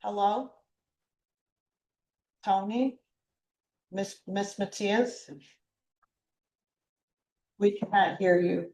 Hello? Tony? Miss Matias? We can't hear you.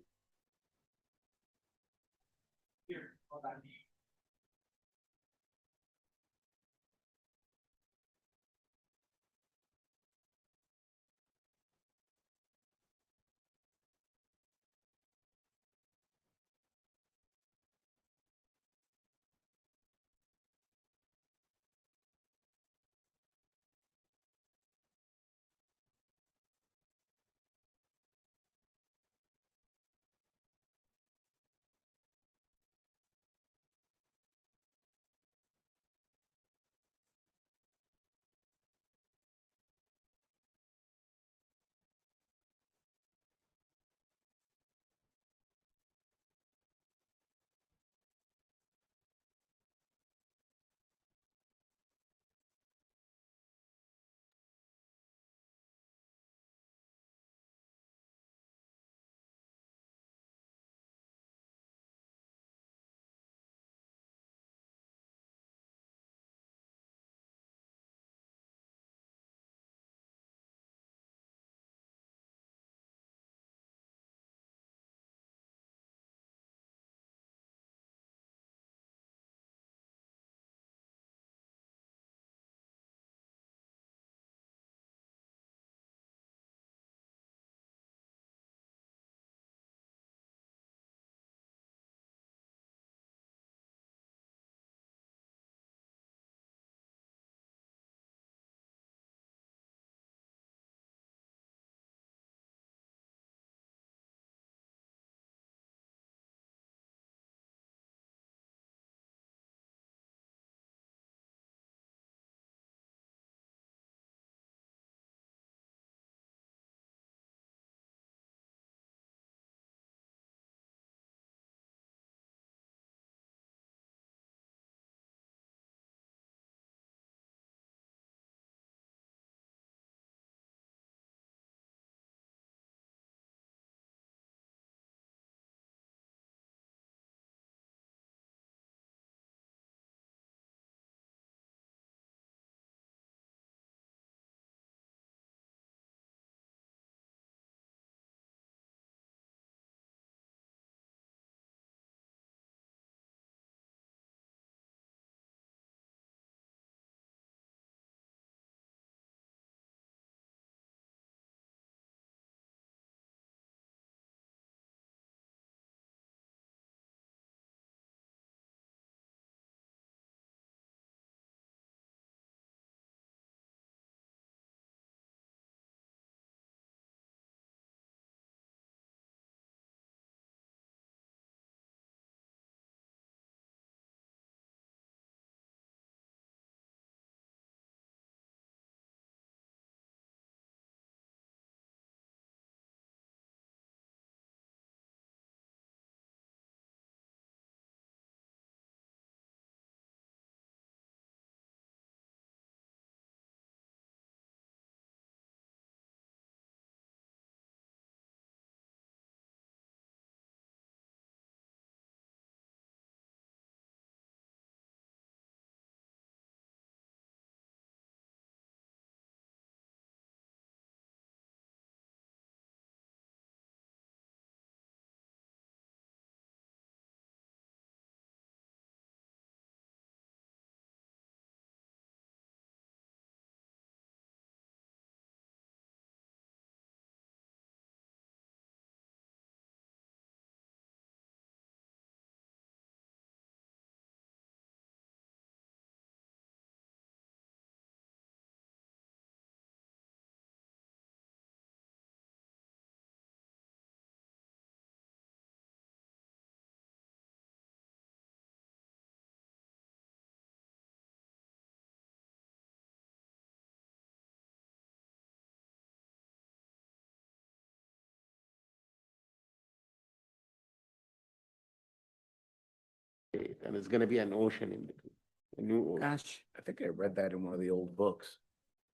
And it's gonna be an ocean in between, a new ocean. Gosh, I think I read that in one of the old books.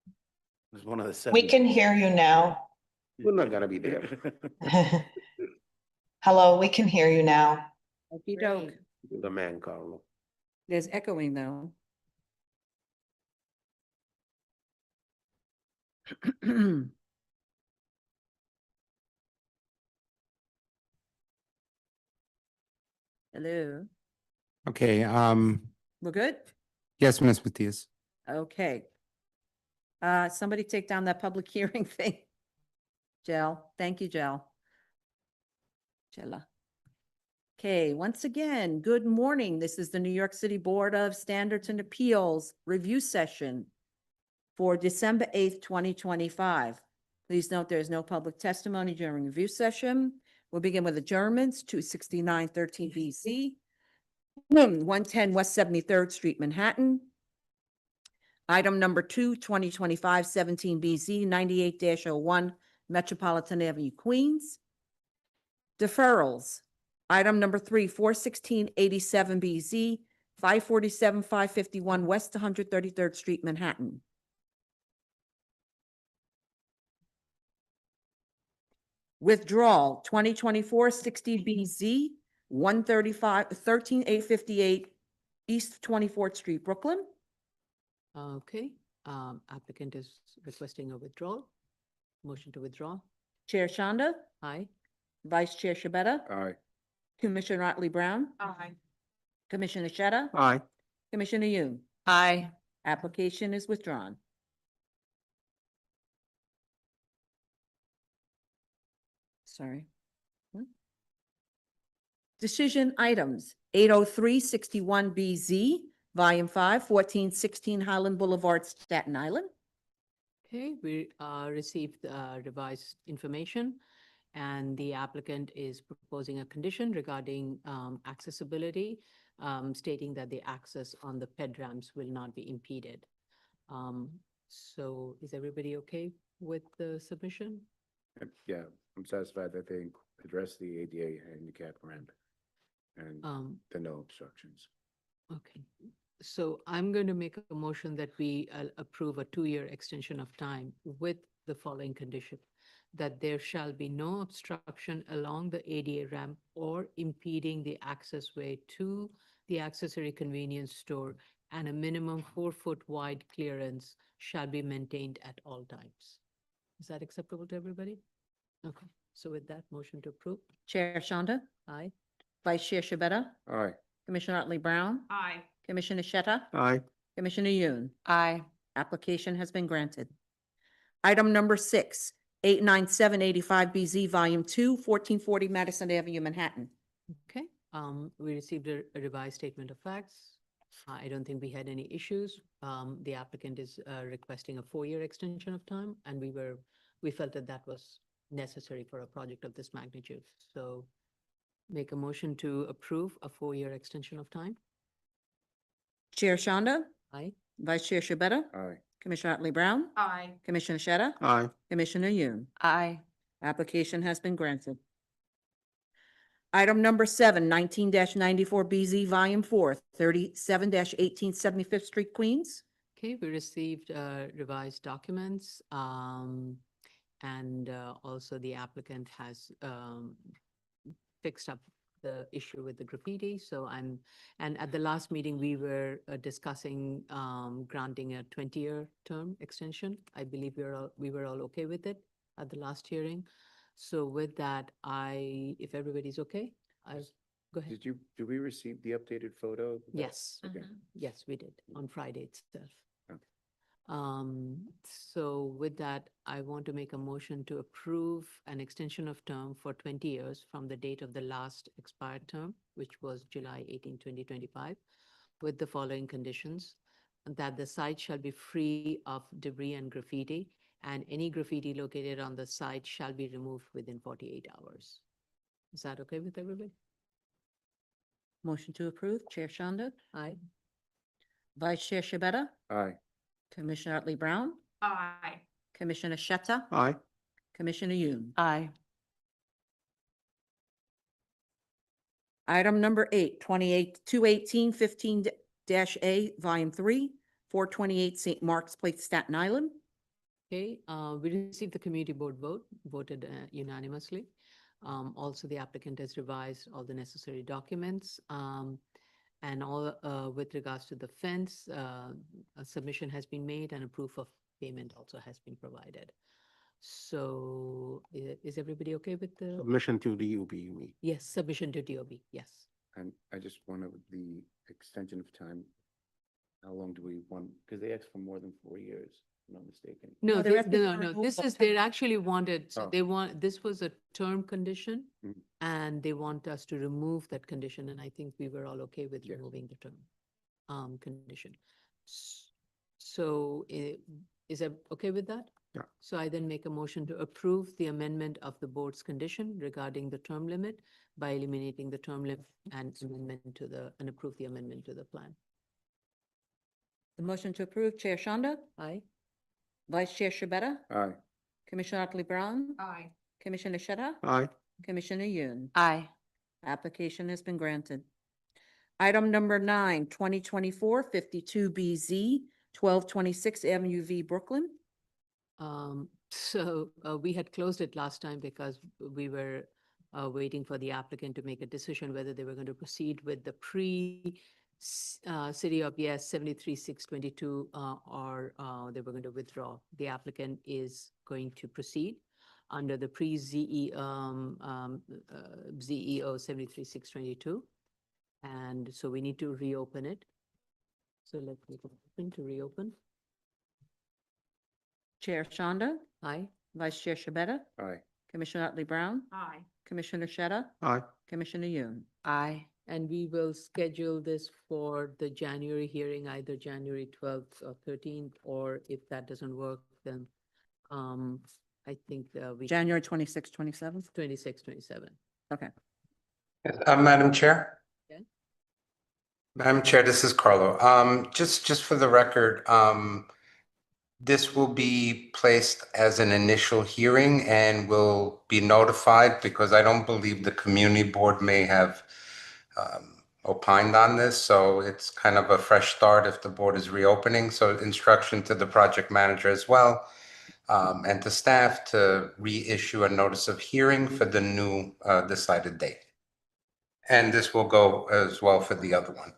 It was one of the We seven. can hear you now. We're not gonna be there. Hello, we can hear you now. Okey doke. The man, Carlo. There's echoing though. Hello, Okay, we're good? yes, Ms. Matias. Okay. Somebody take down that public hearing thing. Jel, thank you, Jel. Jella. Okay, once again, good morning. This is the New York City Board of Standards and Appeals Review Session for December 8th, 2025. Please note there is no public testimony during review session. We'll begin with adjournments, 26913 BC, 110 West 73rd Street, Manhattan. Item number 2, 2025-17 BZ, 98-01 Metropolitan Avenue, Queens. Deferrals. Item number 3, 41687 BZ, 547, 551 West 133rd Street, Manhattan. Withdrawal, 2024-60 BZ, 13858 East 24th Street, Brooklyn. Okay, applicant is requesting a withdrawal. Motion to withdraw. Chair Shonda, Aye. Vice Chair Shabeta, Aye. Commissioner Otley Brown, Aye. Commissioner Sheta, Aye. Commissioner Yoon. Aye. Application is withdrawn. Sorry. Decision items, 80361 BZ, Volume 5, 1416 Highland Boulevard, Staten Island. Okay, we received revised information, and the applicant is proposing a condition regarding accessibility, stating that the access on the ped ramps will not be impeded. So is everybody okay with the submission? Yeah, I'm satisfied that they address the ADA handicap ramp and the no obstructions. Okay, so I'm going to make a motion that we approve a 2-year extension of time with the following condition: that there shall be no obstruction along the ADA ramp or impeding the accessway to the accessory convenience store, and a minimum 4-foot wide clearance shall be maintained at all times. Is that acceptable to everybody? Okay, so with that, motion to approve. Chair Shonda, Aye. Vice Chair Shabeta, Aye. Commissioner Otley Brown, Aye. Commissioner Sheta, Aye. Commissioner Yoon. Aye. Application has been granted. Item number 6, 89785 BZ, Volume 2, 1440 Madison Avenue, Manhattan. Okay, we received a revised statement of facts. I don't think we had any issues. The applicant is requesting a 4-year extension of time, and we felt that that was necessary for a project of this magnitude. So make a motion to approve a 4-year extension of time. Chair Shonda, Aye. Vice Chair Shabeta, Aye. Commissioner Otley Brown, Aye. Commissioner Sheta, Aye. Commissioner Yoon. Aye. Application has been granted. Item number 7, 19-94 BZ, Volume 4, 37-18 75th Street, Queens. Okay, we received revised documents, and also the applicant has fixed up the issue with the graffiti. So and at the last meeting, we were discussing granting a 20-year term extension. I believe we were all okay with it at the last hearing. So with that, if everybody's okay, go ahead. Did we receive the updated photo? Yes. Okay. Yes, we did on Friday itself. Okay. So with that, I want to make a motion to approve an extension of term for 20 years from the date of the last expired term, which was July 18, 2025, with the following conditions: that the site shall be free of debris and graffiti, and any graffiti located on the site shall be removed within 48 hours. Is that okay with everybody? Motion to approve, Chair Shonda, Aye. Vice Chair Shabeta, Aye. Commissioner Otley Brown, Aye. Commissioner Sheta, Aye. Commissioner Yoon. Aye. Item number 8, 218 15-A, Volume 3, 428 St. Mark's Place, Staten Island. Okay, we received the community board voted unanimously. Also, the applicant has revised all the necessary documents. And all, with regards to the fence, a submission has been made and a proof of payment also has been provided. So is everybody okay with the, Submission to DUB, you mean? yes, submission to DOB, yes. And I just wanted the extension of time. How long do we want? Because they asked for more than 4 years, if I'm not mistaken. No, No, they're asking for no, removal this of is, they temporary- actually wanted, so Oh. they want, this was a term condition. Mhm. And they want us to remove that condition, and I think we were all okay with Yes. removing the term, condition. So, is that okay with that? Yeah. So I then make a motion to approve the amendment of the board's condition regarding the term limit by eliminating the term limit and amendment to the, and approve the amendment to the plan. The motion to approve, Chair Shanda, Aye? Vice Chair Shabeta, Aye. Commissioner Otley Brown, Aye. Commissioner Sheta, Aye. Commissioner Yoon. Aye. Application has been granted. Item number 9, 2024-52BZ, 1226 Avenue V, Brooklyn. So we had closed it last time because we were waiting for the applicant to make a decision whether they were going to proceed with the City of Yes 73622 or they were going to withdraw. The applicant is going to proceed under the ZEO 73622. And so we need to reopen it. So let's make a motion to reopen. Chair Shanda, Aye? Vice Chair Shabeta, Aye. Commissioner Otley Brown, Aye. Commissioner Sheta, Aye. Commissioner Yoon. Aye. And we will schedule this for the January hearing, either January 12th or 13th, or if that doesn't work, then I think we. January 26, 27. 26, 27. Okay. Madam Chair? Yeah. Madam Chair, this is Carlo. Just for the record, this will be placed as an initial hearing and will be notified because I don't believe the community board may have opined on this. So it's kind of a fresh start if the board is reopening. So instruction to the project manager as well, and to staff to reissue a notice of hearing for the new decided date. And this will go as well for the other one.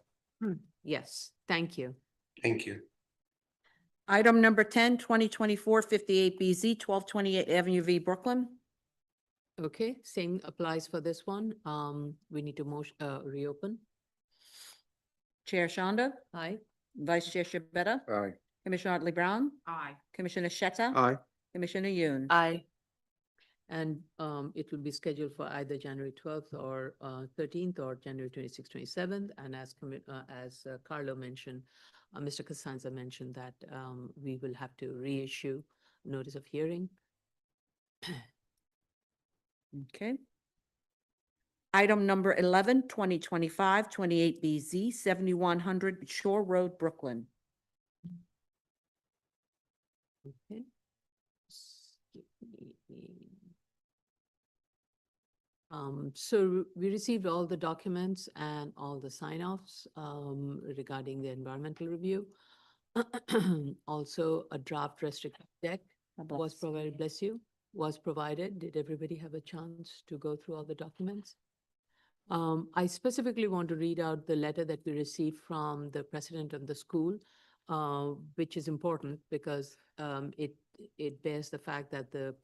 Yes, thank you. Thank you. Item number 10, 2024-58BZ, 1228 Avenue V, Brooklyn. Okay, same applies for this one. We need to reopen. Chair Shanda, Aye? Vice Chair Shabeta, Aye. Commissioner Otley Brown, Aye. Commissioner Sheta, Aye. Commissioner Yoon. Aye. And it will be scheduled for either January 12th or 13th or January 26th, 27th. And as Carlo mentioned, Mr. Costanza mentioned that we will have to reissue notice of hearing. Okay. Item number 11, 2025-28BZ, 7100 Shore Road, Brooklyn. Okay. Skip me. So we received all the documents and all the sign-offs regarding the environmental review. Also, a draft restricted deck was provided, bless you, was provided. Did everybody have a chance to go through all the documents? I specifically want to read out the letter that we received from the president of the school, which is important because it bears the fact that the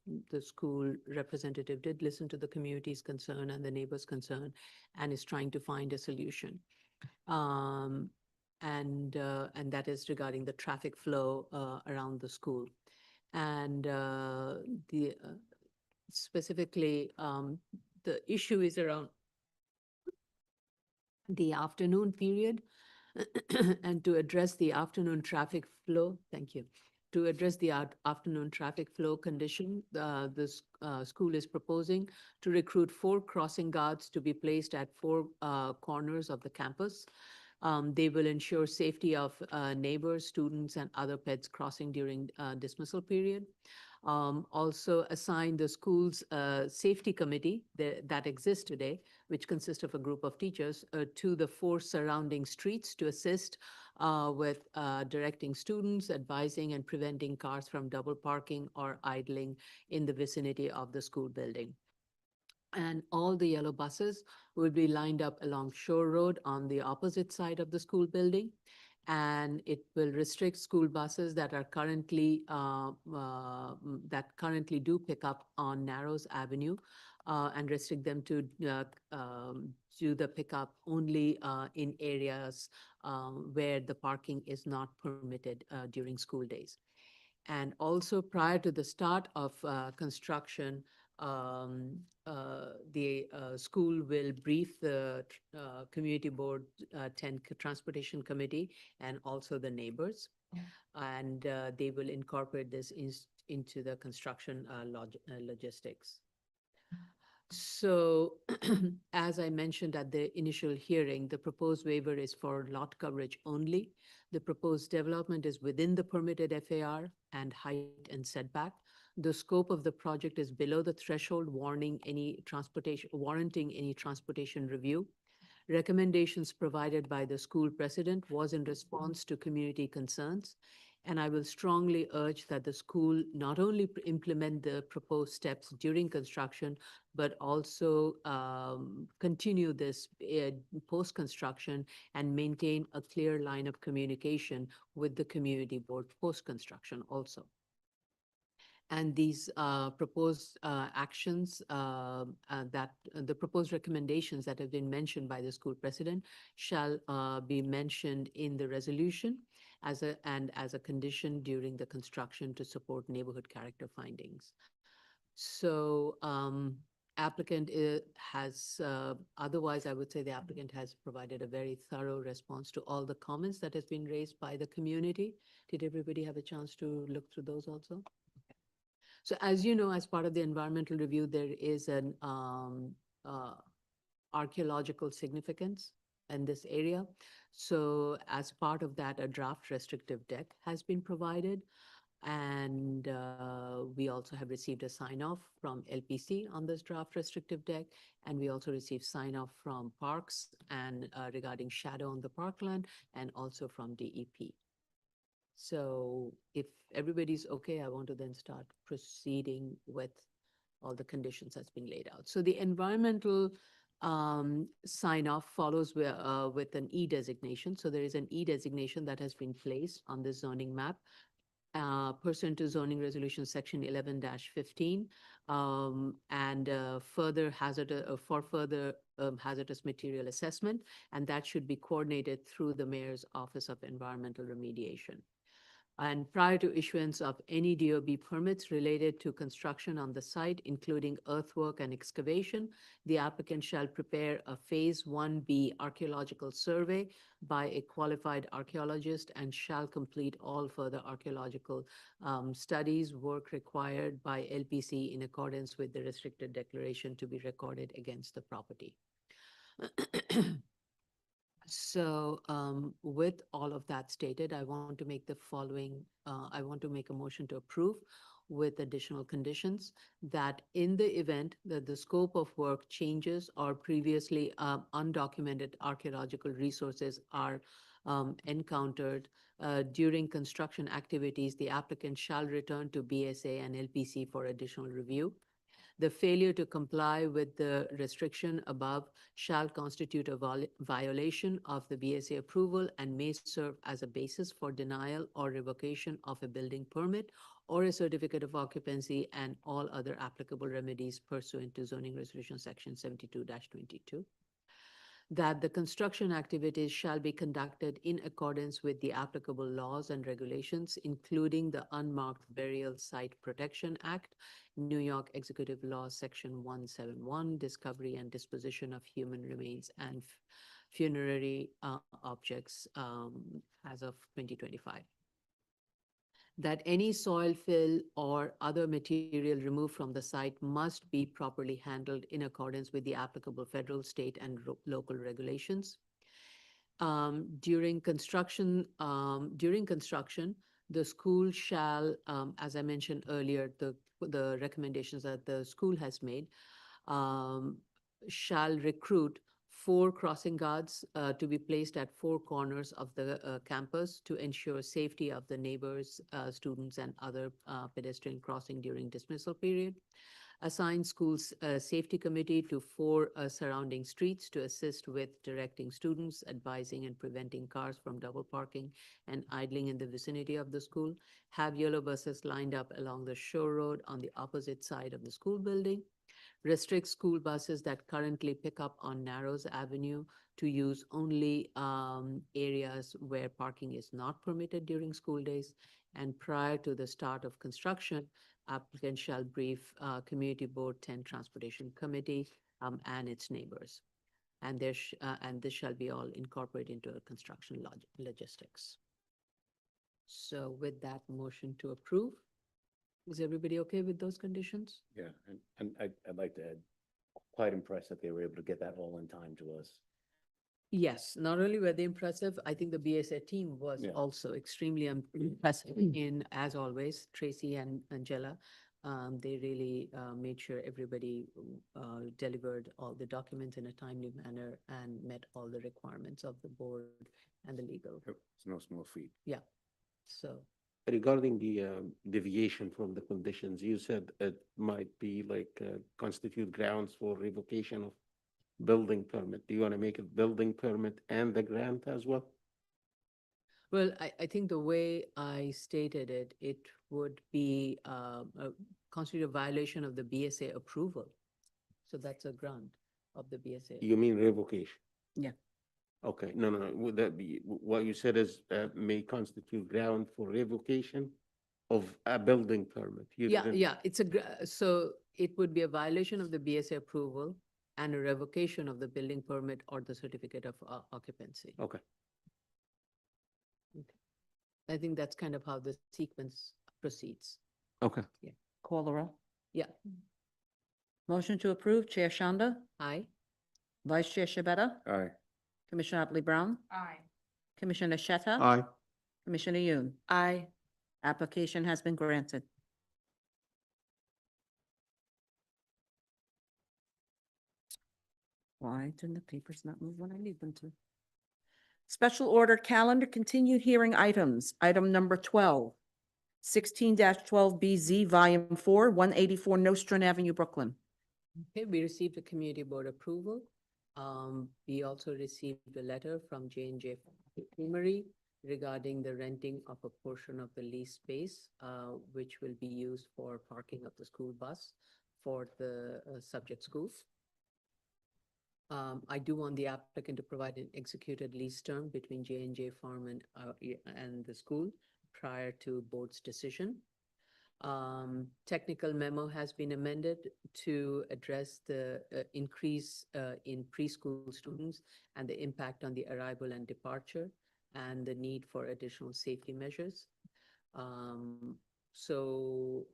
school representative did listen to the community's concern and the neighbors' concern and is trying to find a solution. And that is regarding the traffic flow around the school. And specifically, the issue is around the afternoon period. And to address the afternoon traffic flow, thank you. To address the afternoon traffic flow condition, the school is proposing to recruit 4 crossing guards to be placed at 4 corners of the campus. They will ensure safety of neighbors, students, and other pets crossing during dismissal period. Also assign the school's safety committee that exists today, which consists of a group of teachers, to the 4 surrounding streets to assist with directing students, advising and preventing cars from double parking or idling in the vicinity of the school building. And all the yellow buses will be lined up along Shore Road on the opposite side of the school building. And it will restrict school buses that are currently, that currently do pick up on Narrows Avenue, and restrict them to do the pickup only in areas where the parking is not permitted during school days. And also prior to the start of construction, the school will brief the community board, 10 transportation committee, and also the neighbors. And they will incorporate this into the construction logistics. So as I mentioned at the initial hearing, the proposed waiver is for lot coverage only. The proposed development is within the permitted FAR and height and setback. The scope of the project is below the threshold warranting any transportation review. Recommendations provided by the school president was in response to community concerns. And I will strongly urge that the school not only implement the proposed steps during construction, but also continue this post-construction and maintain a clear line of communication with the community board post-construction also. And these proposed actions the proposed recommendations that have been mentioned by the school president shall be mentioned in the resolution as a condition during the construction to support neighborhood character findings. So applicant has, otherwise I would say the applicant has provided a very thorough response to all the comments that has been raised by the community. Did everybody have a chance to look through those also? So as you know, as part of the environmental review, there is an archaeological significance in this area. So as part of that, a draft restrictive deck has been provided. And we also have received a sign-off from LPC on this draft restrictive deck. And we also received sign-off from Parks and regarding shadow on the parkland, and also from DEP. So if everybody's okay, I want to then start proceeding with all the conditions that's been laid out. So the environmental sign-off follows with an E designation. So there is an E designation that has been placed on the zoning map pursuant to zoning resolution section 11-15, and further hazardous material assessment, and that should be coordinated through the Mayor's Office of Environmental Remediation. And prior to issuance of any DOB permits related to construction on the site, including earthwork and excavation, the applicant shall prepare a Phase 1B archaeological survey by a qualified archaeologist and shall complete all further archaeological studies, work required by LPC in accordance with the restricted declaration to be recorded against the property. So with all of that stated, I want to make the following, I want to make a motion to approve with additional conditions that in the event that the scope of work changes or previously undocumented archaeological resources are encountered during construction activities, the applicant shall return to BSA and LPC for additional review. The failure to comply with the restriction above shall constitute a violation of the BSA approval and may serve as a basis for denial or revocation of a building permit or a certificate of occupancy and all other applicable remedies pursuant to zoning resolution section 72-22. That the construction activities shall be conducted in accordance with the applicable laws and regulations, including the Unmarked Burial Site Protection Act, New York Executive Law, Section 171, Discovery and Disposition of Human Remains and Funerary Objects as of 2025. That any soil fill or other material removed from the site must be properly handled in accordance with the applicable federal, state, and local regulations. During construction, the school shall, as I mentioned earlier, the recommendations that the school has made, shall recruit 4 crossing guards to be placed at 4 corners of the campus to ensure safety of the neighbors, students, and other pedestrian crossing during dismissal period. assign schools safety committee to 4 surrounding streets to assist with directing students, advising and preventing cars from double parking and idling in the vicinity of the school. Have yellow buses lined up along the shore road on the opposite side of the school building. Restrict school buses that currently pick up on Narrows Avenue to use only areas where parking is not permitted during school days. And prior to the start of construction, applicant shall brief Community Board 10 Transportation Committee and its neighbors. And this shall be all incorporated into a construction logistics. So with that motion to approve, is everybody okay with those conditions? Yeah, and I'd like to add, quite impressed that they were able to get that all in time to us. Yes, not only were they impressive, I think the BSA team was Yeah. also extremely impressive in, as always, Tracy and Angela. They really made sure everybody delivered all the documents in a timely manner and met all the requirements of the board and the legal. It's no small feat. So, Regarding the deviation from the conditions, you said it might be like constitute grounds for revocation of building permit. Do you want to make it building permit and the grant as well? well, I think the way I stated it, it would be constitute a violation of the BSA approval. So that's a grant of the BSA. You mean revocation? Yeah. Okay, no, would that be, what you said is may constitute ground for revocation of a building permit? You Yeah, didn't- yeah, so it would be a violation of the BSA approval and a revocation of the building permit or the certificate of occupancy. Okay, I think that's kind of how the sequence proceeds. okay. Call the roll. Yeah, Motion to approve, Chair Shanda, aye. Vice Chair Shabeta, Aye. Commissioner Otley Brown, Aye. Commissioner Shetta. Aye. Commissioner Yoon. Aye. Application has been granted. Why didn't the papers not move when I need them to? Special order calendar continued hearing items. Item number 12, 16-12BZ, Volume 4, 184 Nostrand Avenue, Brooklyn. Okay, we received a community board approval. We also received a letter from J&J Creamery regarding the renting of a portion of the lease space, which will be used for parking of the school bus for the subject schools. I do want the applicant to provide an executed lease term between J&J Farm and the school prior to board's decision. Technical memo has been amended to address the increase in preschool students and the impact on the arrival and departure and the need for additional safety measures. So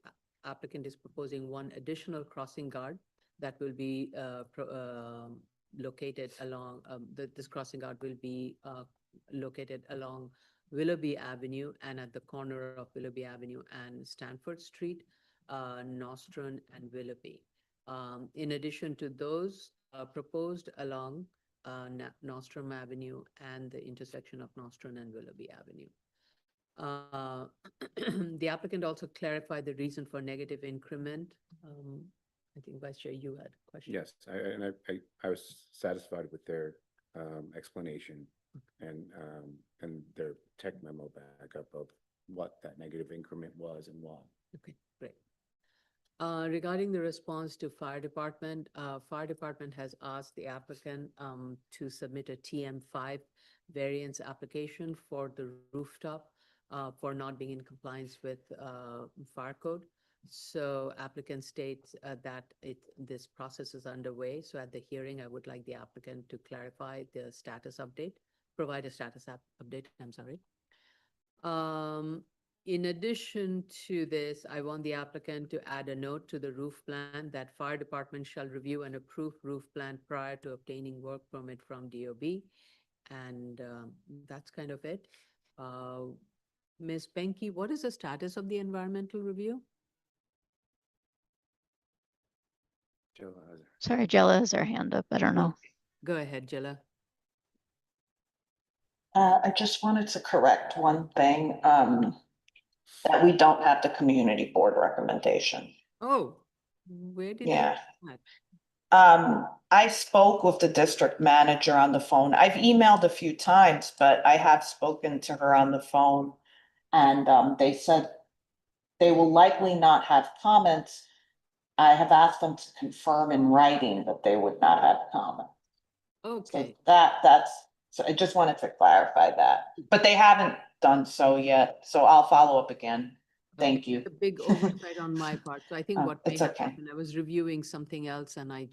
applicant is proposing one additional crossing guard that will be located along, this crossing guard will be located along Willoughby Avenue and at the corner of Willoughby Avenue and Stanford Street, Nostrand and Willoughby. In addition to those proposed along Nostrand Avenue and the intersection of Nostrand and Willoughby Avenue. The applicant also clarified the reason for negative increment. I think Vice Chair, you had a question. Yes, I was satisfied with their explanation and their tech memo backup of what that negative increment was and why. Okay, great. Regarding the response to fire department has asked the applicant to submit a TM5 variance application for the rooftop for not being in compliance with fire code. So applicant states that this process is underway. So at the hearing, I would like the applicant to clarify the status update, provide a status update, I'm sorry. In addition to this, I want the applicant to add a note to the roof plan that fire department shall review and approve roof plan prior to obtaining work permit from DOB. And that's kind of it. Ms. Benke, what is the status of the environmental review? Joe, how's it? Sorry, Jella has her hand up. I don't know. Go ahead, Jella. I just wanted to correct one thing, that we don't have the community board recommendation. Oh, Where did? Yeah. that? I spoke with the district manager on the phone. I've emailed a few times, but I have spoken to her on the phone. And, they said they will likely not have comments. I have asked them to confirm in writing that they would not have comment. So Okay, so I just wanted to clarify that, but they haven't done so yet, so I'll follow up again. Thank okay. you. A big oversight on my part. So I think Oh, what may it's have okay. happened, I was reviewing something else and I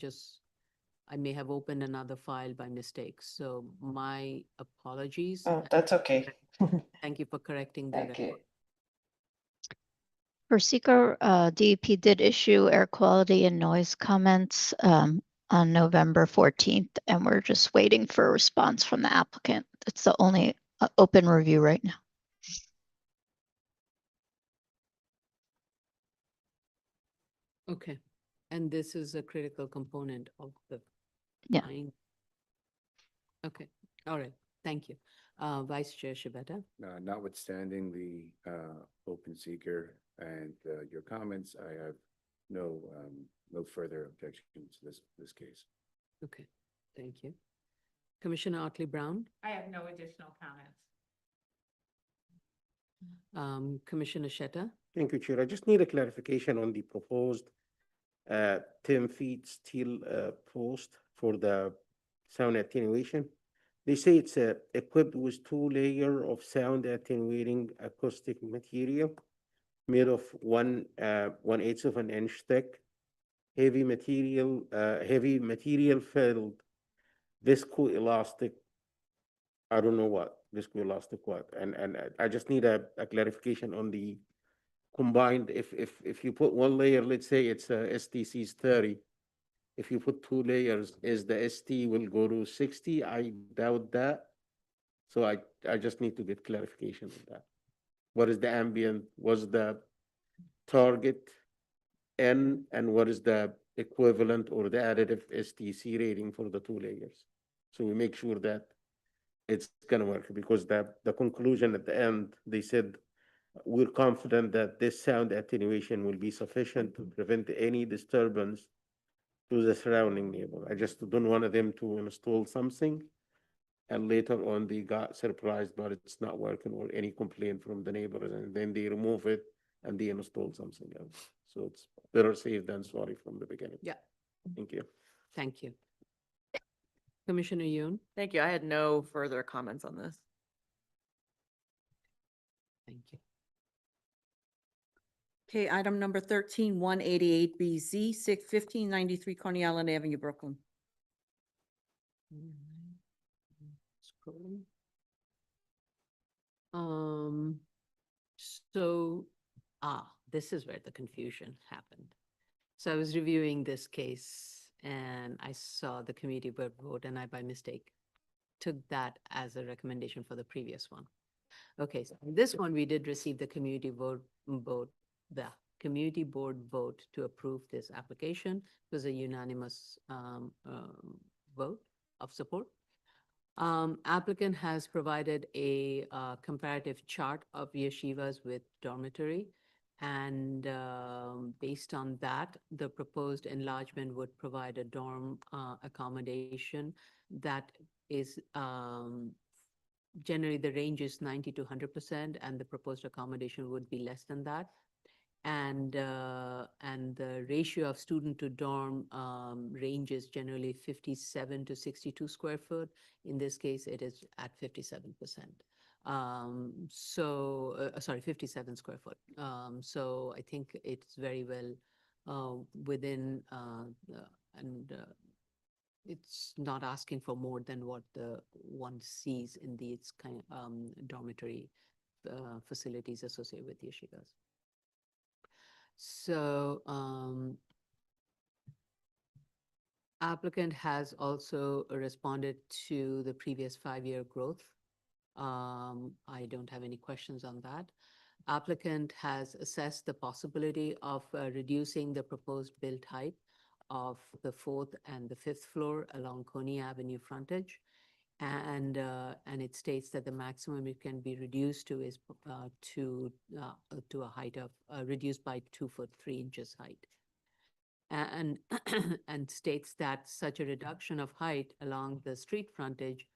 may have opened another file by mistake. So my apologies. Oh, that's okay. Thank you for correcting the Thank you. record. For seeker, DEP did issue air quality and noise comments on November 14th, and we're just waiting for a response from the applicant. It's the only open review right now. Okay, and this is a critical component of the. Yeah. fine. Okay, all right, thank you. Vice Chair Shibata? Notwithstanding the open seeker and your comments, I have no further objections to this case. Okay, thank you. Commissioner Otley Brown, I have no additional comments. Commissioner Shetta, Thank you, Chair. I just need a clarification on the proposed 10 feet steel post for the sound attenuation. They say it's equipped with 2 layers of sound attenuating acoustic material made of 1/8 of an inch thick, heavy material filled viscoelastic. I don't know what viscoelastic what, and I just need a clarification on the combined. If you put 1 layer, let's say it's STC's 30. If you put 2 layers, is the ST will go to 60? I doubt that. So I just need to get clarification on that. What is the ambient? What's the target N, and what is the equivalent or the additive STC rating for the 2 layers? So we make sure that it's gonna work, because the conclusion at the end, they said, we're confident that this sound attenuation will be sufficient to prevent any disturbance to the surrounding neighbor. I just don't want them to install something and later on they got surprised, but it's not working, or any complaint from the neighbors, and then they remove it and they install something else. So it's better safe than sorry from the beginning. Yeah. Thank you. thank you. Commissioner Yoon, Thank you. I had no further comments on this. thank you. Okay, item number 13, 188BZ, 1593 Coney Island Avenue, Brooklyn. Scrolling. So, this is where the confusion happened. So I was reviewing this case and I saw the committee vote and I by mistake took that as a recommendation for the previous one. Okay, so this one, we did receive the community the community board vote to approve this application. It was a unanimous vote of support. Applicant has provided a comparative chart of yeshivas with dormitory. And based on that, the proposed enlargement would provide a dorm accommodation that is generally the range is 90 to 100%, and the proposed accommodation would be less than that. And the ratio of student to dorm ranges generally 57 to 62 square foot. In this case, it is at 57%. Sorry, 57 square foot. So I think it's very well within, it's not asking for more than what the one sees in these kind of dormitory facilities associated with yeshivas. So applicant has also responded to the previous 5-year growth. I don't have any questions on that. Applicant has assessed the possibility of reducing the proposed build height of the 4th and the 5th floor along Coney Avenue frontage. And it states that the maximum it can be reduced to is to a height of reduced by 2 foot 3 inches height. and and states that such a reduction of height along the street frontage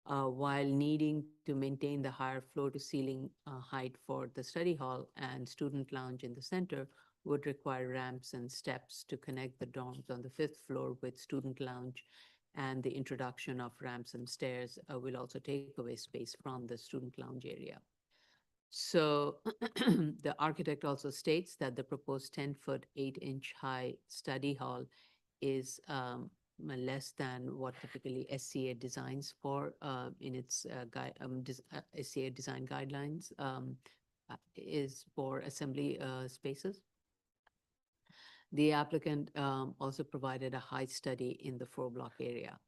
while needing to maintain the higher floor to ceiling height for the study hall and student lounge in the center would require ramps and steps to connect the dorms on the 5th floor with student lounge. And the introduction of ramps and stairs will also take away space from the student lounge area. So the architect also states that the proposed 10-foot, 8-inch high study hall is less than what typically SCA designs for in its SCA design guidelines is for assembly spaces. The applicant also provided a height study in the 4-block area.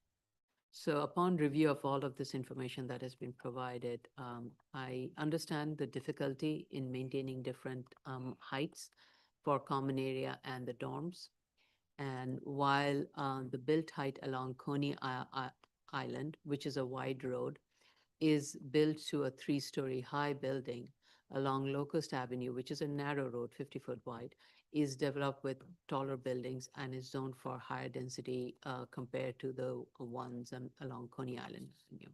So upon review of all of this information that has been provided, I understand the difficulty in maintaining different heights for common area and the dorms. And while the built height along Coney Island, which is a wide road, is built to a 3-story high building along Locust Avenue, which is a narrow road, 50-foot wide, is developed with taller buildings and is zoned for higher density compared to the ones along Coney Island Avenue.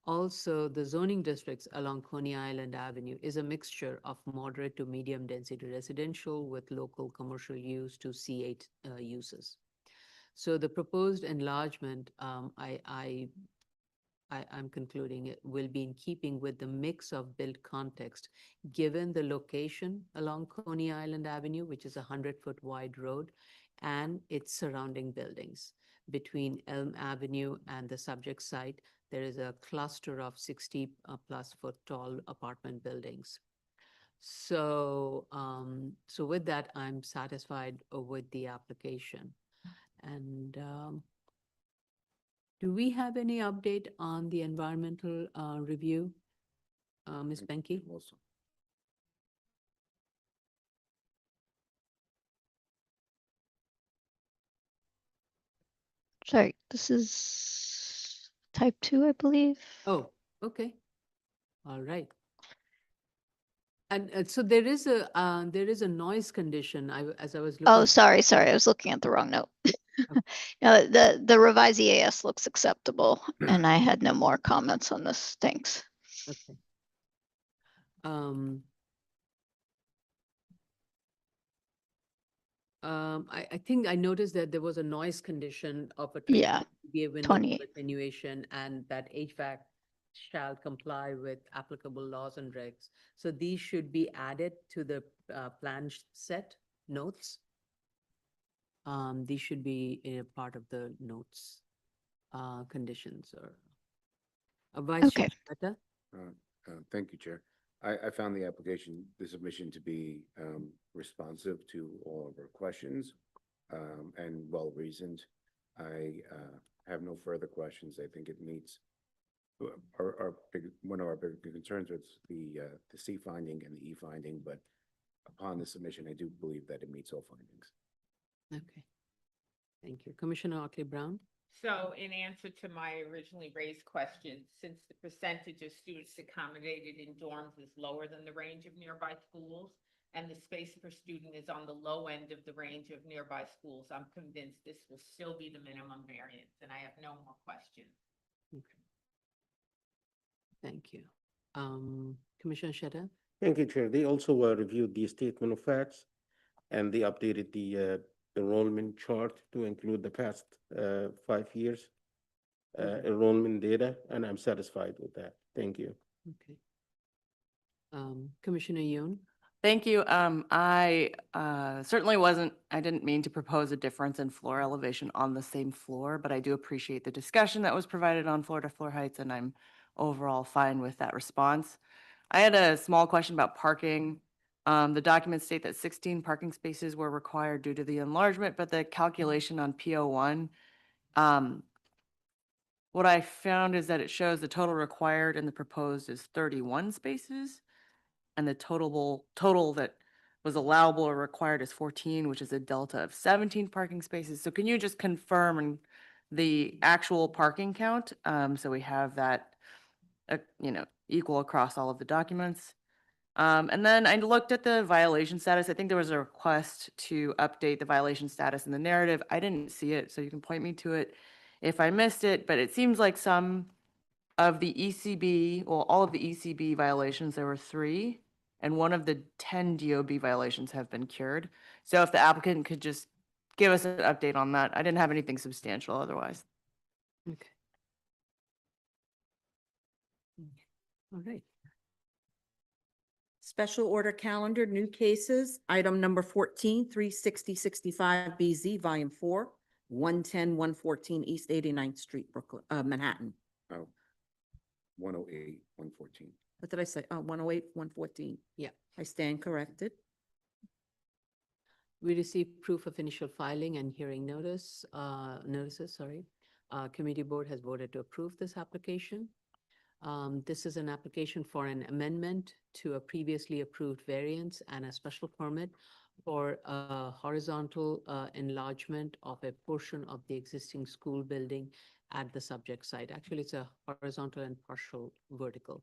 Also, the zoning districts along Coney Island Avenue is a mixture of moderate to medium density residential with local commercial use to C8 uses. So the proposed enlargement, I'm concluding it will be in keeping with the mix of built context, given the location along Coney Island Avenue, which is a 100-foot wide road, and its surrounding buildings. Between Elm Avenue and the subject site, there is a cluster of 60-plus foot tall apartment buildings. So, so with that, I'm satisfied with the application. And do we have any update on the environmental review, Ms. Benke? Also. Sorry, this is type 2, I believe. Oh, okay. All right. And so there is a noise condition. As I was looking. Oh, sorry, I was looking at the wrong note. No, the revised EAS looks acceptable, and I had no more comments on this. Thanks. Okay. I think I noticed that there was a noise condition of a Yeah, given 28. attenuation, and that HVAC shall comply with applicable laws and regs. So these should be added to the plan set notes. These should be a part of the notes, conditions or. Vice Chair Okay. Shmeta? Thank you, Chair. I found the submission to be responsive to all of our questions and well-reasoned. I have no further questions. I think it meets one of our big concerns was the C finding and the E finding, but upon the submission, I do believe that it meets all findings. Okay. Thank you. Commissioner Otley Brown? So in answer to my originally raised question, since the percentage of students accommodated in dorms is lower than the range of nearby schools, and the space per student is on the low end of the range of nearby schools, I'm convinced this will still be the minimum variance, and I have no more questions. Okay. Thank you. Commissioner Sheta? Thank you, Chair. They also reviewed the statement of facts and they updated the enrollment chart to include the past 5 years enrollment data, and I'm satisfied with that. Thank you. Okay. Commissioner Yoon? Thank you. I certainly I didn't mean to propose a difference in floor elevation on the same floor, but I do appreciate the discussion that was provided on floor to floor heights, and I'm overall fine with that response. I had a small question about parking. The documents state that 16 parking spaces were required due to the enlargement, but the calculation on PO1, what I found is that it shows the total required and the proposed is 31 spaces. And the total that was allowable or required is 14, which is a delta of 17 parking spaces. So can you just confirm the actual parking count? So we have that, equal across all of the documents. And then I looked at the violation status. I think there was a request to update the violation status in the narrative. I didn't see it, so you can point me to it if I missed it, but it seems like some of the ECB, well, all of the ECB violations, there were 3, and one of the 10 DOB violations have been cured. So if the applicant could just give us an update on that. I didn't have anything substantial otherwise. Okay. All right. Special order calendar, new cases, item number 14, 36065 BZ, volume 4, 110, 114 East 89th Street, Brooklyn, Manhattan. Oh, 108, 114. What did I say? Oh, 108, 114. Yeah. I stand corrected. We received proof of initial filing and hearing notices, sorry. Committee board has voted to approve this application. This is an application for an amendment to a previously approved variance and a special permit for a horizontal enlargement of a portion of the existing school building at the subject site. Actually, it's a horizontal and partial vertical.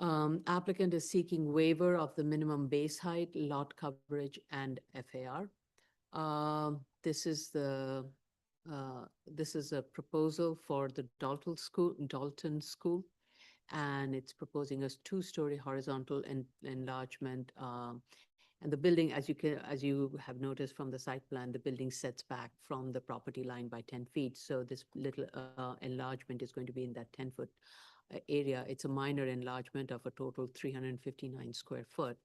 Applicant is seeking waiver of the minimum base height, lot coverage, and FAR. This is a proposal for the Dalton School, and it's proposing a 2-story horizontal enlargement. And the building, as you have noticed from the site plan, the building sets back from the property line by 10 feet. So this little enlargement is going to be in that 10-foot area. It's a minor enlargement of a total 359 square foot.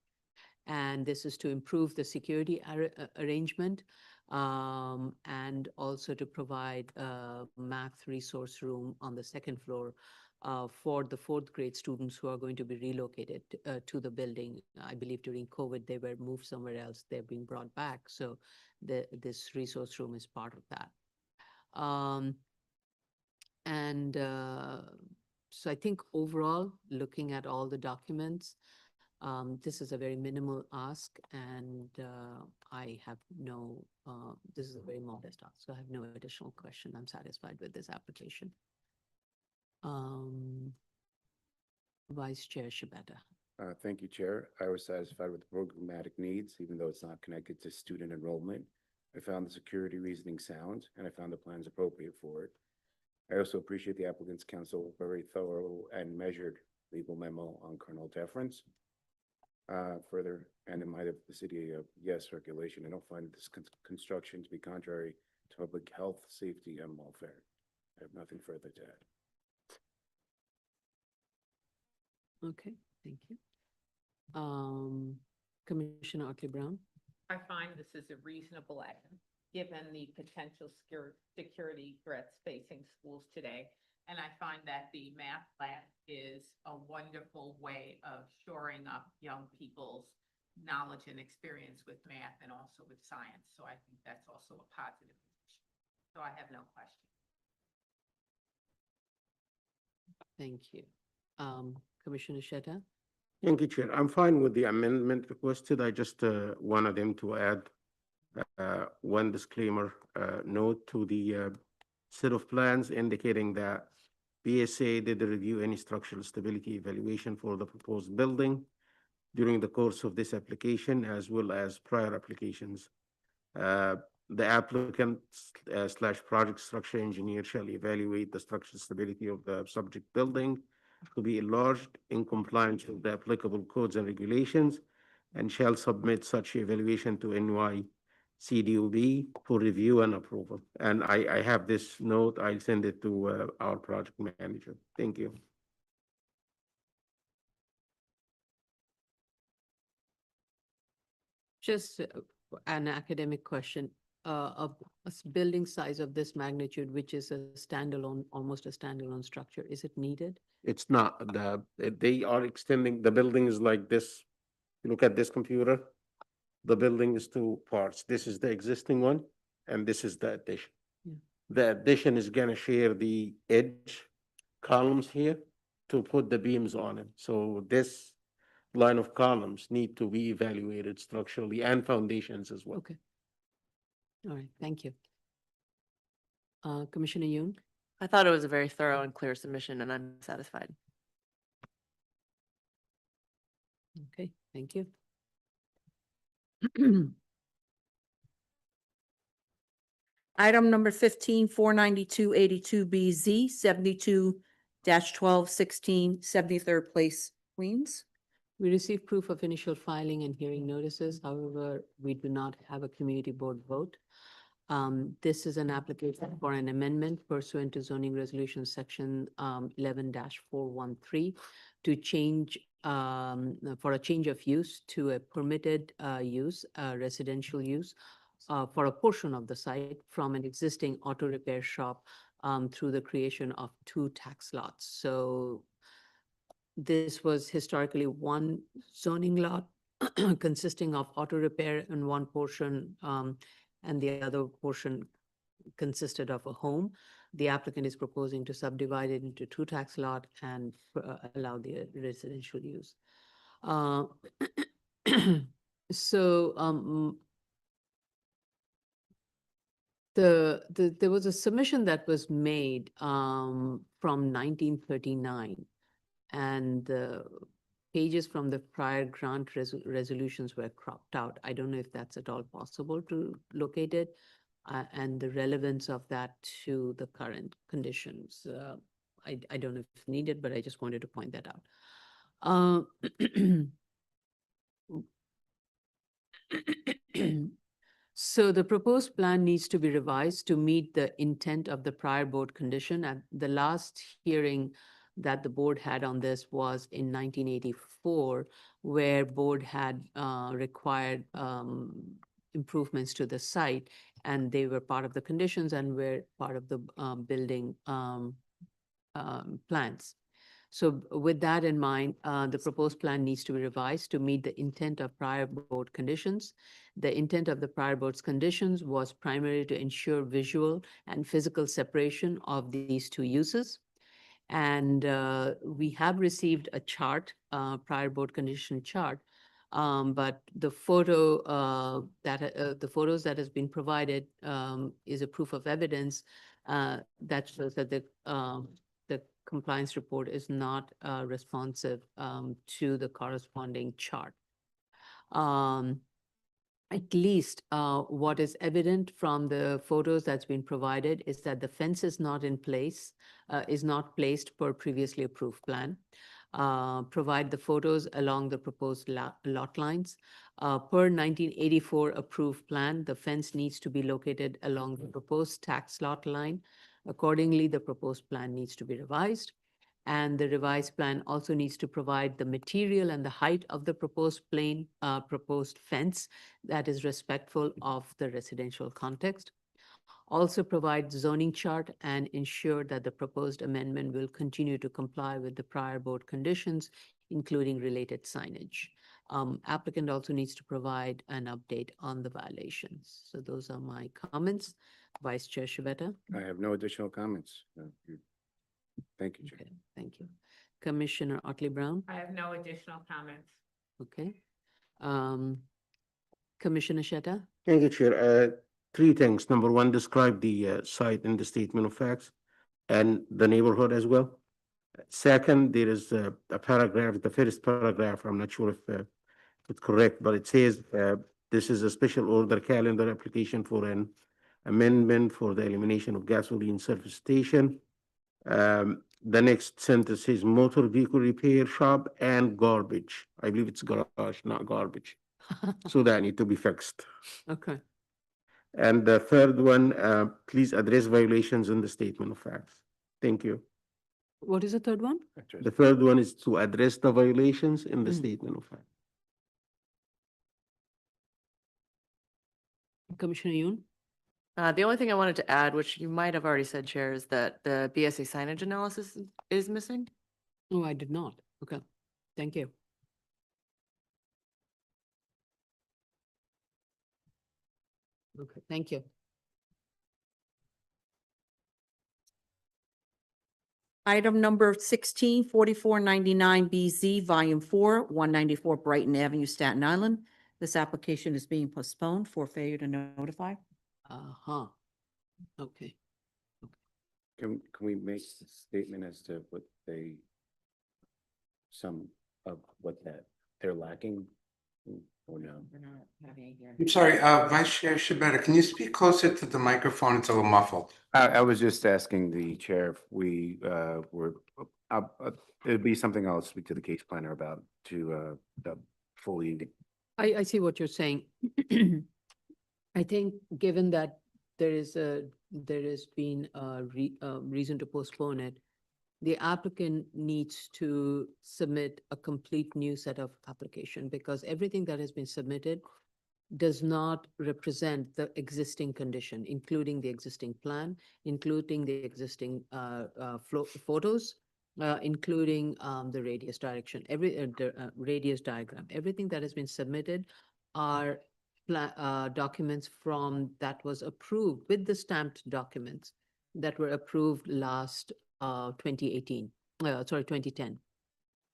And this is to improve the security arrangement and also to provide a math resource room on the second floor for the 4th grade students who are going to be relocated to the building. I believe during COVID, they were moved somewhere else. They're being brought back. So this resource room is part of that. So I think overall, looking at all the documents, this is a very minimal ask, and this is a very modest ask, so I have no additional question. I'm satisfied with this application. Vice Chair Shibata. Thank you, Chair. I was satisfied with the programmatic needs, even though it's not connected to student enrollment. I found the security reasoning sound, and I found the plans appropriate for it. I also appreciate the applicant's counsel very thorough and measured legal memo on kernel deference. Further, and in light of the city of yes circulation, I don't find this construction to be contrary to public health, safety, and welfare. I have nothing further to add. Okay, thank you. Commissioner Otley Brown. I find this is a reasonable item, given the potential security threats facing schools today. And I find that the math lab is a wonderful way of shoring up young people's knowledge and experience with math and also with science. So I think that's also a positive position. So I have no question. Thank you. Commissioner Sheta. Thank you, Chair. I'm fine with the amendment requested. I just wanted them to add one disclaimer note to the set of plans indicating that BSA did review any structural stability evaluation for the proposed building during the course of this application, as well as prior applications. The applicant / project structure engineer shall evaluate the structural stability of the subject building to be enlarged in compliance with the applicable codes and regulations, and shall submit such evaluation to NYCDOB for review and approval. And I have this note. I'll send it to our project manager. Thank you. Just an academic question. Building size of this magnitude, which is a standalone, almost a standalone structure, is it needed? It's not, they are extending, the building is like this. You look at this computer, the building is 2 parts. This is the existing one, and this is the addition. Yeah. The addition is gonna share the edge columns here to put the beams on it. So this line of columns need to be evaluated structurally and foundations as well. Okay. All right, thank you. Commissioner Yoon. I thought it was a very thorough and clear submission, and I'm satisfied. Okay, thank you. Item number 15, 49282BZ, 72-1216, 73rd Place, Queens. We received proof of initial filing and hearing notices. However, we do not have a community board vote. This is an application for an amendment pursuant to zoning resolution section 11-413 to change for a change of use to a permitted use, residential use for a portion of the site from an existing auto repair shop through the creation of 2 tax lots. So this was historically one zoning lot consisting of auto repair in one portion, and the other portion consisted of a home. The applicant is proposing to subdivide it into 2 tax lot and allow the residential use. So there was a submission that was made from 1939, and the pages from the prior grant resolutions were cropped out. I don't know if that's at all possible to locate it, and the relevance of that to the current conditions. I don't know if needed, but I just wanted to point that out. So the proposed plan needs to be revised to meet the intent of the prior board condition. At the last hearing that the board had on this was in 1984, where board had required improvements to the site, and they were part of the conditions and were part of the building plans. So with that in mind, the proposed plan needs to be revised to meet the intent of prior board conditions. The intent of the prior board's conditions was primarily to ensure visual and physical separation of these 2 uses. And we have received a chart, prior board condition chart, but the photo the photos that has been provided is a proof of evidence that shows that the compliance report is not responsive to the corresponding chart. At least what is evident from the photos that's been provided is that the fence is not in place, is not placed per previously approved plan. Provide the photos along the proposed lot lines. Per 1984 approved plan, the fence needs to be located along the proposed tax lot line. Accordingly, the proposed plan needs to be revised. And the revised plan also needs to provide the material and the height of the proposed proposed fence that is respectful of the residential context. Also provide zoning chart and ensure that the proposed amendment will continue to comply with the prior board conditions, including related signage. Applicant also needs to provide an update on the violations. So those are my comments. Vice Chair Shivetta. I have no additional comments. Thank you, Chair. Okay, thank you. Commissioner Otley Brown. I have no additional comments. Okay. Commissioner Shetta. Thank you, Chair. 3 things. Number 1, describe the site in the statement of facts and the neighborhood as well. Second, there is a paragraph, the first paragraph, I'm not sure if it's correct, but it says this is a special order calendar application for an amendment for the elimination of gasoline service station. The next sentence says motor vehicle repair shop and garbage. I believe it's garage, not garbage. So that need to be fixed. Okay. And the third one, please address violations in the statement of facts. Thank you. What is the third one? The third one is to address the violations in the Mm. statement of facts. Commissioner Yoon. The only thing I wanted to add, which you might have already said, Chair, is that the BSA signage analysis is missing. Oh, I did not. Okay. Thank you. Okay, thank you. Item number 16, 4499BZ, Volume 4, 194 Brighton Avenue, Staten Island. This application is being postponed for failure to notify. Uh-huh. Okay. Can we make a statement as to what some of what that they're lacking or no? We're not having a hearing. I'm sorry, Vice Chair Shabeta, can you speak closer to the microphone? It's a little muffled. I was just asking the chair if we were, it'd be something I'll speak to the case planner about to fully. I see what you're saying. I think given that there has been a reason to postpone it, the applicant needs to submit a complete new set of application because everything that has been submitted does not represent the existing condition, including the existing plan, including the existing photos, including the radius direction, radius diagram. Everything that has been submitted are documents from that was approved with the stamped documents that were approved last 2018, 2010.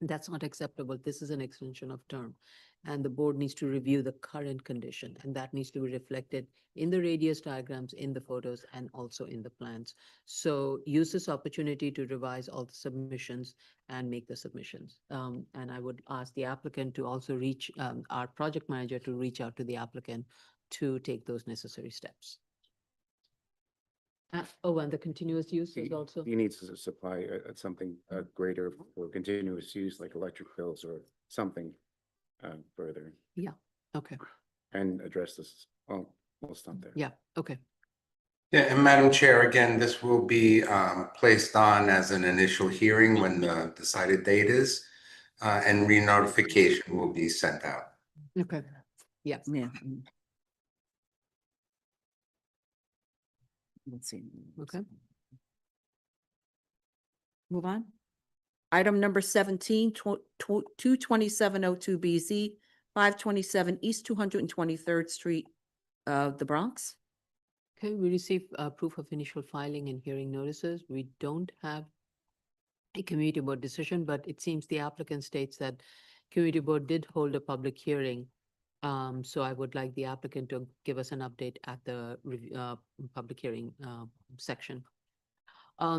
That's not acceptable. This is an extension of term. And the board needs to review the current condition, and that needs to be reflected in the radius diagrams, in the photos, and also in the plans. So use this opportunity to revise all the submissions and make the submissions. And I would ask the applicant to also reach, our project manager to reach out to the applicant to take those necessary steps. Oh, and the continuous use is also. He needs to supply something greater for continuous use, like electric bills or something further, Okay, and address this. Oh, we'll stop there. yeah, okay. Yeah, and Madam Chair, again, this will be placed on as an initial hearing when the decided date is, and re-notification will be sent out. Okay, yeah. Yeah. Let's see. Okay. Move on. Item number 17, 22702 BZ, 527 East 223rd Street, the Bronx. Okay, we received proof of initial filing and hearing notices. We don't have a community board decision, but it seems the applicant states that community board did hold a public hearing. So I would like the applicant to give us an update at the public hearing section.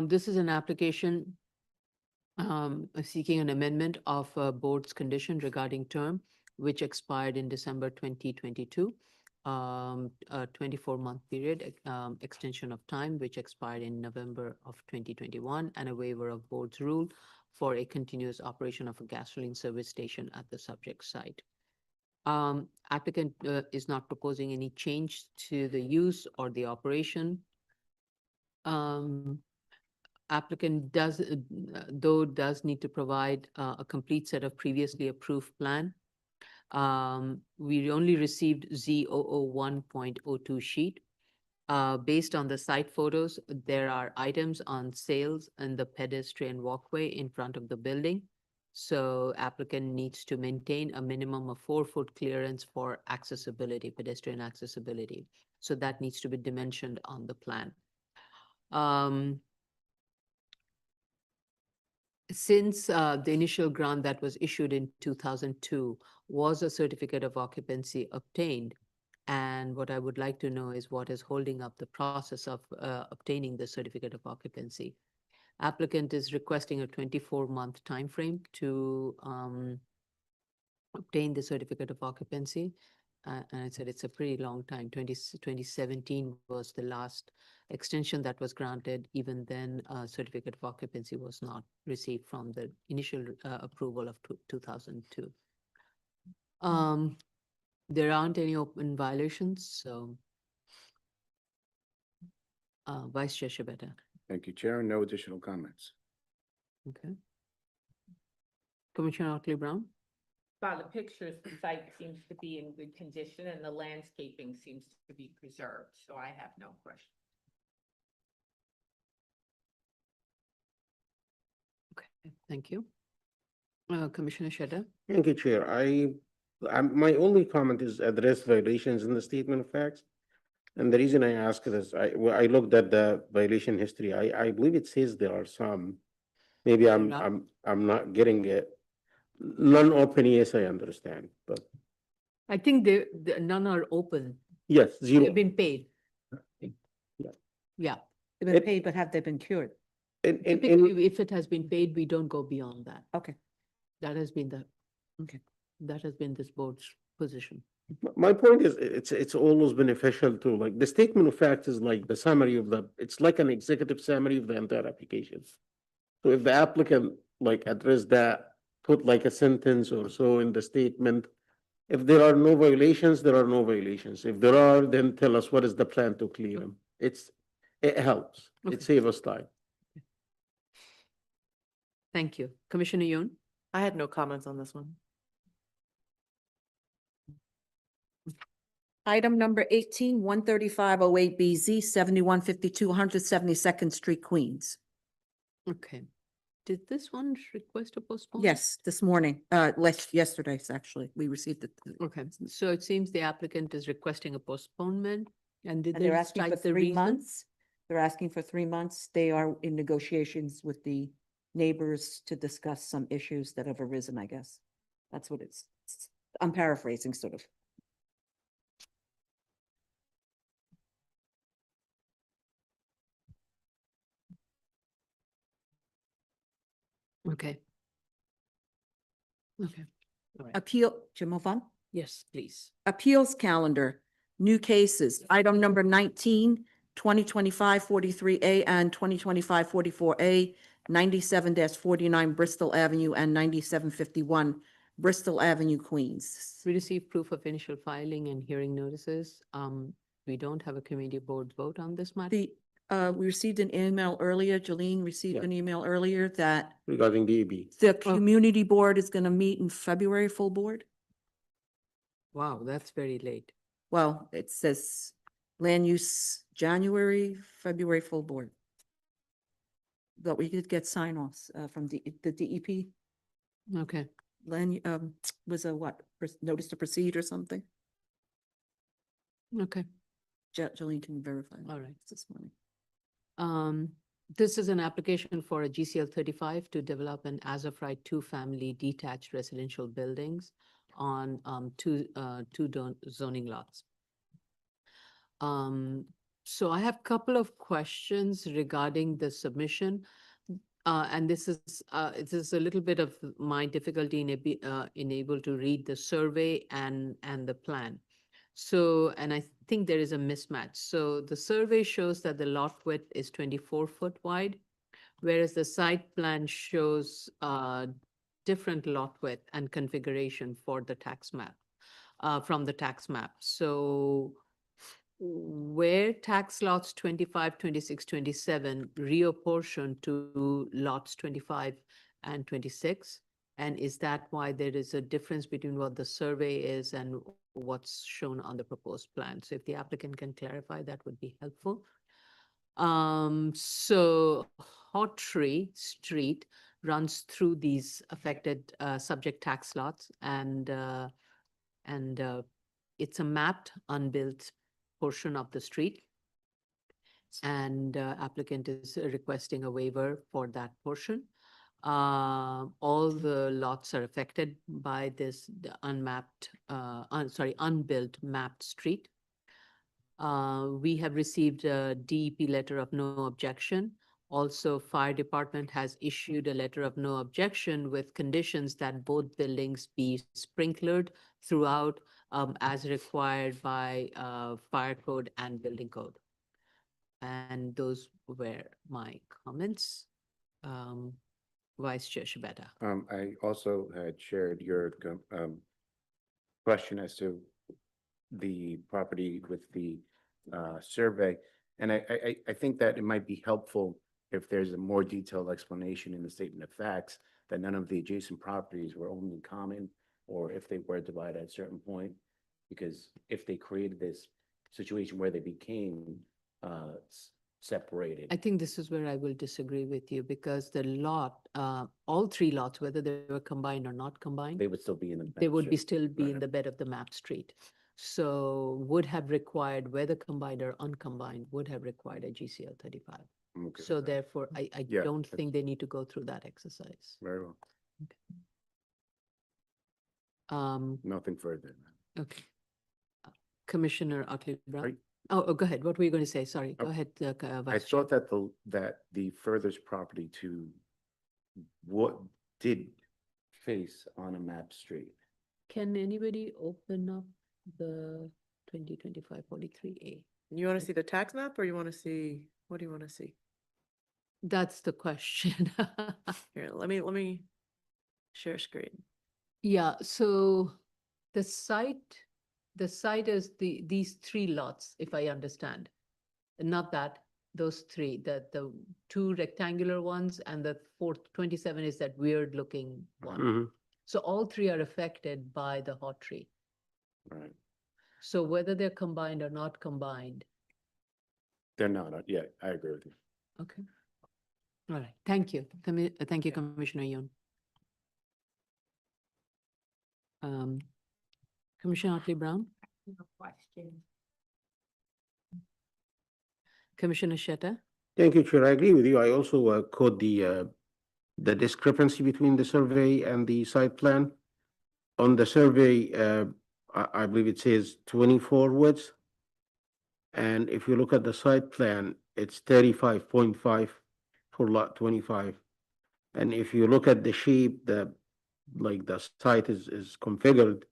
This is an application seeking an amendment of a board's condition regarding term, which expired in December 2022. A 24-month period extension of time, which expired in November of 2021, and a waiver of board's rule for a continuous operation of a gasoline service station at the subject site. Applicant is not proposing any change to the use or the operation. Applicant does need to provide a complete set of previously approved plan. We only received Z001.02 sheet. Based on the site photos, there are items on sales and the pedestrian walkway in front of the building. So applicant needs to maintain a minimum of 4-foot clearance for accessibility, pedestrian accessibility. So that needs to be dimensioned on the plan. Since the initial grant that was issued in 2002 was a certificate of occupancy obtained, and what I would like to know is what is holding up the process of obtaining the certificate of occupancy. Applicant is requesting a 24-month timeframe to obtain the certificate of occupancy. And I said it's a pretty long time. 2017 was the last extension that was granted. Even then, certificate of occupancy was not received from the initial approval of 2002. There aren't any open violations, so Vice Chair Shabeta. Thank you, Chair. No additional comments. Okay. Commissioner Otley Brown? By the pictures, the site seems to be in good condition and the landscaping seems to be preserved, so I have no question. Okay, thank you. Commissioner Shedder? Thank you, Chair. My only comment is address violations in the statement of facts. And the reason I ask this, I looked at the violation history. I believe it says there are some. Maybe I'm not getting it. Non-open, yes, I understand, but I think none are open. yes, They've 0. been paid. Yeah. Yeah. They've been It- paid, but have they been cured? Typically, if it has been paid, we don't go beyond that. Okay. That has been the. Okay. That has been this board's position. My point is, it's always beneficial to, like, the statement of fact is like the summary of it's like an executive summary of the entire application. So if the applicant like address that, put like a sentence or so in the statement, if there are no violations, there are no violations. If there are, then tell us what is the plan to clear them. It helps. Okay. It saves us time. Thank you. Commissioner Yoon? I had no comments on this one. Item number 18, 13508BZ, 7152 172nd Street, Queens. Okay. Did this one request a postpone? Yes, this morning, yesterday's actually, we received it. Okay, so it seems the applicant is requesting a postponement, and did And they they're asking for cite the 3 reason? months. They're asking for 3 months. They are in negotiations with the neighbors to discuss some issues that have arisen, I guess. That's what I'm paraphrasing sort of. Okay. Okay, all right. Appeal, to move on? Yes, please. Appeals calendar, new cases, item number 19, 2025-43A and 2025-44A, 97-49 Bristol Avenue and 9751 Bristol Avenue, Queens. We received proof of initial filing and hearing notices. We don't have a committee board vote on this matter. We received an email earlier, Jolene received Yeah. an email earlier that Regarding the AB. the community board is going to meet in February, full board. Wow, that's very late. Well, it says land use January, February, full board. But we did get sign-offs from the DEP. Okay, Land, was a what, notice to proceed or something? okay, Jolene can verify. all right. This morning. This is an application for a GCL 35 to develop an as-of-right two-family detached residential buildings on two zoning lots. So I have a couple of questions regarding the submission. And this is a little bit of my difficulty in able to read the survey and the plan. So, and I think there is a mismatch. So the survey shows that the lot width is 24 foot wide, whereas the site plan shows different lot width and configuration for the tax map, from the tax map. So where tax lots 25, 26, 27 reapportion to lots 25 and 26? And is that why there is a difference between what the survey is and what's shown on the proposed plan? So if the applicant can clarify, that would be helpful. So Hawtree Street runs through these affected subject tax lots, and it's a mapped unbuilt portion of the street. And applicant is requesting a waiver for that portion. All the lots are affected by this unbuilt mapped street. We have received a DEP letter of no objection. Also, fire department has issued a letter of no objection with conditions that both buildings be sprinklered throughout as required by fire code and building code. And those were my comments. Vice Chair Shibata. I also had shared your question as to the property with the survey. And I think that it might be helpful if there's a more detailed explanation in the statement of facts that none of the adjacent properties were owned in common, or if they were divided at a certain point. Because if they created this situation where they became separated. I think this is where I will disagree with you, because the lot, all three lots, whether they were combined or not combined, They would still be in the. they would be map still be in Right. the bed of the map street. So would have required, whether combined or uncombined, would have required a GCL 35. I'm okay So with that. therefore, I Yeah, don't that's- think they need to go through that exercise. Very well. Um, Nothing further. okay. Commissioner Otley Brown. Right. Oh, go ahead. What were you going to say? Sorry, go Oh, ahead. I Vice Chair. thought that the furthest property to what did face on a map street. Can anybody open up the 2025-43A? You want to see the tax map or you want to see, what do you want to see? That's the question. Here, let me share screen. Yeah, so the site is these three lots, if I understand. Not that, those three, the two rectangular ones and the fourth 27 is that weird looking one. Mhm. So all three are affected by the hot tree. Right. So whether they're combined or not combined. They're not, yeah, I agree with you. Okay. All right, thank you. Thank you, Commissioner Yoon. Commissioner Otley Brown, No question. Commissioner Sheta, Thank you, Chair. I agree with you. I also quote the discrepancy between the survey and the site plan. On the survey, I believe it says 24 widths. And if you look at the site plan, it's 35.5 for lot 25. And if you look at the shape, like the site is configured,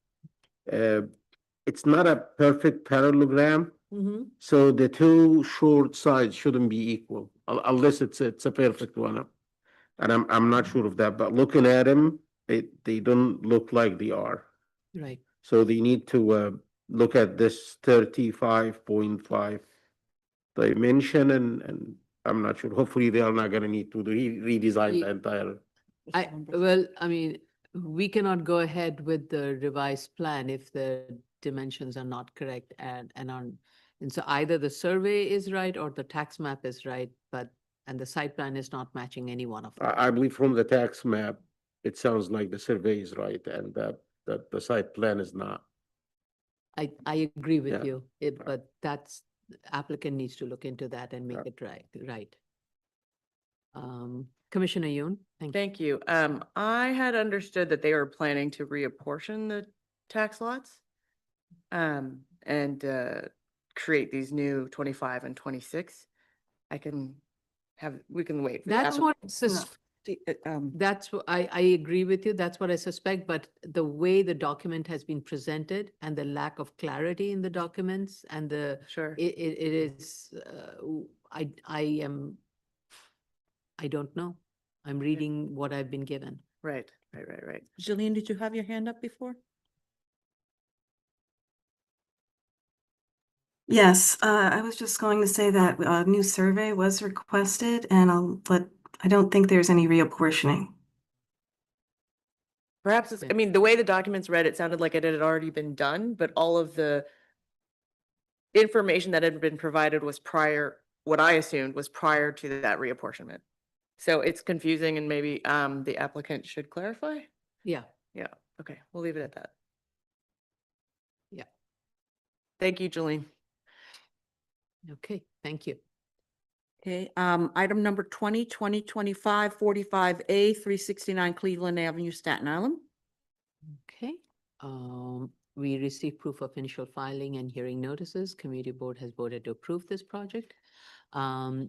it's not a perfect parallelogram. So the two short sides shouldn't be equal unless it's a perfect one. And I'm not sure of that, but looking at them, they don't look like they are. right. So they need to look at this 35.5 dimension and I'm not sure. Hopefully they are not gonna need to redesign the Ye- entire. Well, I mean, we cannot go ahead with the revised plan if the dimensions are not correct and so either the survey is right or the tax map is right, and the site plan is not matching any one of them. I believe from the tax map, it sounds like the survey is right and that the site plan is not. I agree with Yeah. you, but applicant needs to look into that and make it right. Commissioner Yoon, thank you. Thank you. I had understood that they were planning to reapportion the tax lots. And create these new 25 and 26. We can wait. for the That's what, I agree with you. That's what I suspect, but the way the document has been presented and the lack of clarity in the documents and Sure. it is, I don't know. I'm reading what I've been given. Right. Jillian, did you have your hand up before? Yes, I was just going to say that a new survey was requested but I don't think there's any reapportioning. Perhaps I mean, the way the documents read, it sounded like it had already been done, but all of the information that had been provided was prior, what I assumed was prior to that reapportionment. So it's confusing and maybe the applicant should clarify. Yeah. Okay, we'll leave it at that. Yeah. Thank you, Jolene. Okay, thank you. Okay, item number 2025-45A, 369 Cleveland Avenue, Staten Island. Okay, we received proof of initial filing and hearing notices. Committee board has voted to approve this project.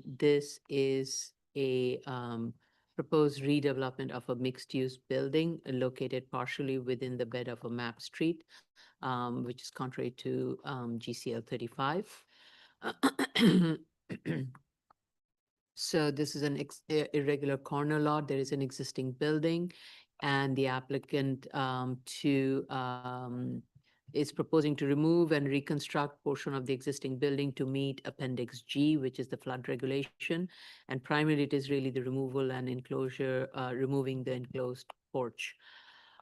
This is a proposed redevelopment of a mixed-use building located partially within the bed of a map street, which is contrary to GCL 35. So this is an irregular corner lot. There is an existing building and the applicant is proposing to remove and reconstruct portion of the existing building to meet Appendix G, which is the flood regulation. And primarily it is really the removal and enclosure, removing the enclosed porch.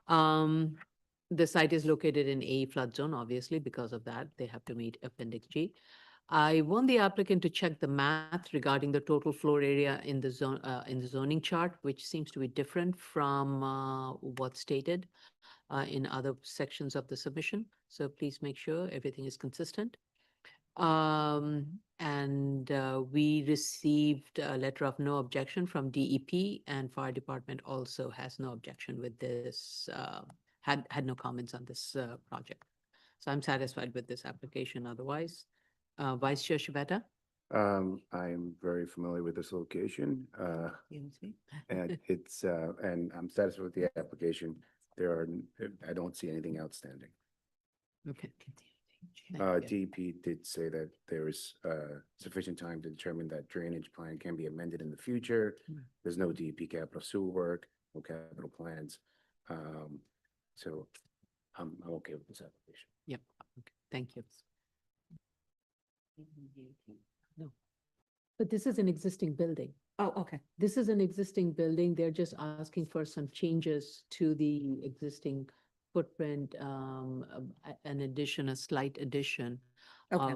The site is located in A flood zone, obviously, because of that, they have to meet Appendix G. I want the applicant to check the math regarding the total floor area in the zone, in the zoning chart, which seems to be different from what's stated in other sections of the submission. So please make sure everything is consistent. We received a letter of no objection from DEP, and fire department also has no objection with this, had no comments on this project. So I'm satisfied with this application otherwise. Vice Chair Shibata? I'm very familiar with this location, and and I'm satisfied with the application. I don't see anything outstanding. Okay. Thank you. DEP did say that there is sufficient time to determine that drainage plan can be amended in the future. Hmm. There's no DEP capital sewer work, no capital plans. So I'm okay with this application. Yep, okay, thank you. No, but this is an existing building. Oh, okay. This is an existing building. They're just asking for some changes to the existing footprint, an addition, a slight addition. Okay.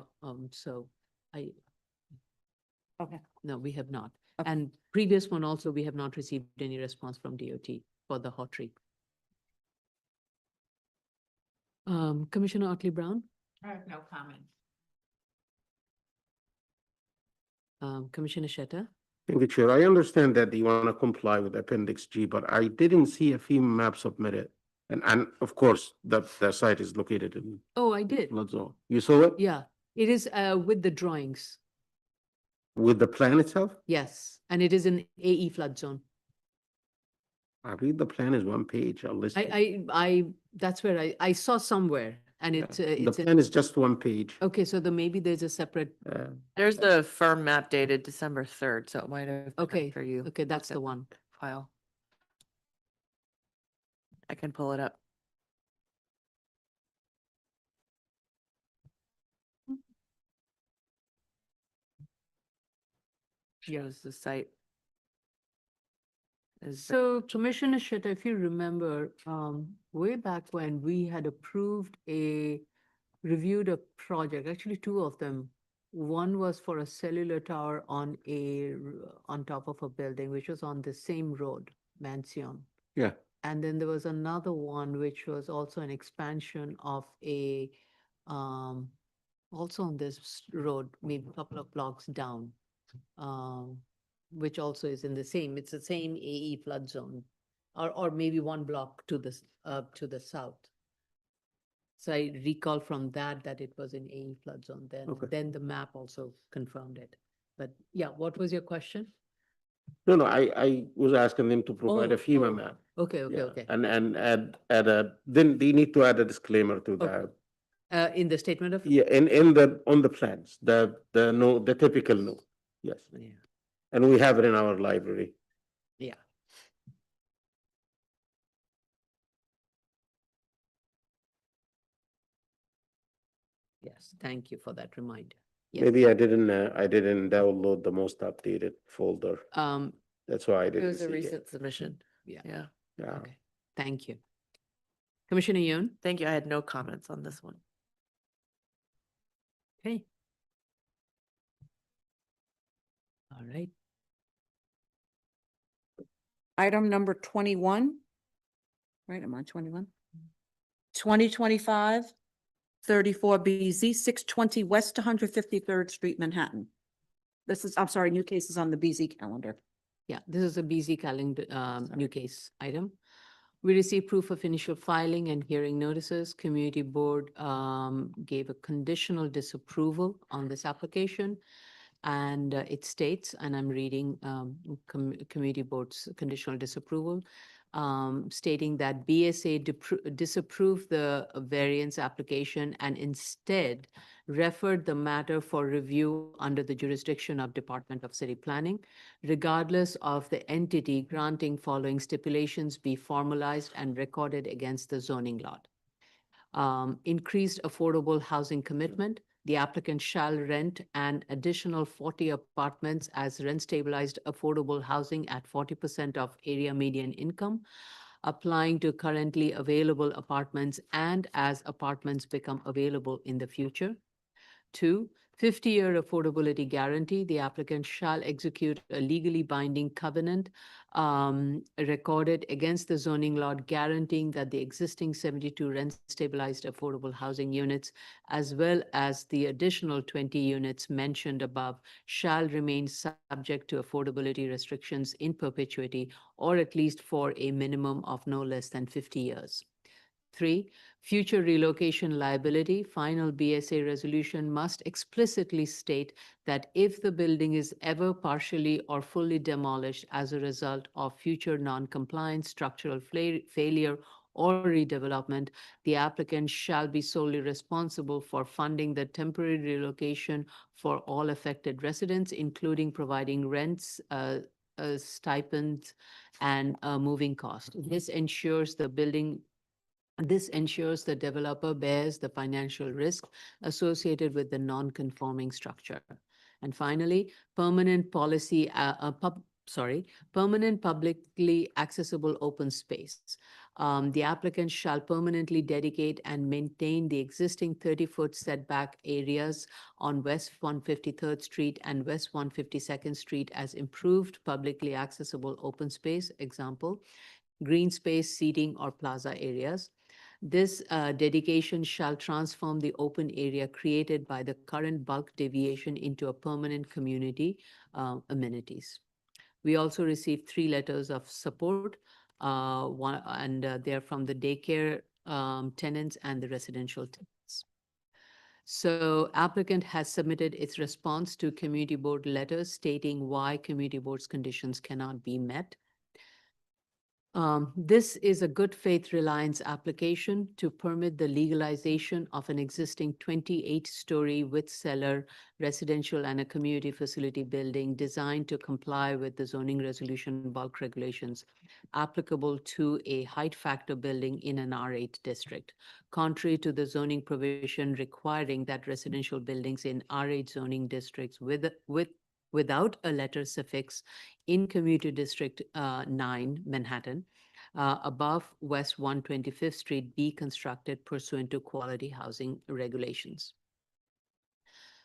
So I, Okay. no, we have not. Okay. And previous one also, we have not received any response from DOT for the hot tree. Commissioner Otley Brown, I have no comment. Commissioner Shetta, Thank you, Chair. I understand that you want to comply with Appendix G, but I didn't see a FEMA map submitted. And of course, the site is located in oh, I did. flood zone. You saw it? Yeah, it is with the drawings. With the plan itself? Yes, and it is an AE flood zone. I read the plan is one page. I'll listen. That's where I saw somewhere and Yeah. it's, The it's, plan is just one page. okay, so maybe there's a separate, There's the firm map dated December 3rd, so it might have. been okay, after you. okay, that's looked the at one. File. I can pull it up. Shows the site. So Commissioner Shetta, if you remember, way back when we had reviewed a project, actually two of them. One was for a cellular tower on top of a building, which was on the same road, Mansion. Yeah. And then there was another one, which was also an expansion of also on this road, maybe a couple of blocks down. Which also is in it's the same AE flood zone, or maybe one block to the south. So I recall from that it was in AE flood zone then. Okay. Then the map also confirmed it. But yeah, what was your question? No, I was asking them to provide a FEMA map. Okay, okay, Yeah. okay. And then they need to add a disclaimer to Okay. that. In the statement of? Yeah, on the plans, the typical note. Yes. Yeah. And we have it in our library. Yeah. Yes, thank you for that reminder. Yes. Maybe I didn't download the most updated folder. That's why I It didn't was a see it. recent submission. Yeah. Yeah, Yeah. Okay, thank you. Commissioner Yoon? thank you. I had no comments on this one. Okay. All right. Item number 21. Right, I'm on 21. 2025 34BZ, 620 West 153rd Street, Manhattan. This is, I'm sorry, new cases on the BZ calendar. Yeah, this is a BZ calendar, new case item. We received proof of initial filing and hearing notices. Community Board gave a conditional disapproval on this application. And it states, and I'm reading Community Board's conditional disapproval, stating that BSA disapproved the variance application and instead referred the matter for review under the jurisdiction of Department of City Planning, regardless of the entity granting following stipulations be formalized and recorded against the zoning lot. Increased affordable housing commitment. The applicant shall rent an additional 40 apartments as rent stabilized affordable housing at 40% of area median income, applying to currently available apartments and as apartments become available in the future. 2, 50-year affordability guarantee. The applicant shall execute a legally binding covenant recorded against the zoning lot guaranteeing that the existing 72 rent stabilized affordable housing units, as well as the additional 20 units mentioned above, shall remain subject to affordability restrictions in perpetuity, or at least for a minimum of no less than 50 years. 3, future relocation liability. Final BSA resolution must explicitly state that if the building is ever partially or fully demolished as a result of future non-compliance, structural failure, or redevelopment, the applicant shall be solely responsible for funding the temporary relocation for all affected residents, including providing rents, stipends, and moving cost. This ensures the developer bears the financial risk associated with the non-conforming structure. And finally, permanent publicly accessible open space. The applicant shall permanently dedicate and maintain the existing 30-foot setback areas on West 153rd Street and West 152nd Street as improved publicly accessible open space, example, green space, seating, or plaza areas. This dedication shall transform the open area created by the current bulk deviation into a permanent community amenities. We also received 3 letters of support, they're from the daycare tenants and the residential tenants. So applicant has submitted its response to community board letters stating why community board's conditions cannot be met. This is a good faith reliance application to permit the legalization of an existing 28-story with cellar residential and a community facility building designed to comply with the zoning resolution bulk regulations applicable to a height factor building in an R8 district, contrary to the zoning provision requiring that residential buildings in R8 zoning districts without a letter suffix in Commuter District 9, Manhattan, above West 125th Street be constructed pursuant to quality housing regulations.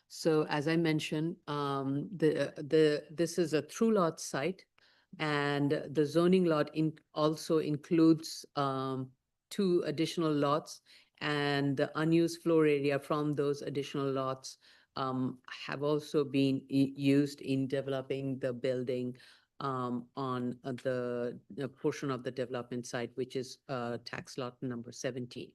So as I mentioned, this is a through lot site, and the zoning lot also includes 2 additional lots, and the unused floor area from those additional lots have also been used in developing the building on the portion of the development site, which is tax lot number 17.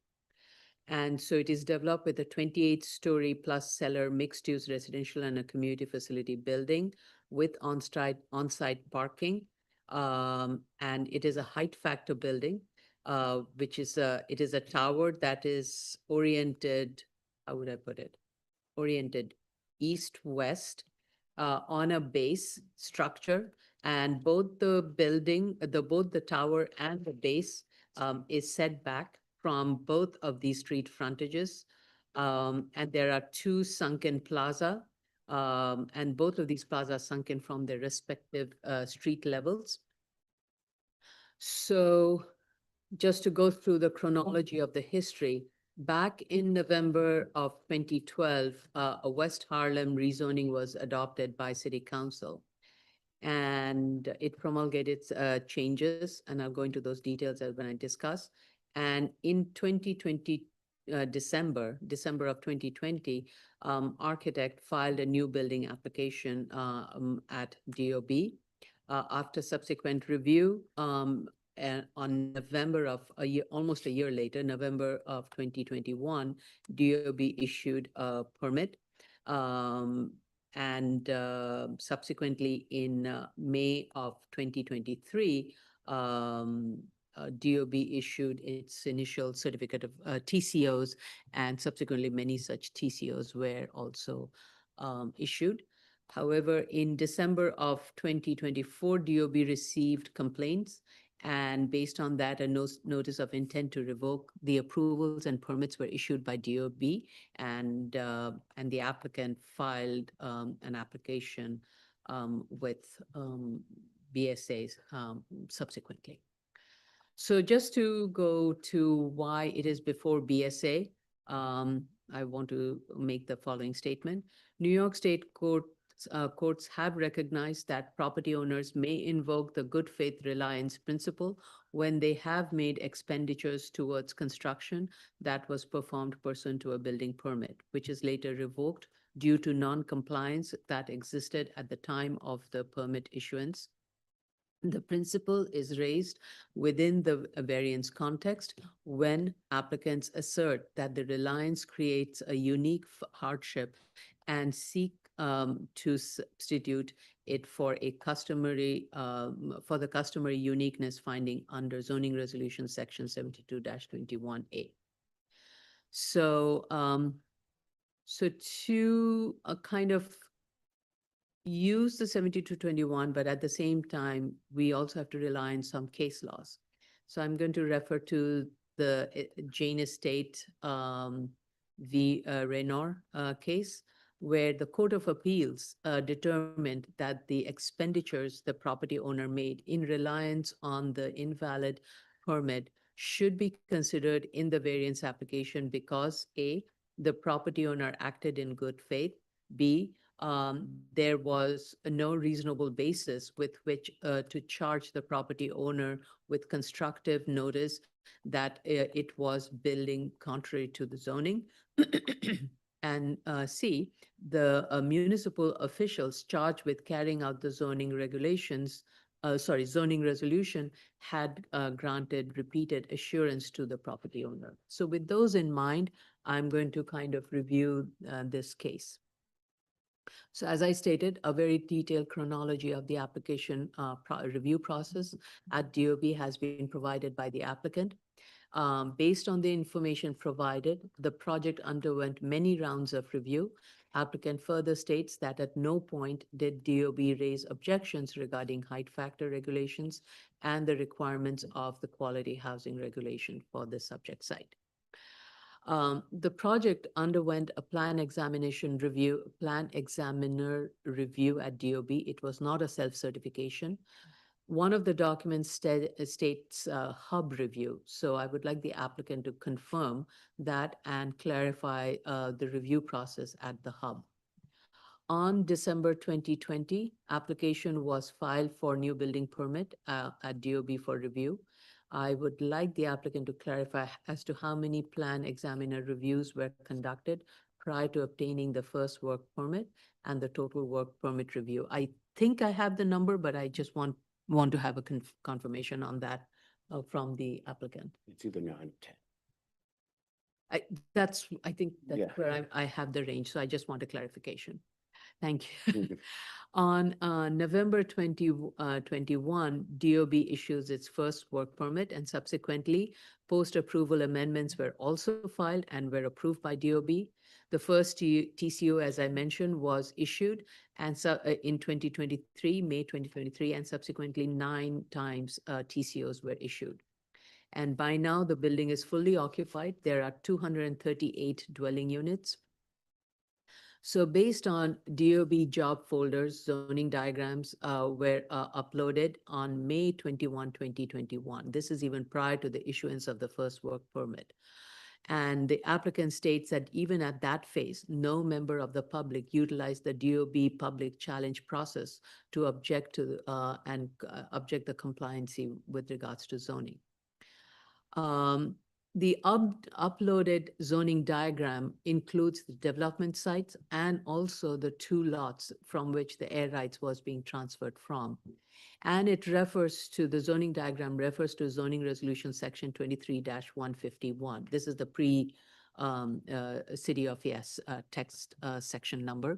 And so it is developed with a 28-story plus cellar mixed-use residential and a community facility building with on-site parking. And it is a height factor building, which is it is a tower that is oriented, how would I put it? Oriented east-west on a base structure, and both the tower and the base is set back from both of these street frontages. And there are 2 sunken plaza, and both of these plazas sunken from their respective street levels. So just to go through the chronology of the history, back in November of 2012, a West Harlem rezoning was adopted by City Council, and it promulgated changes, and I'll go into those details when I discuss. And in 2020, December of 2020, architect filed a new building application at DOB. After subsequent review, and on November of almost a year later, November of 2021, DOB issued a permit. And subsequently in May of 2023, DOB issued its initial certificate of TCOs, and subsequently many such TCOs were also issued. However, in December of 2024, DOB received complaints, and based on that, a notice of intent to revoke the approvals and permits were issued by DOB, and the applicant filed an application with BSAs subsequently. So just to go to why it is before BSA, I want to make the following statement. New York State courts have recognized that property owners may invoke the good faith reliance principle when they have made expenditures towards construction that was performed pursuant to a building permit, which is later revoked due to non-compliance that existed at the time of the permit issuance. The principle is raised within the variance context when applicants assert that the reliance creates a unique hardship and seek to substitute it for a customary, for the customary uniqueness finding under zoning resolution section 72-21A. So, so to kind of use the 7221, but at the same time, we also have to rely on some case laws. So I'm going to refer to the Jane Estate v. Raynor case, where the Court of Appeals determined that the expenditures the property owner made in reliance on the invalid permit should be considered in the variance application because A, the property owner acted in good faith, B, there was no reasonable basis with which to charge the property owner with constructive notice that it was building contrary to the zoning. And C, the municipal officials charged with carrying out the zoning regulations, zoning resolution had granted repeated assurance to the property owner. So with those in mind, I'm going to kind of review this case. So as I stated, a very detailed chronology of the application review process at DOB has been provided by the applicant. Based on the information provided, the project underwent many rounds of review. Applicant further states that at no point did DOB raise objections regarding height factor regulations and the requirements of the quality housing regulation for the subject site. The project underwent a plan examiner review at DOB. It was not a self-certification. One of the documents states hub review. So I would like the applicant to confirm that and clarify the review process at the hub. On December 2020, application was filed for new building permit at DOB for review. I would like the applicant to clarify as to how many plan examiner reviews were conducted prior to obtaining the first work permit and the total work permit review. I think I have the number, but I just want to have a confirmation on that from the applicant. It's either 9 or 10. I think that's Yeah. where I have the range. So I just want a clarification. Thank you. On November 2021, DOB issues its first work permit and subsequently post-approval amendments were also filed and were approved by DOB. The first TCO, as I mentioned, was issued and in 2023, May 2023, and subsequently 9 times TCOs were issued. And by now, the building is fully occupied. There are 238 dwelling units. So based on DOB job folders, zoning diagrams were uploaded on May 21, 2021. This is even prior to the issuance of the first work permit. And the applicant states that even at that phase, no member of the public utilized the DOB public challenge process to object to object the compliancy with regards to zoning. The uploaded zoning diagram includes the development sites and also the 2 lots from which the air rights was being transferred from. And it refers to, the zoning diagram refers to zoning resolution section 23-151. This is the City of Yes text section number,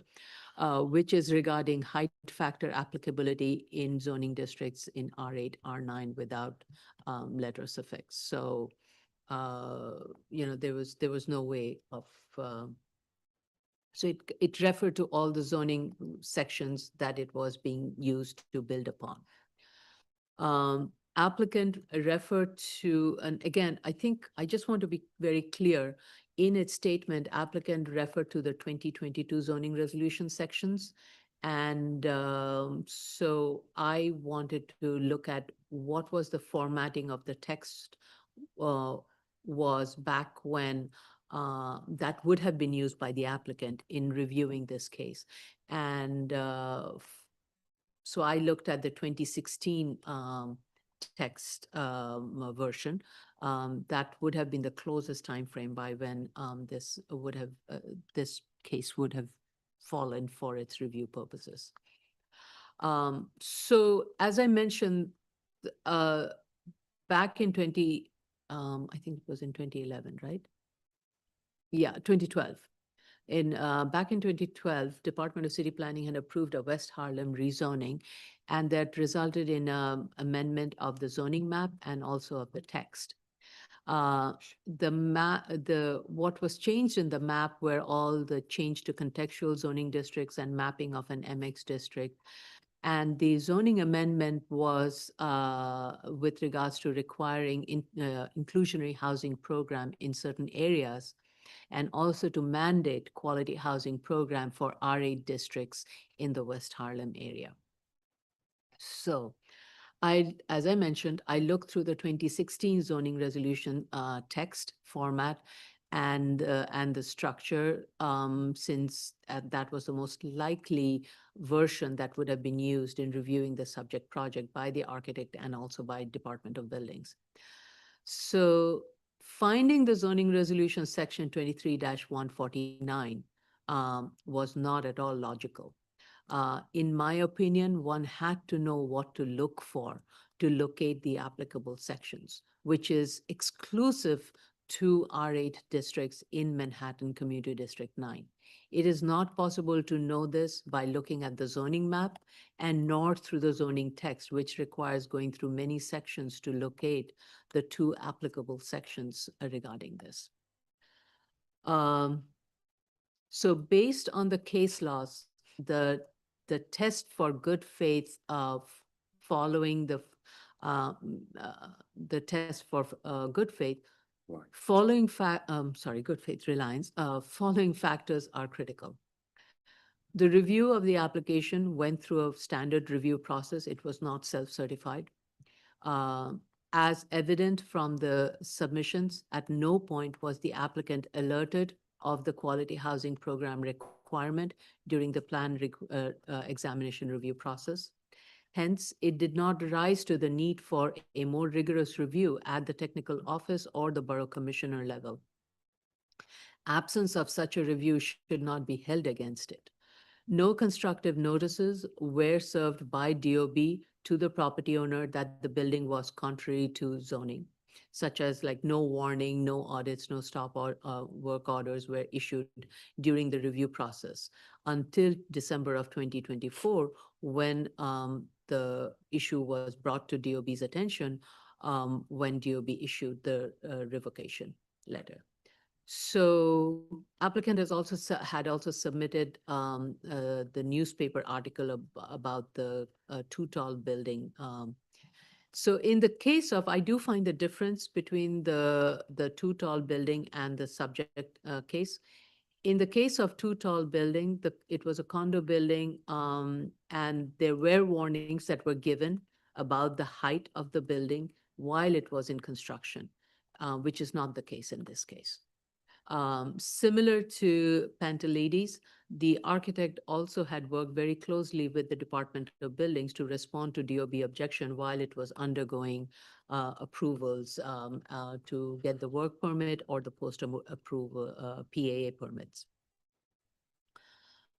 which is regarding height factor applicability in zoning districts in R8, R9 without letter suffix. So there was no way of, so it referred to all the zoning sections that it was being used to build upon. Applicant referred to, and again, I think I just want to be very clear, in its statement, applicant referred to the 2022 zoning resolution sections. And so I wanted to look at what was the formatting of the text was back when that would have been used by the applicant in reviewing this case. And so I looked at the 2016 text version. That would have been the closest time frame by when this case would have fallen for its review purposes. So as I mentioned, back in I think it was in 2011, right? Yeah, 2012. Back in 2012, Department of City Planning had approved a West Harlem rezoning, and that resulted in amendment of the zoning map and also of the text. What was changed in the map were all the change to contextual zoning districts and mapping of an MX district. And the zoning amendment was with regards to requiring inclusionary housing program in certain areas, and also to mandate quality housing program for R8 districts in the West Harlem area. So as I mentioned, I looked through the 2016 zoning resolution text format and the structure, since that was the most likely version that would have been used in reviewing the subject project by the architect and also by Department of Buildings. So finding the zoning resolution section 23-149 was not at all logical. In my opinion, one had to know what to look for to locate the applicable sections, which is exclusive to R8 districts in Manhattan Community District 9. It is not possible to know this by looking at the zoning map and nor through the zoning text, which requires going through many sections to locate the two applicable sections regarding this. So based on the case laws, the test for good faith of following the test for good faith, following good faith reliance, following factors are critical. The review of the application went through a standard review process. It was not self-certified. As evident from the submissions, at no point was the applicant alerted of the quality housing program requirement during the plan examination review process. Hence, it did not rise to the need for a more rigorous review at the technical office or the borough commissioner level. Absence of such a review should not be held against it. No constructive notices were served by DOB to the property owner that the building was contrary to zoning, such as like no warning, no audits, no stop work orders were issued during the review process until December of 2024, when the issue was brought to DOB's attention, when DOB issued the revocation letter. So applicant has also had submitted the newspaper article about the too tall building. So in the case of, I do find the difference between the too tall building and the subject case. In the case of too tall building, it was a condo building, and there were warnings that were given about the height of the building while it was in construction, which is not the case in this case. Similar to Pantelides, the architect also had worked very closely with the Department of Buildings to respond to DOB objection while it was undergoing approvals to get the work permit or the post-approval PAA permits.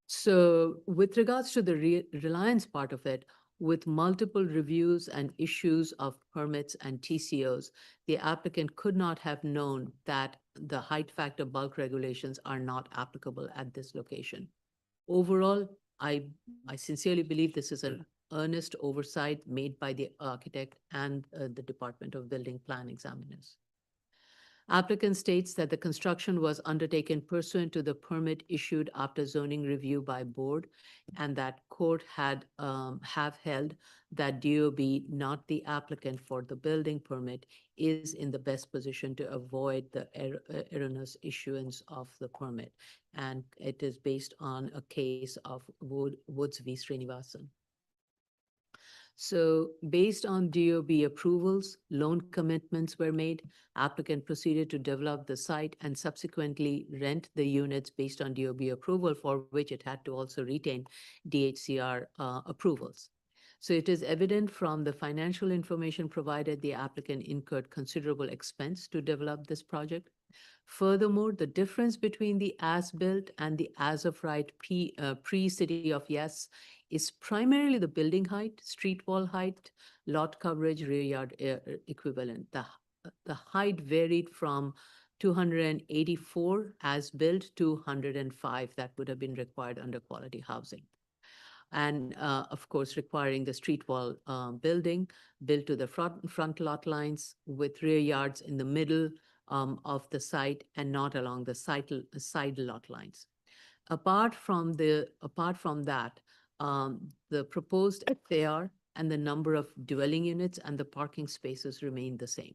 So with regards to the reliance part of it, with multiple reviews and issues of permits and TCOs, the applicant could not have known that the height factor bulk regulations are not applicable at this location. Overall, I sincerely believe this is an earnest oversight made by the architect and the Department of Building Plan examiners. Applicant states that the construction was undertaken pursuant to the permit issued after zoning review by board, and that court have held that DOB, not the applicant for the building permit, is in the best position to avoid the erroneous issuance of the permit. And it is based on a case of Woods v. Srinivasan. So based on DOB approvals, loan commitments were made. Applicant proceeded to develop the site and subsequently rent the units based on DOB approval, for which it had to also retain DHCR approvals. So it is evident from the financial information provided, the applicant incurred considerable expense to develop this project. Furthermore, the difference between the as-built and the as-of-right pre-City of Yes is primarily the building height, street wall height, lot coverage, rear yard equivalent. The height varied from 284 as built to 105 that would have been required under quality housing. And of course, requiring the street wall building built to the front lot lines with rear yards in the middle of the site and not along the side lot lines. Apart from that, the proposed FAR and the number of dwelling units and the parking spaces remain the same.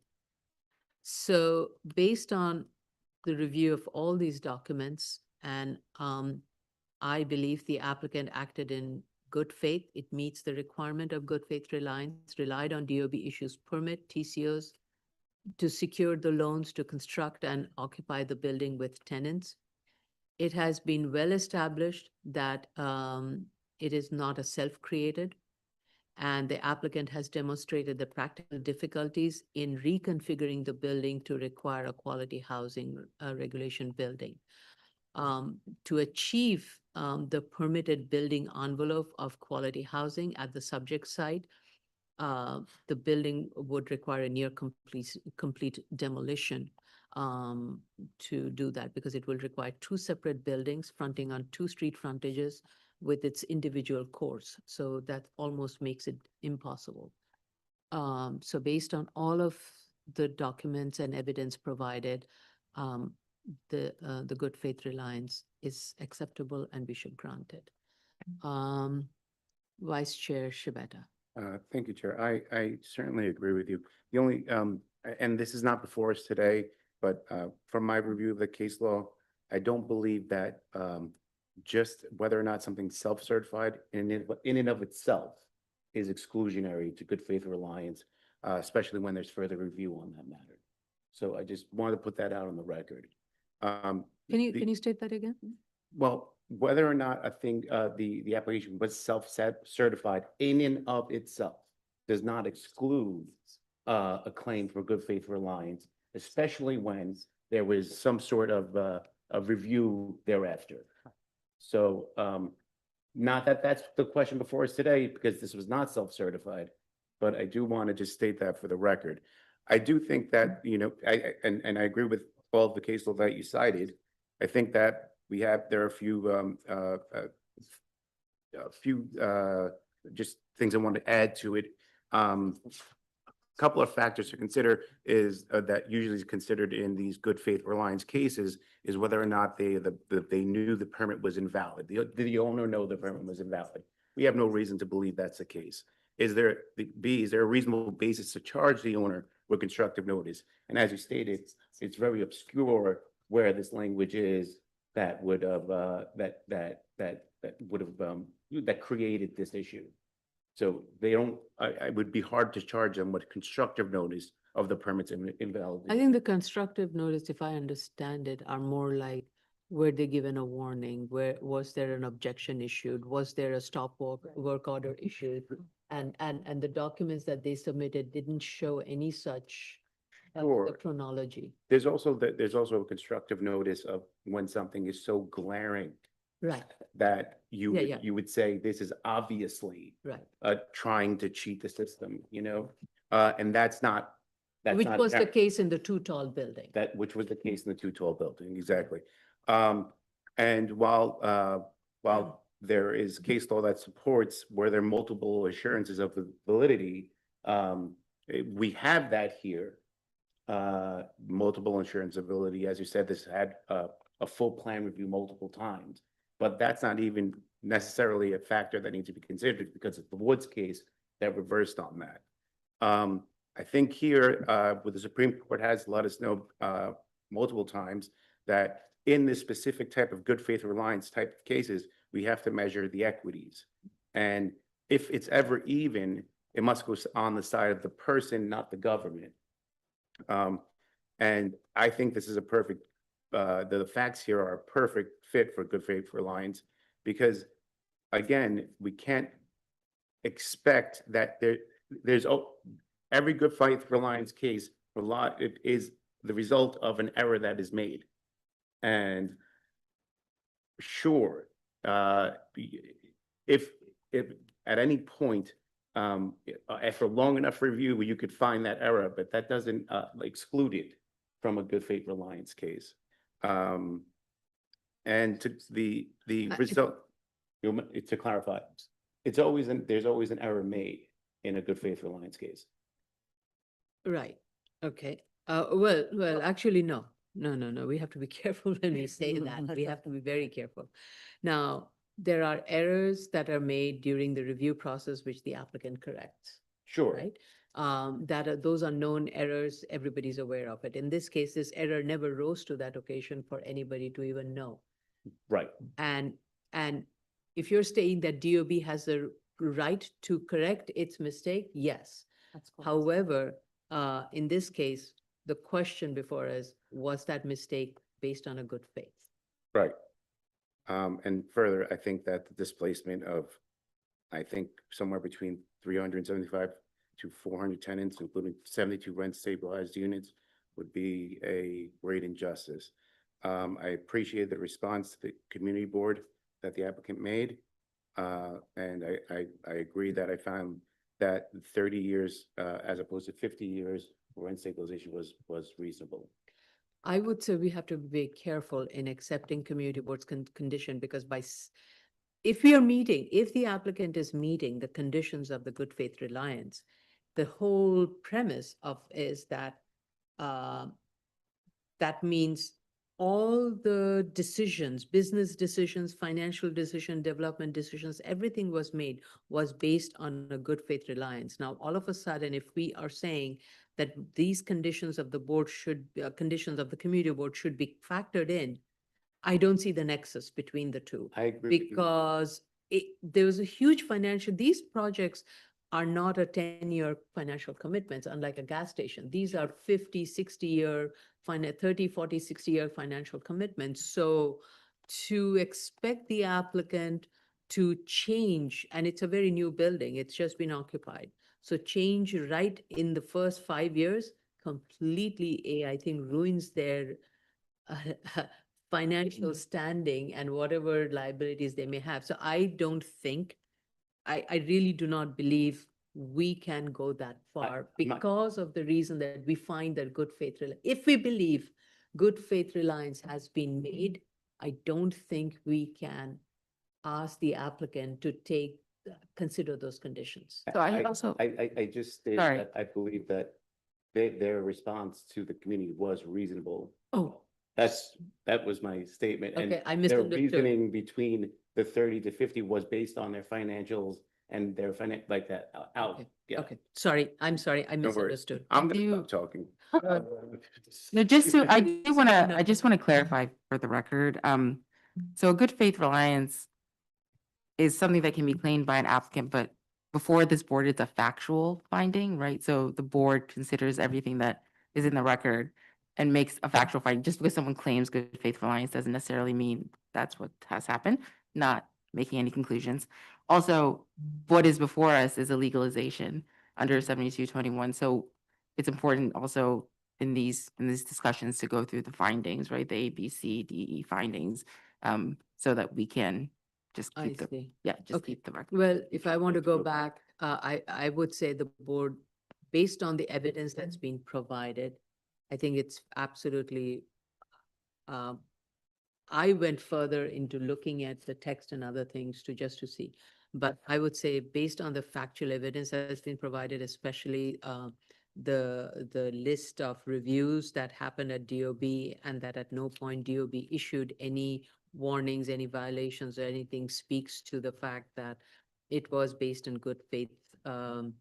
So based on the review of all these documents, and I believe the applicant acted in good faith. It meets the requirement of good faith reliance, relied on DOB issues permit, TCOs, to secure the loans to construct and occupy the building with tenants. It has been well established that it is not a self-created, and the applicant has demonstrated the practical difficulties in reconfiguring the building to require a quality housing regulation building. To achieve the permitted building envelope of quality housing at the subject site, the building would require a near complete demolition to do that, because it will require two separate buildings fronting on two street frontages with its individual cores. So that almost makes it impossible. So based on all of the documents and evidence provided, the good faith reliance is acceptable and we should grant it. Vice Chair Shibata. Thank you, Chair. I certainly agree with you. The only, and this is not before us today, but from my review of the case law, I don't believe that just whether or not something's self-certified in and of itself is exclusionary to good faith reliance, especially when there's further review on that matter. So I just wanted to put that out on the record. Can you state that again? Well, whether or not a thing, the application was self-certified in and of itself does not exclude a claim for good faith reliance, especially when there was some sort of review thereafter. So not that that's the question before us today, because this was not self-certified, but I do want to just state that for the record. I do think that, you know, I agree with all of the case law that you cited. I think that there are a few just things I want to add to it. Couple of factors to consider is that usually is considered in these good faith reliance cases is whether or not they knew the permit was invalid. Did the owner know the permit was invalid? We have no reason to believe that's the case. Is there a reasonable basis to charge the owner with constructive notice? And as you stated, it's very obscure where this language is that would have that created this issue. So they don't. It would be hard to charge them with constructive notice of the permits invalid. I think the constructive notice, if I understand it, are more like, were they given a warning? Where was there an objection issued? Was there a stop work order issued? And the documents that they submitted didn't show any such Sure. chronology. There's also a constructive notice of when something is so glaring Right, that you Yeah, would, yeah. you would say this is obviously right. trying to cheat the system, you know, and that's not. Which was the case in the Too Tall building. Which was the case in the Too Tall building, exactly. And while there is case law that supports where there are multiple assurances of the validity, we have that here. Multiple assurance of validity, as you said, this had a full plan review multiple times, but that's not even necessarily a factor that needs to be considered because of the Woods case that reversed on that. I think here, what the Supreme Court has let us know multiple times that in this specific type of good faith reliance type of cases, we have to measure the equities. And if it's ever even, it must go on the side of the person, not the government. And I think this is a perfect, the facts here are a perfect fit for good faith reliance, because again, we can't expect that there's every good faith reliance case, it is the result of an error that is made. And sure, if at any point, after long enough review, you could find that error, but that doesn't exclude it. from a good faith reliance case. And to the result, to clarify, there's always an error made in a good faith reliance case. Right, okay. Well, actually, no. No, we have to be careful when we say that. We have to be very careful. Now, there are errors that are made during the review process which the applicant corrects, Sure. right? Those are known errors, everybody's aware of it. In this case, this error never rose to that occasion for anybody to even know. Right. And if you're saying that DOB has the right to correct its mistake, yes. That's cool. However, in this case, the question before us, was that mistake based on a good faith? Right. And further, I think that the displacement of, I think somewhere between 375 to 400 tenants, including 72 rent stabilized units, would be a great injustice. I appreciate the response to the community board that the applicant made. And I agree that I found that 30 years as opposed to 50 years rent stabilization was reasonable. I would say we have to be very careful in accepting community board's condition because if the applicant is meeting the conditions of the good faith reliance, the whole premise is that that means all the decisions, business decisions, financial decision, development decisions, everything was based on a good faith reliance. Now, all of a sudden, if we are saying that these conditions of the board conditions of the community board should be factored in, I don't see the nexus between the two. I agree with you. Because there was a huge these projects are not a 10-year financial commitments, unlike a gas station. These are 50, 60-year, 30, 40, 60-year financial commitments. So to expect the applicant to change, and it's a very new building, it's just been occupied. So change right in the first 5 years completely, I think, ruins their financial standing and whatever liabilities they may have. So I don't think, I really do not believe we can go that far because of the reason that we find that good faith, if we believe good faith reliance has been made, I don't think we can ask the applicant to consider those conditions. So I also, I just stated Sorry. that I believe that their response to the community was reasonable. Oh, That was my statement. And okay, I their misunderstood. reasoning between the 30 to 50 was based on their financials and their like that out. Okay, Yeah. Okay, sorry, I'm sorry, I No worries. misunderstood. I'm Do gonna you- stop talking. no, just so, I do want to, No. I just want to clarify for the record. So a good faith reliance is something that can be claimed by an applicant, but before this board, it's a factual finding, right? So the board considers everything that is in the record and makes a factual finding. Just because someone claims good faith reliance doesn't necessarily mean that's what has happened, not making any conclusions. Also, what is before us is a legalization under 7221. So it's important also in these discussions to go through the findings, right? The A, B, C, D, E findings, so that we can just I keep the, see. yeah, just Okay. keep the record. Well, if I want to go back, I would say the board, based on the evidence that's been provided, I think it's absolutely, I went further into looking at the text and other things to see. But I would say based on the factual evidence that has been provided, especially the list of reviews that happened at DOB and that at no point DOB issued any warnings, any violations or anything, speaks to the fact that it was based in good faith. And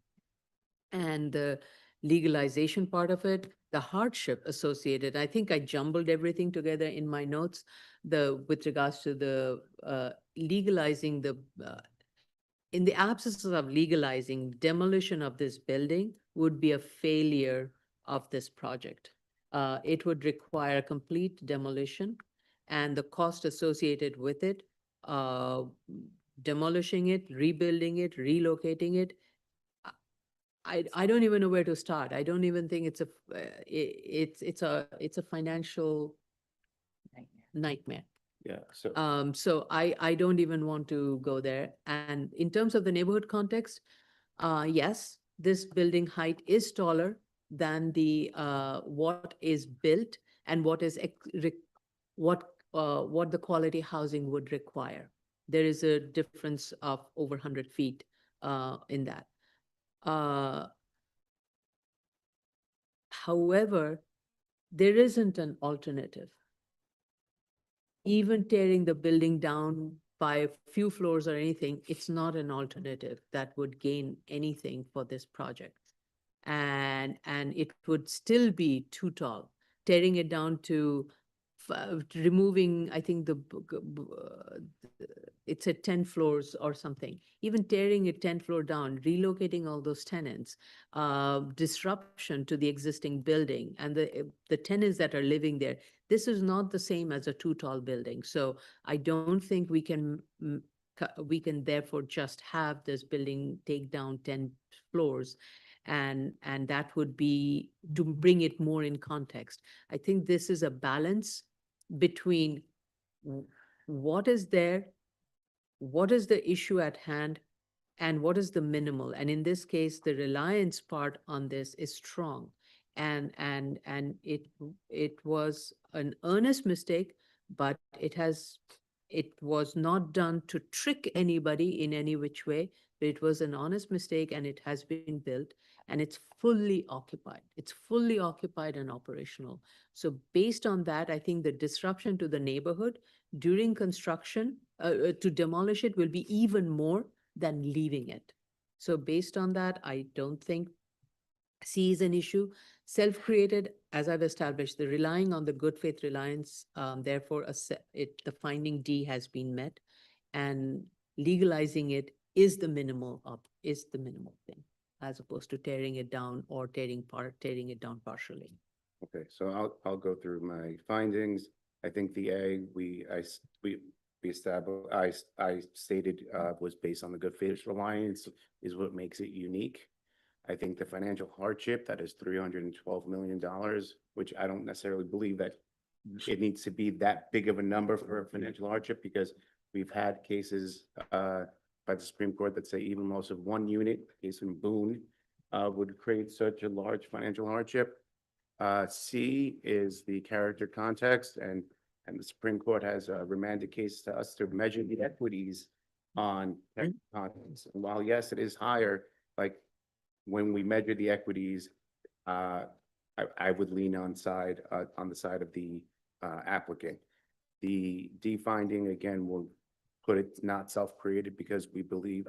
the legalization part of it, the hardship associated, I think I jumbled everything together in my notes, with regards to the legalizing in the absence of legalizing, demolition of this building would be a failure of this project. It would require complete demolition and the cost associated with it, demolishing it, rebuilding it, relocating it. I don't even know where to start. I don't even think it's a financial nightmare. Yeah, so. So I don't even want to go there. And in terms of the neighborhood context, yes, this building height is taller than the, what is built and what is, what the quality housing would require. There is a difference of over 100 feet in that. However, there isn't an alternative. Even tearing the building down by a few floors or anything, it's not an alternative that would gain anything for this project. And it would still be too tall. Tearing it down to removing, I think it's at 10 floors or something. Even tearing a 10th floor down, relocating all those tenants, disruption to the existing building and the tenants that are living there. This is not the same as a too tall building. So I don't think we can therefore just have this building take down 10 floors. And that would be to bring it more in context. I think this is a balance between what is there, what is the issue at hand, and what is the minimal. And in this case, the reliance part on this is strong. And it was an earnest mistake, but it was not done to trick anybody in any which way. But it was an honest mistake, and it has been built, and it's fully occupied. It's fully occupied and operational. So based on that, I think the disruption to the neighborhood during construction to demolish it will be even more than leaving it. So based on that, I don't think C is an issue. Self-created, as I've established, the relying on the good faith reliance, therefore the finding D has been met, and legalizing it is the minimal thing, as opposed to tearing it down or tearing it down partially. Okay, so I'll go through my findings. I think the A, we established, I stated, was based on the good faith reliance is what makes it unique. I think the financial hardship, that is $312 million, which I don't necessarily believe that it needs to be that big of a number for a financial hardship, because we've had cases by the Supreme Court that say even loss of one unit, case in Boone, would create such a large financial hardship. C is the character context, and the Supreme Court has remanded cases to us to measure the equities on context. And while yes, it is higher, like when we measure the equities, I would lean on the side of the applicant. The D finding, again, will put it not self-created, because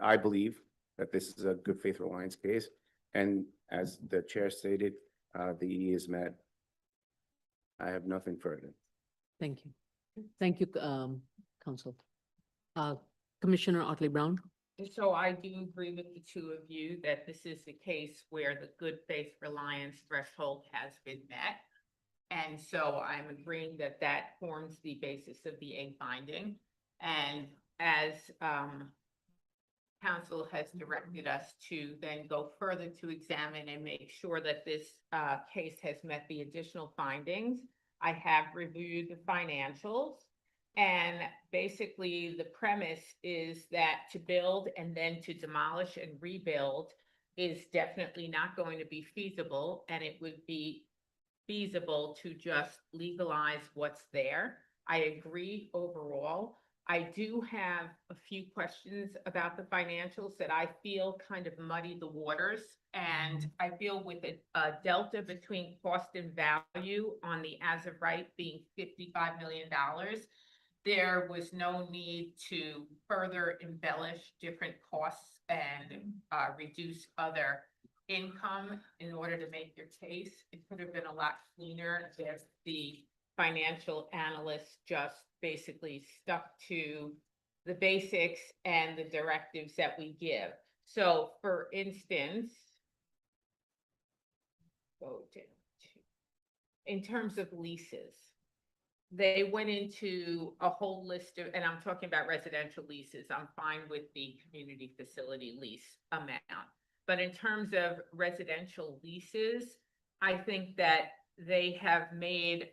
I believe that this is a good faith reliance case. And as the chair stated, the E is met. I have nothing further. Thank you. Thank you, Council. Commissioner Otley Brown? So I do agree with the two of you that this is the case where the good faith reliance threshold has been met. And so I'm agreeing that that forms the basis of the A finding. And as council has directed us to then go further to examine and make sure that this case has met the additional findings, I have reviewed the financials. And basically the premise is that to build and then to demolish and rebuild is definitely not going to be feasible, and it would be feasible to just legalize what's there. I agree overall. I do have a few questions about the financials that I feel kind of muddy the waters. And I feel with a delta between cost and value on the as of right being $55 million, there was no need to further embellish different costs and reduce other income in order to make your case. It could have been a lot cleaner if the financial analysts just basically stuck to the basics and the directives that we give. So for instance, go down to, in terms of leases, they went into a whole list of, and I'm talking about residential leases. I'm fine with the community facility lease amount. But in terms of residential leases, I think that they have made,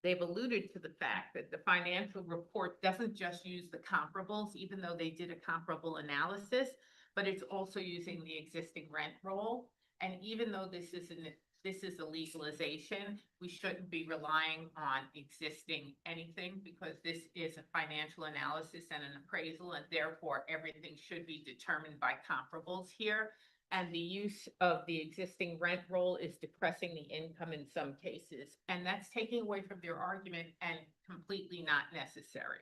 they've alluded to the fact that the financial report doesn't just use the comparables, even though they did a comparable analysis, but it's also using the existing rent roll. And even though this is a legalization, we shouldn't be relying on existing anything because this is a financial analysis and an appraisal, and therefore everything should be determined by comparables here. And the use of the existing rent roll is depressing the income in some cases. And that's taking away from their argument and completely not necessary.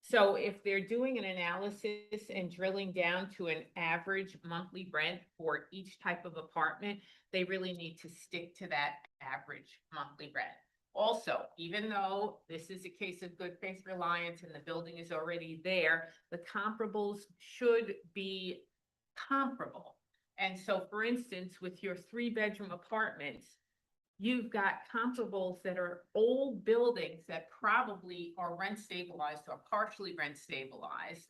So if they're doing an analysis and drilling down to an average monthly rent for each type of apartment, they really need to stick to that average monthly rent. Also, even though this is a case of good faith reliance and the building is already there, the comparables should be comparable. And so, for instance, with your 3-bedroom apartments, you've got comparables that are old buildings that probably are rent stabilized or partially rent stabilized.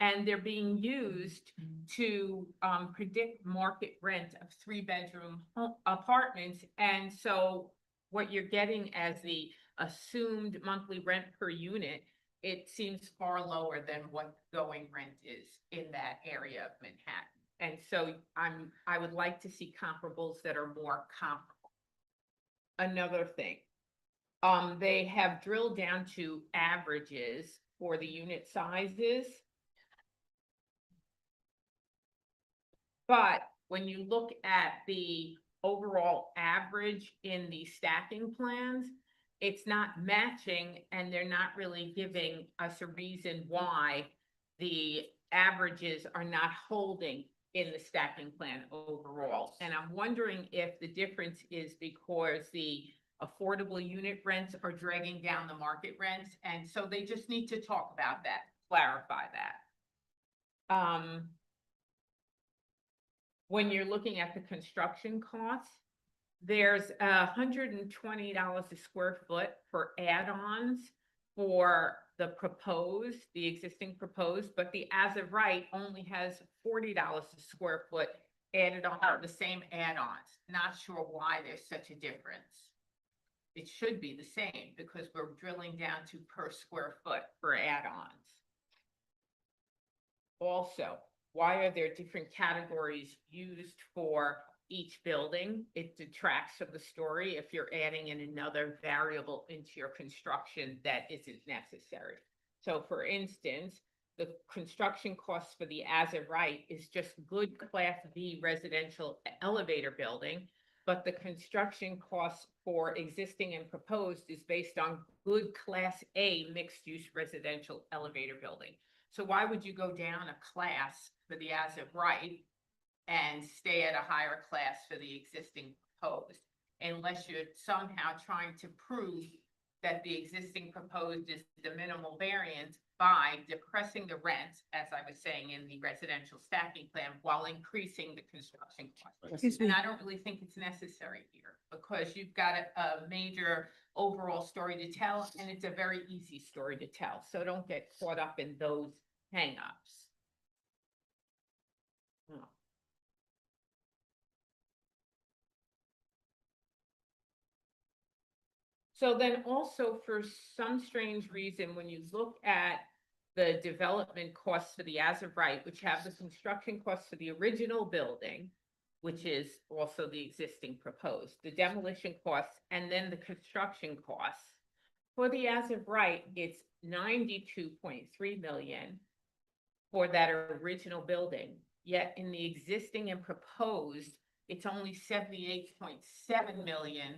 And they're being used to predict market rent of 3-bedroom apartments. And so what you're getting as the assumed monthly rent per unit, it seems far lower than what going rent is in that area of Manhattan. And so I would like to see comparables that are more comparable. Another thing, they have drilled down to averages for the unit sizes. But when you look at the overall average in the stacking plans, it's not matching, and they're not really giving us a reason why the averages are not holding in the stacking plan overall. And I'm wondering if the difference is because the affordable unit rents are dragging down the market rents. And so they just need to talk about that, clarify that. When you're looking at the construction costs, there's $120 a square foot for add-ons for the existing proposed, but the as of right only has $40 a square foot added on the same add-ons. Not sure why there's such a difference. It should be the same because we're drilling down to per square foot for add-ons. Also, why are there different categories used for each building? It detracts from the story if you're adding in another variable into your construction that isn't necessary. So for instance, the construction costs for the as of right is just good class B residential elevator building, but the construction costs for existing and proposed is based on good class A mixed use residential elevator building. So why would you go down a class for the as of right and stay at a higher class for the existing proposed, unless you're somehow trying to prove that the existing proposed is the minimal variance by depressing the rents, as I was saying in the residential stacking plan, while increasing the construction cost. And I don't really think it's necessary here because you've got a major overall story to tell, and it's a very easy story to tell. So don't get caught up in those hangups. Oh. So then also for some strange reason, when you look at the development costs for the as of right, which have the construction costs for the original building, which is also the existing proposed, the demolition costs, and then the construction costs. For the as of right, it's 92.3 million for that original building. Yet in the existing and proposed, it's only 78.7 million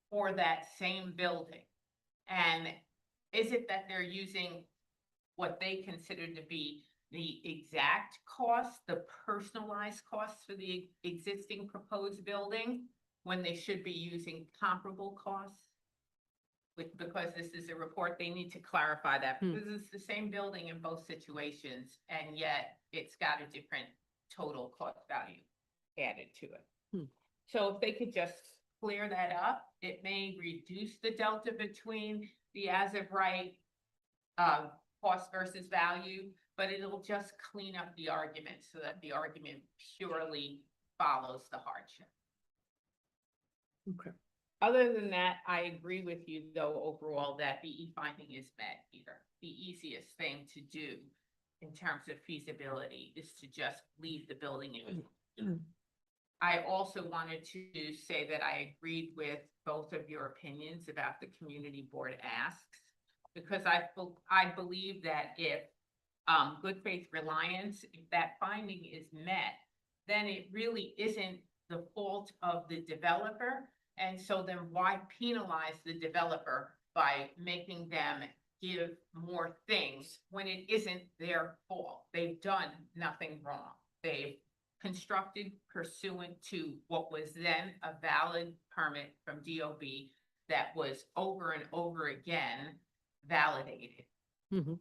for that same building. And is it that they're using what they consider to be the exact cost, the personalized costs for the existing proposed building, when they should be using comparable costs? Because this is a report, they need to clarify that, because it's the same building in both situations, and yet it's got a different total cost value added to it. So if they could just clear that up, it may reduce the delta between the as of right cost versus value, but it'll just clean up the argument so that the argument purely follows the hardship. Okay. Other than that, I agree with you though overall that the finding is met here. The easiest thing to do in terms of feasibility is to just leave the building in. I also wanted to say that I agreed with both of your opinions about the community board asks. Because I believe that if good faith reliance, if that finding is met, then it really isn't the fault of the developer. And so then why penalize the developer by making them give more things when it isn't their fault? They've done nothing wrong. They've constructed pursuant to what was then a valid permit from DOB that was over and over again validated. Mhm.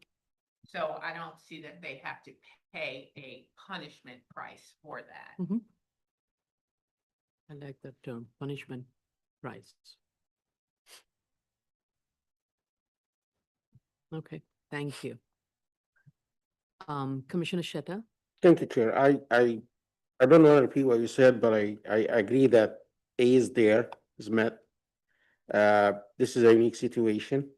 So I don't see that they have to pay a punishment price for that. I like that term, punishment price. Okay, thank you. Commissioner Shetta? Thank you, Chair. I don't want to repeat what you said, but I agree that A is there, is met. This is a unique situation.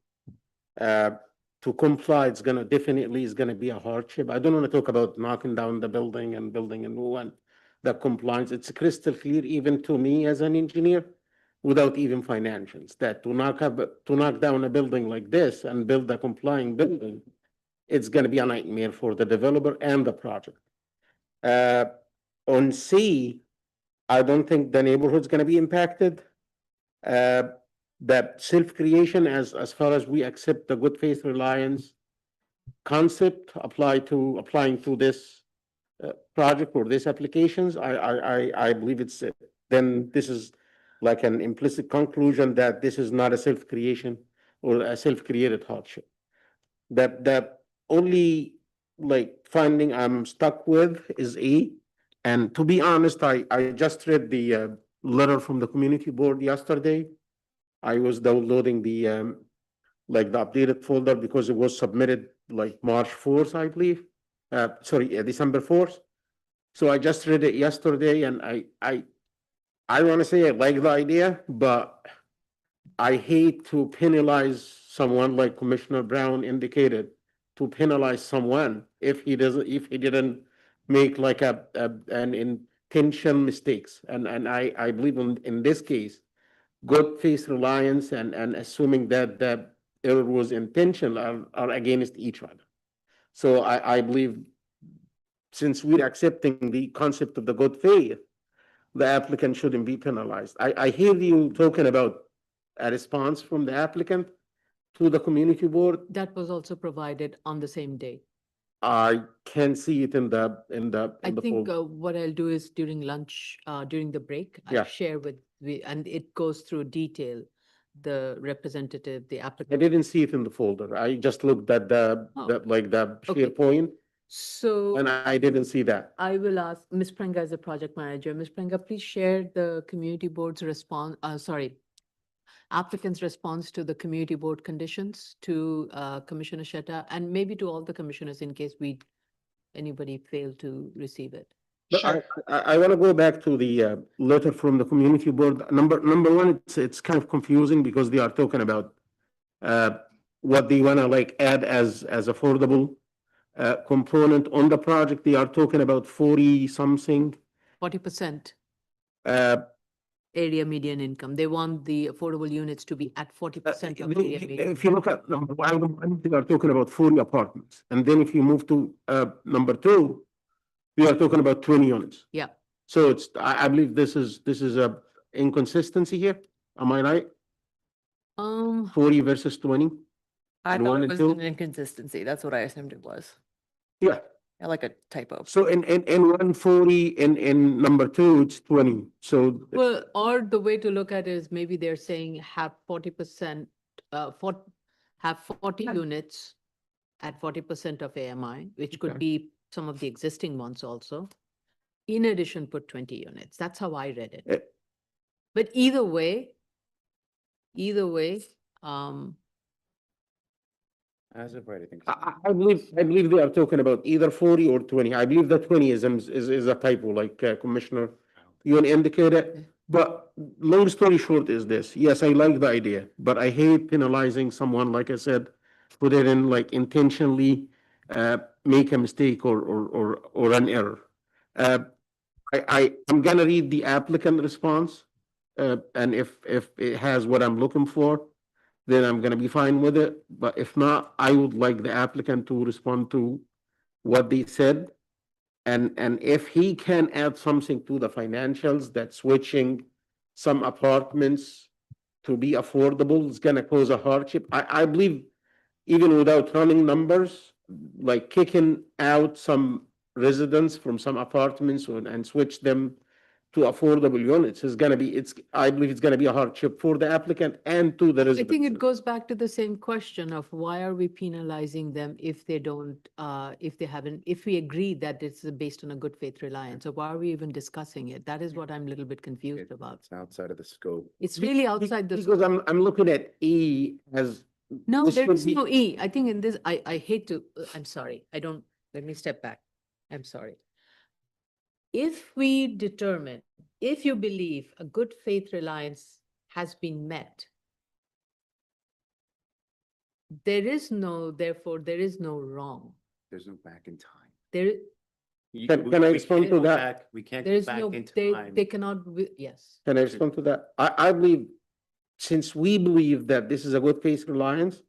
To comply, it's gonna definitely is gonna be a hardship. I don't want to talk about knocking down the building and building a new one. The compliance, it's crystal clear even to me as an engineer, without even financials, that to knock down a building like this and build a complying building, it's gonna be a nightmare for the developer and the project. On C, I don't think the neighborhood's gonna be impacted. That self-creation, as far as we accept the good faith reliance concept applying to this project or these applications, I believe it's, then this is like an implicit conclusion that this is not a self-creation or a self-created hardship. That only like finding I'm stuck with is E. And to be honest, I just read the letter from the community board yesterday. I was downloading the like the updated folder because it was submitted like March 4th, I believe. December 4th. So I just read it yesterday, and I want to say I like the idea, but I hate to penalize someone like Commissioner Brown indicated, to penalize someone if he didn't make like an intentional mistakes. And I believe in this case, good faith reliance and assuming that the error was intentional are against each other. So I believe since we're accepting the concept of the good faith, the applicant shouldn't be penalized. I hear you talking about a response from the applicant to the community board. That was also provided on the same day. I can see it in the I think folder. what I'll do is during lunch, during the break, Yeah. I'll share and it goes through detail, the representative, the I applicant. didn't see it in the folder. I just looked at the Okay. SharePoint, So and I didn't see that. I will ask, Ms. Prenga is the project manager. Ms. Prenga, please share the community board's applicant's response to the community board conditions to Commissioner Shetta, and maybe to all the commissioners in case anybody failed to receive it. But I want to go back to the letter from the community board. Number one, it's kind of confusing because they are talking about what they want to like add as affordable component on the project. They are talking about 40 something. 40% Uh, area median income. They want the affordable units to be at 40% of area median. If you look at number one, they are talking about 40 apartments. And then if you move to number two, we are talking about 20 units. Yeah. So I believe this is a inconsistency here. Am I right? 40 versus 20? I And thought one it and was two? an inconsistency. That's what I assumed it was. Yeah. I like a typo. So in 140, in number two, it's 20. So Well, or the way to look at it is maybe they're saying have 40%, have 40 units at 40% of AMI, which could Okay. be some of the existing ones also. In addition, put 20 units. That's how I read it. Eh. But either way, As of right, I think. so. I believe they are talking about either 40 or 20. I believe the 20 is a typo, like Commissioner you indicated. But long story short is this: yes, I like the idea, but I hate penalizing someone. Like I said, who didn't like intentionally make a mistake or an error. I'm gonna read the applicant response. And if it has what I'm looking for, then I'm gonna be fine with it. But if not, I would like the applicant to respond to what they said. And if he can add something to the financials, that switching some apartments to be affordable is gonna cause a hardship. I believe even without running numbers, like kicking out some residents from some apartments and switch them to affordable units is gonna be, I believe it's gonna be a hardship for the applicant and to the I residents. think it goes back to the same question of why are we penalizing them if they don't, if they haven't, if we agree that it's based on a good faith reliance, so why are we even discussing it? That is what I'm a little bit confused about. It's outside of the scope. It's really outside the. Because I'm looking at E as. No, this there would is be- no E. I think in this, I hate to, I'm sorry, let me step back. I'm sorry. If we determine, if you believe a good faith reliance has been met, therefore, there is no wrong. There's no back in time. There, Can I respond to that? We can't there go is back no, in they time. cannot, yes. Can I respond to that? I believe, since we believe that this is a good faith reliance,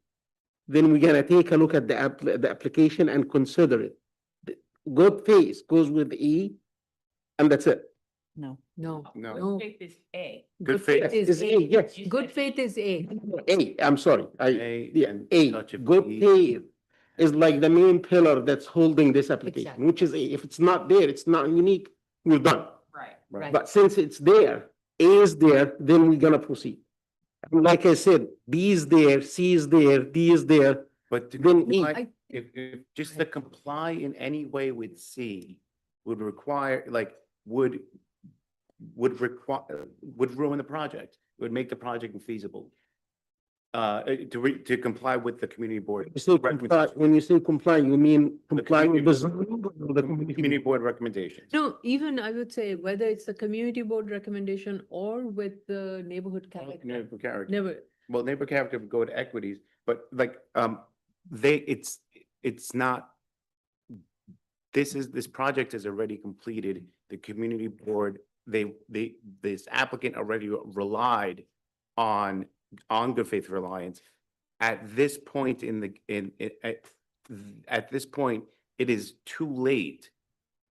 then we're gonna take a look at the application and consider it. The Good faith goes with E, and that's it. No. No, No. no. Faith is A. Good faith Is is A, yes. You Good said- faith is A. A, I'm sorry, A yeah, and A, touch of good E. faith is like the main pillar that's holding this application, Exactly. which is A. If it's not there, it's not unique, we're done. Right. Right. But since it's there, A is there, then we're gonna proceed. And like I said, B is there, C is there, D is there, But to then E. comply, if just to comply in any way with C would require, like, would require, would ruin the project, would make the project infeasible. To comply with the community board. You say comply, recommendation. when you say comply, you mean comply with the community zoning or the Community board recommendations. No, even I would say whether it's the community board recommendation or with the neighborhood character. Neighbor character. Never, Well, neighbor character would go to equities, but like, it's not. This project is already completed. The community board, this applicant already relied on good faith reliance. At this point at this point, it is too late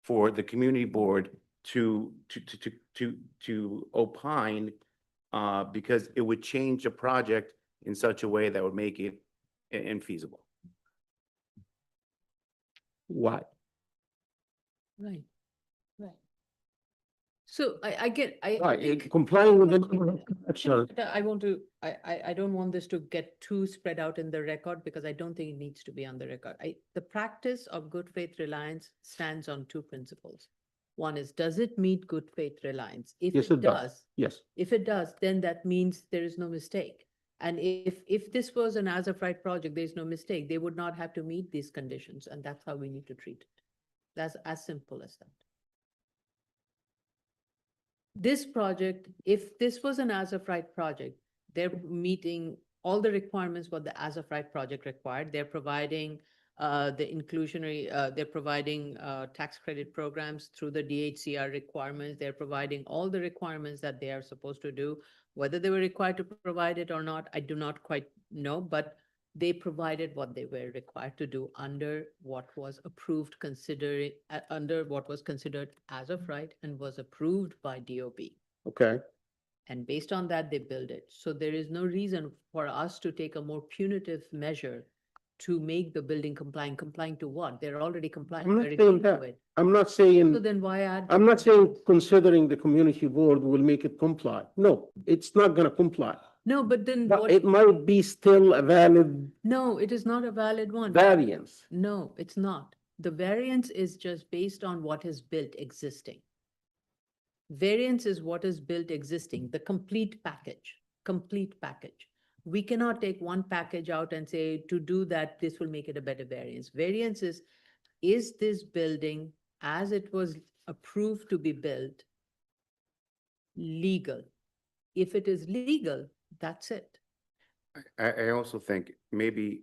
for the community board to opine, because it would change the project in such a way that would make it infeasible. Why? right, right. So I get, Right, think- complying with the. Actual. I want to, I don't want this to get too spread out in the record because I don't think it needs to be on the record. The practice of good faith reliance stands on two principles. One is, does it meet good faith reliance? If Yes, it it does. does, Yes, if it does, then that means there is no mistake. And if this was an as of right project, there's no mistake, they would not have to meet these conditions, and that's how we need to treat it. That's as simple as that. This project, if this was an as of right project, they're meeting all the requirements what the as of right project required. They're providing the inclusionary, they're providing tax credit programs through the DHCR requirements. They're providing all the requirements that they are supposed to do. Whether they were required to provide it or not, I do not quite know, but they provided what they were required to do under what was approved, under what was considered as of right and was approved by DOB. okay. And based on that, they build it. So there is no reason for us to take a more punitive measure to make the building complying to what? They're already compliant. I'm not They're saying agreeing to that. it. I'm not So saying, then why add? I'm not saying considering the community board will make it comply. No, it's not gonna comply. No, but then But what? it might be still a valid No, it is not a valid one. variance. No, it's not. The variance is just based on what is built existing. Variance is what is built existing, the complete package. We cannot take one package out and say, to do that, this will make it a better variance. Variance is this building, as it was approved to be built, legal? If it is legal, that's it. I also think maybe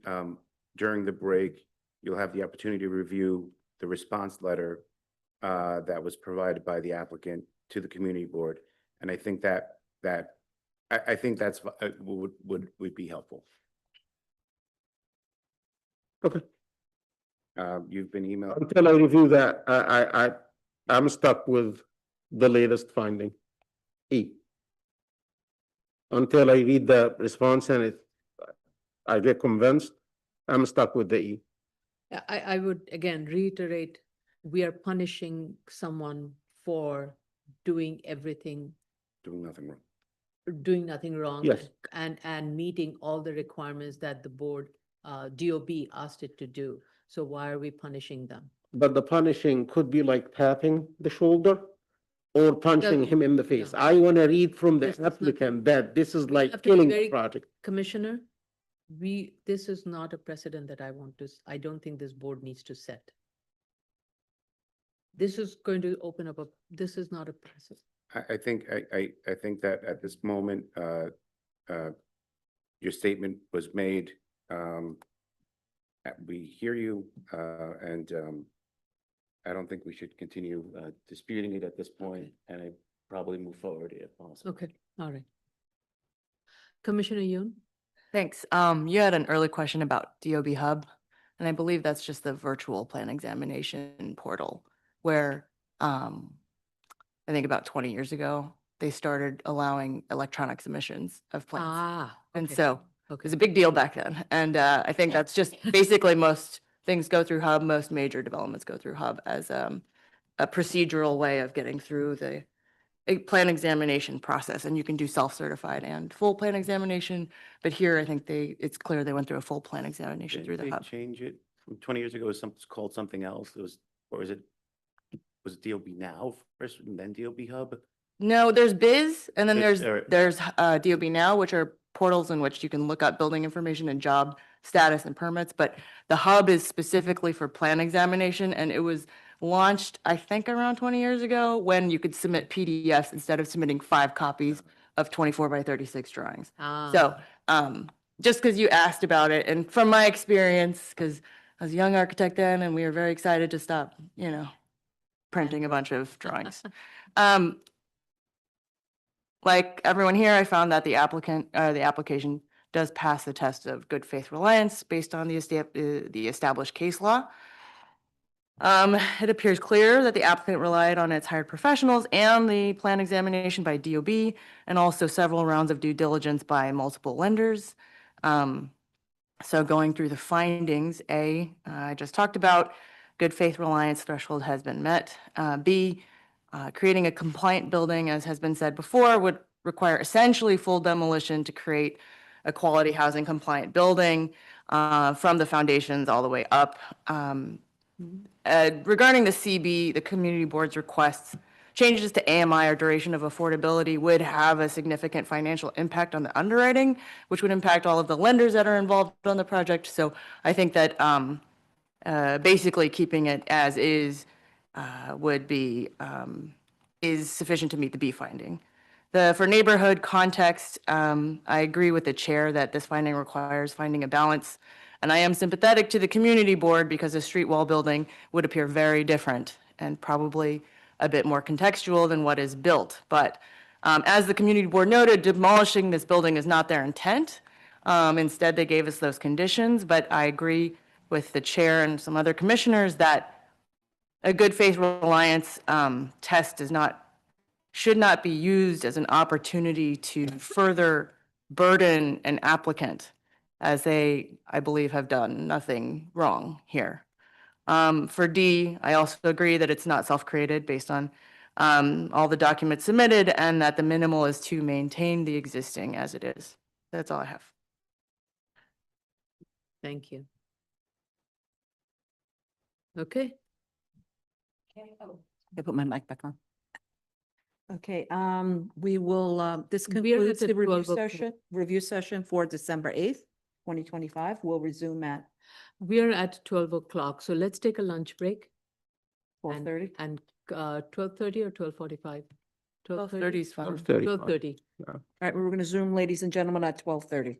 during the break, you'll have the opportunity to review the response letter that was provided by the applicant to the community board. And I think I think that's, would be helpful. Okay. You've been emailed. Until I review that, I'm stuck with the latest finding, E. Until I read the response and I get convinced, I'm stuck with the E. I would again reiterate, we are punishing someone for doing everything, Doing nothing wrong. doing nothing wrong. Yes. And meeting all the requirements that the board, DOB asked it to do. So why are we punishing them? But the punishing could be like tapping the shoulder or punching No, him in the face. no. I want to read from the This is not- applicant that this is like have to be killing the very- project. Commissioner, this is not a precedent that I don't think this board needs to set. This is going to open up this is not a precedent. I think, I think that at this moment, your statement was made. We hear you, and I don't think we should continue disputing it at this point, and I probably move forward if possible. Okay, all right. Commissioner Yoon? Thanks. You had an early question about DOB Hub, and I believe that's just the virtual plan examination portal where, I think about 20 years ago, they started allowing electronic submissions of plans. Ah. And okay, so it okay. was a big deal back then. And I think that's just basically most things go through Hub, most major developments go through Hub as a procedural way of getting through the plan examination process. And you can do self-certified and full plan examination. But here, I think it's clear they went through a full plan examination through the Did they Hub. change it from 20 years ago? It was called something else. Was it DOB Now first and then DOB Hub? No, there's Biz, and then Biz, there's DOB Now, which are portals in which you can look up building information and job status and permits. But the Hub is specifically for plan examination, and it was launched, I think, around 20 years ago, when you could submit PDFs instead of submitting 5 copies of 24 by 36 drawings. So just because you asked about it, and from my experience, because I was a young architect then, and we were very excited to stop, printing a bunch of drawings. Like everyone here, I found that the application does pass the test of good faith reliance based on the established case law. It appears clear that the applicant relied on its hired professionals and the plan examination by DOB, and also several rounds of due diligence by multiple lenders. So going through the findings, A, I just talked about, good faith reliance threshold has been met. B, creating a compliant building, as has been said before, would require essentially full demolition to create a quality housing compliant building from the foundations all the way up. Regarding the CB, the community board's requests, changes to AMI or duration of affordability would have a significant financial impact on the underwriting, which would impact all of the lenders that are involved on the project. So I think that basically keeping it as is would be, is sufficient to meet the B finding. For neighborhood context, I agree with the chair that this finding requires finding a balance. And I am sympathetic to the community board because a street wall building would appear very different and probably a bit more contextual than what is built. But as the community board noted, demolishing this building is not their intent. Instead, they gave us those conditions, but I agree with the chair and some other commissioners that a good faith reliance test should not be used as an opportunity to further burden an applicant, as they, I believe, have done nothing wrong here. For D, I also agree that it's not self-created based on all the documents submitted, and that the minimal is to maintain the existing as it is. That's all I have. Thank you. Okay, I put my mic back on. Okay, we will, this We are at concludes the the review 12 o'clock. review session for December 8th, 2025. We'll resume at we are at 12 o'clock, so let's take a lunch break. 4:30. And 12:30 or 12:45? 12:30 is fine. 12:30. 12:30. All right, we're going to Zoom, ladies and gentlemen, at 12:30.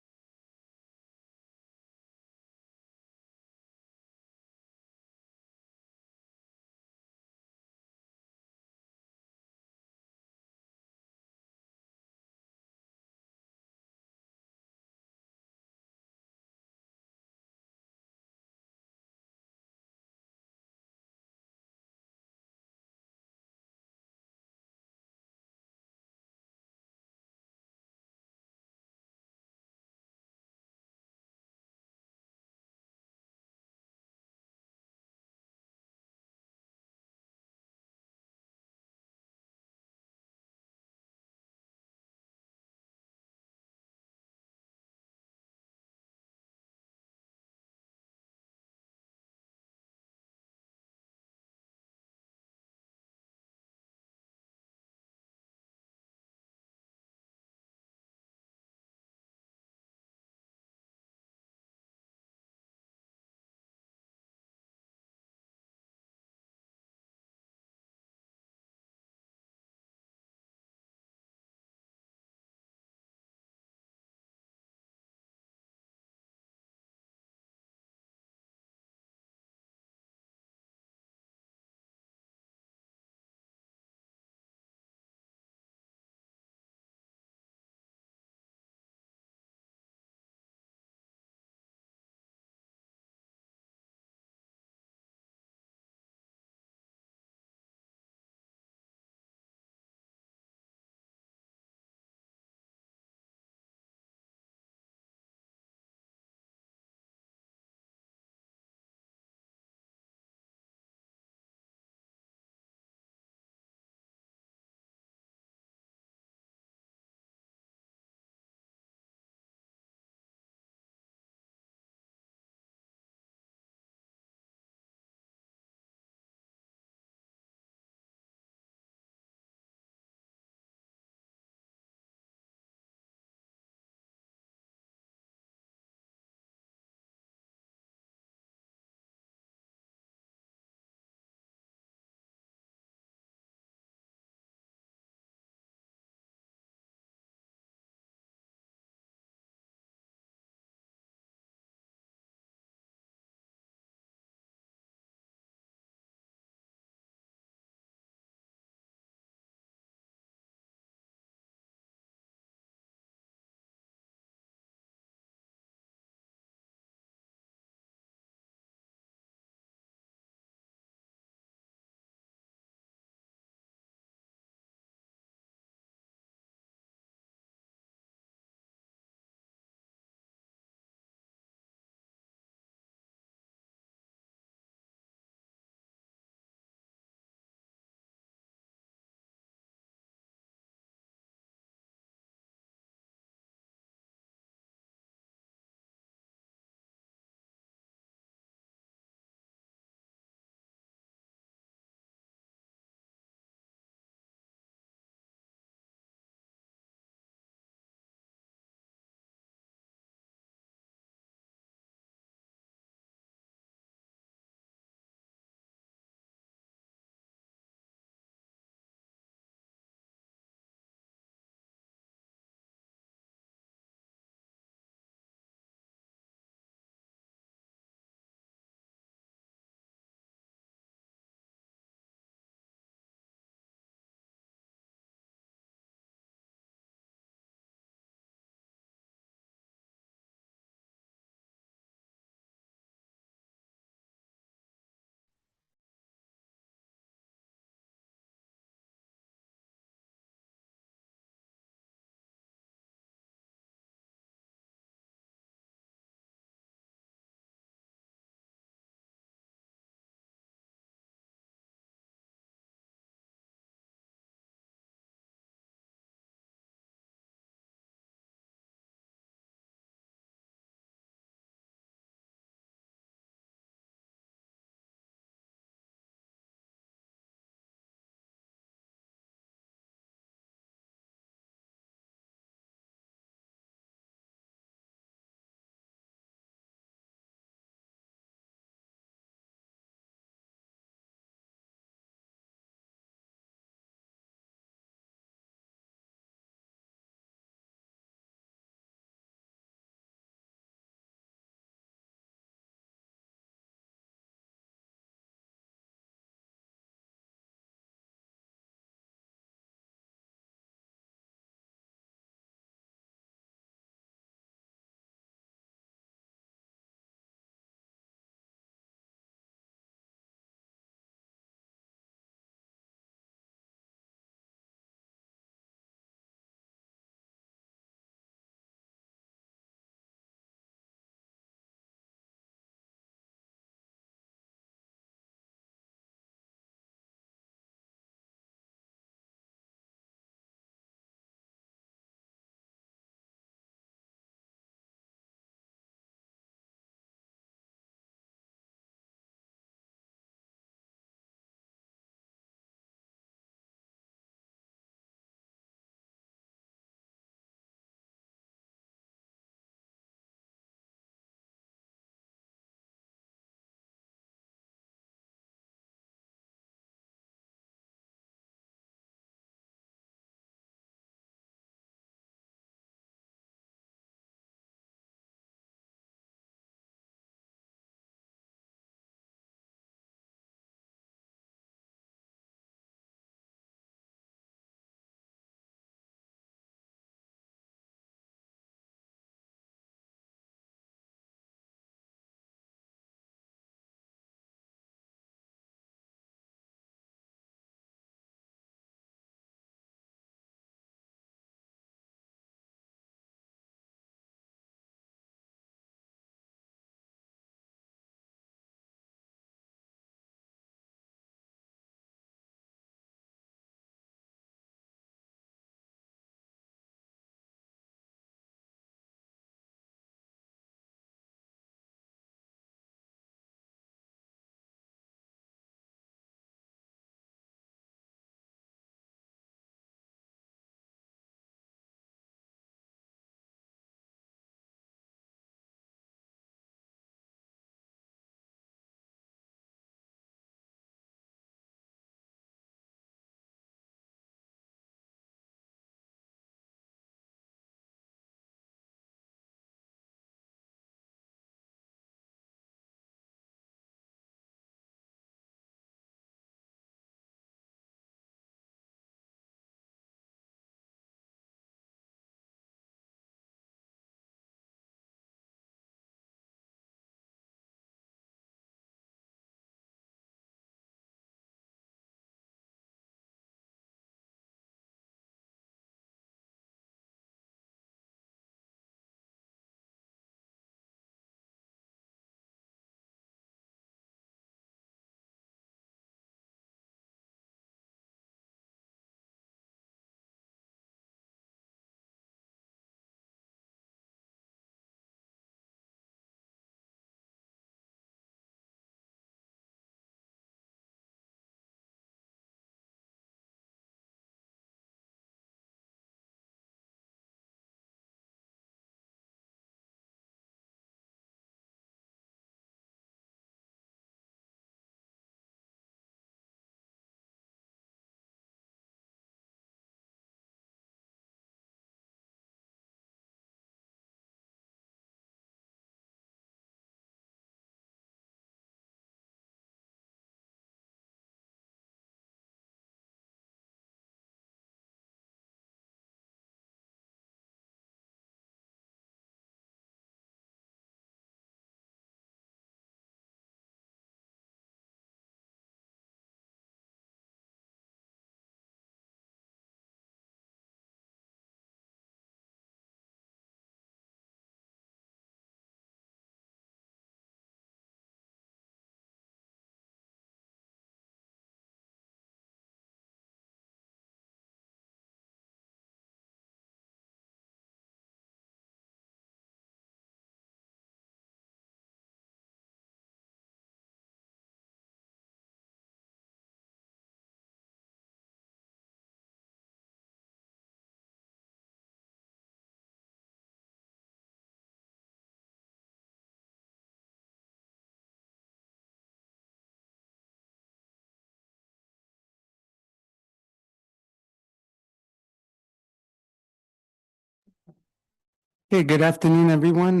Okay, good afternoon, everyone.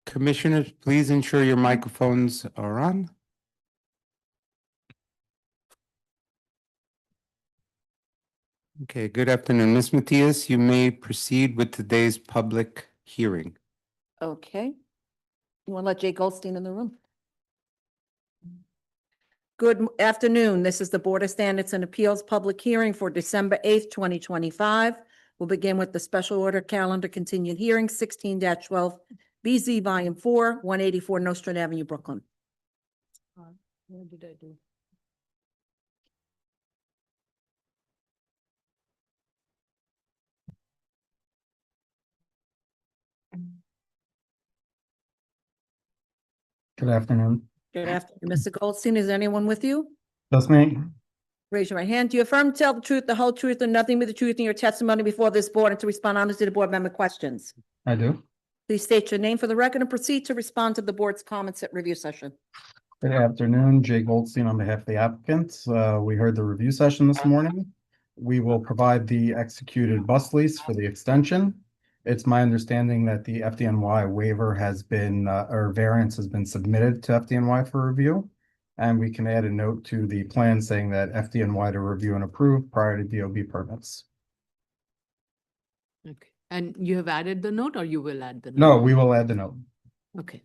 Commissioners, please ensure your microphones are on. Okay, good afternoon. Ms. Matias, you may proceed with today's public hearing. Okay. You want to let Jay Goldstein in the room? Good afternoon. This is the Board of Standards and Appeals Public Hearing for December 8th, 2025. We'll begin with the special order calendar continued hearing 16-12 BZ Volume 4, 184 Nostrand Avenue, Brooklyn. What did I do? Good afternoon. Good afternoon, Mr. Goldstein. Is anyone with you? That's me. Raise your right hand. Do you affirm to tell the truth, the whole truth, and nothing but the truth in your testimony before this board and to respond honestly to the board member questions? I do. Please state your name for the record and proceed to respond to the board's comments at review session. Good afternoon, Jay Goldstein on behalf of the applicants. We heard the review session this morning. We will provide the executed bus lease for the extension. It's my understanding that the FDNY waiver has been, or variance has been submitted to FDNY for review. And we can add a note to the plan saying that FDNY to review and approve prior to DOB permits. Okay, and you have added the note or you will add the note? No, we will add the note. Okay.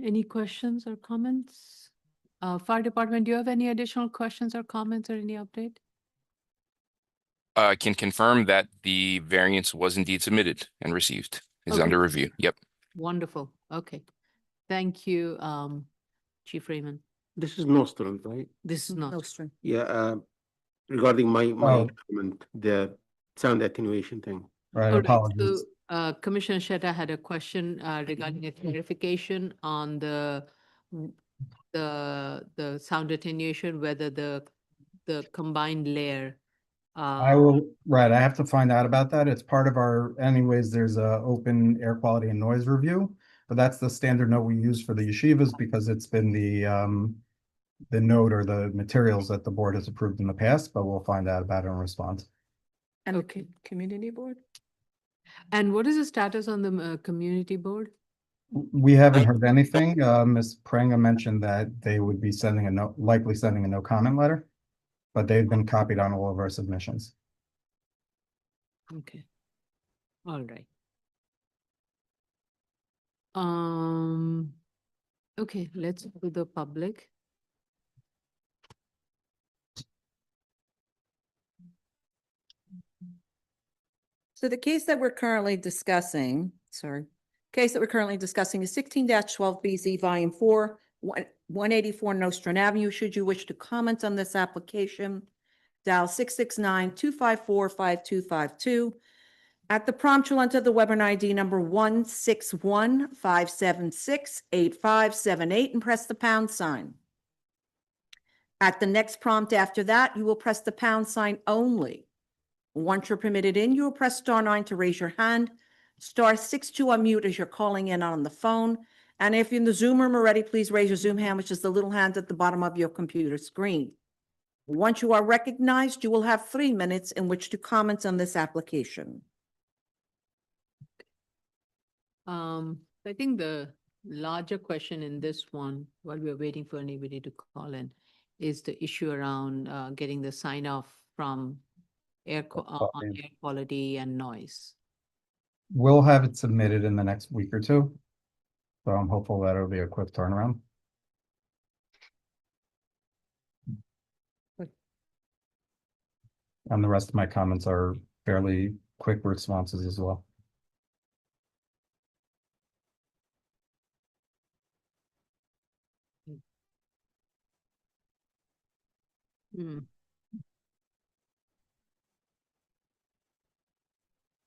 Any questions or comments? Fire department, do you have any additional questions or comments or any update? I can confirm that the variance was indeed submitted and received, is Okay. under review. Yep. Wonderful. Okay. Thank you, Chief Raymond. This is Nostrand, right? This is not. Nostrand. Yeah, regarding my Oh. comment, the sound attenuation thing. Right, All right, apologies. so, Commissioner Sheta had a question regarding a clarification on the sound attenuation, whether the combined layer. I will, right, I have to find out about that. It's part of our, anyways, there's a open air quality and noise review. But that's the standard note we use for the yeshivas because it's been the note or the materials that the board has approved in the past, but we'll find out about it and respond. And Okay. the community board? And what is the status on the community board? We haven't heard anything. Ms. Prenga mentioned that they would be sending a note, likely sending a no comment letter. But they've been copied on all of our submissions. Okay. All right. Okay, let's do the public. So the case that we're currently discussing, case that we're currently discussing is 16-12 BZ Volume 4, 184 Nostrand Avenue. Should you wish to comment on this application, dial 669-254-5252. At the prompt, you'll enter the webinar ID number 161-576-8578 and press the pound sign. At the next prompt after that, you will press the pound sign only. Once you're permitted in, you will press *9 to raise your hand, *6 to unmute as you're calling in on the phone. And if you're in the Zoom room already, please raise your Zoom hand, which is the little hand at the bottom of your computer screen. Once you are recognized, you will have 3 minutes in which to comment on this application. I think the larger question in this one, while we're waiting for anybody to call in, is the issue around getting the sign off from on air quality and noise. We'll have it submitted in the next week or two. So I'm hopeful that it'll be a quick turnaround. Good. And the rest of my comments are fairly quick responses as well.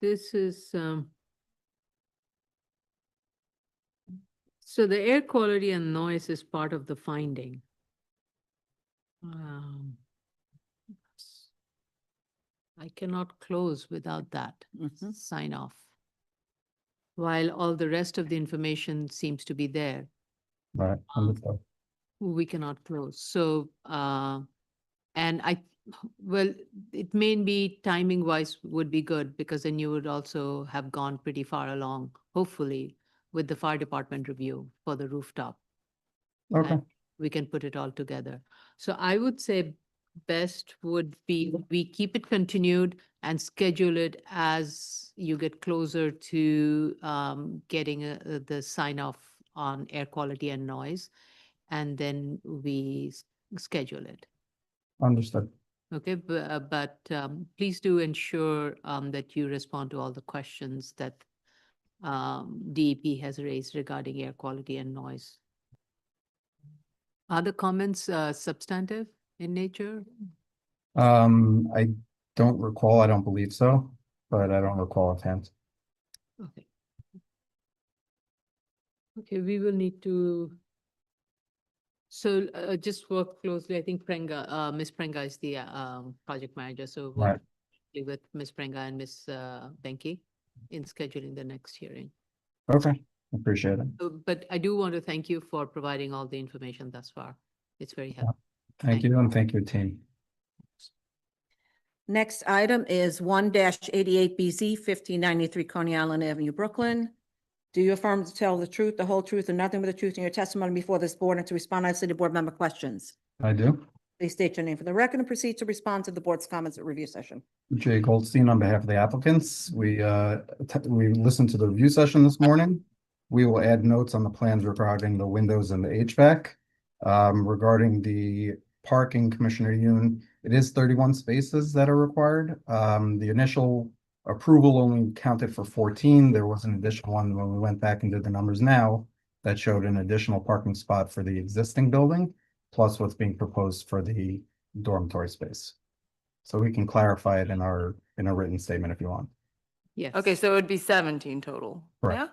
This is, so the air quality and noise is part of the finding. I cannot close without that sign off. While all the rest of the information seems to be there, Right. Understood. we cannot close. So, and Well, it may be timing wise would be good because then you would also have gone pretty far along, hopefully, with the fire department review for the rooftop. Okay, And we can put it all together. So I would say best would be we keep it continued and schedule it as you get closer to getting the sign off on air quality and noise. And then we schedule it. understood. Okay, but please do ensure that you respond to all the questions that DEP has raised regarding air quality and noise. Other comments substantive in nature? I don't recall, I don't believe so, but I don't recall offhand. Okay. Okay, we will need to. So just work closely. I think Prenga, Ms. Prenga is the project manager. So Right. work closely with Ms. Prenga and Ms. Benke in scheduling the next hearing. Okay, appreciate it. But I do want to thank you for providing all the information thus far. It's very helpful. Thank you, and thank you, team. Next item is 1-88BZ 1593 Coney Island Avenue, Brooklyn. Do you affirm to tell the truth, the whole truth, and nothing but the truth in your testimony before this board and to respond to city board member questions? I do. Please state your name for the record and proceed to respond to the board's comments at review session. Jay Goldstein on behalf of the applicants. We listened to the review session this morning. We will add notes on the plans regarding the windows and the HVAC. Regarding the parking, Commissioner Yoon, it is 31 spaces that are required. The initial approval only counted for 14. There was an additional one when we went back and did the numbers now that showed an additional parking spot for the existing building, plus what's being proposed for the dormitory space. So we can clarify it in a written statement if you want. Yes. Okay, so it would be 17 total. Correct.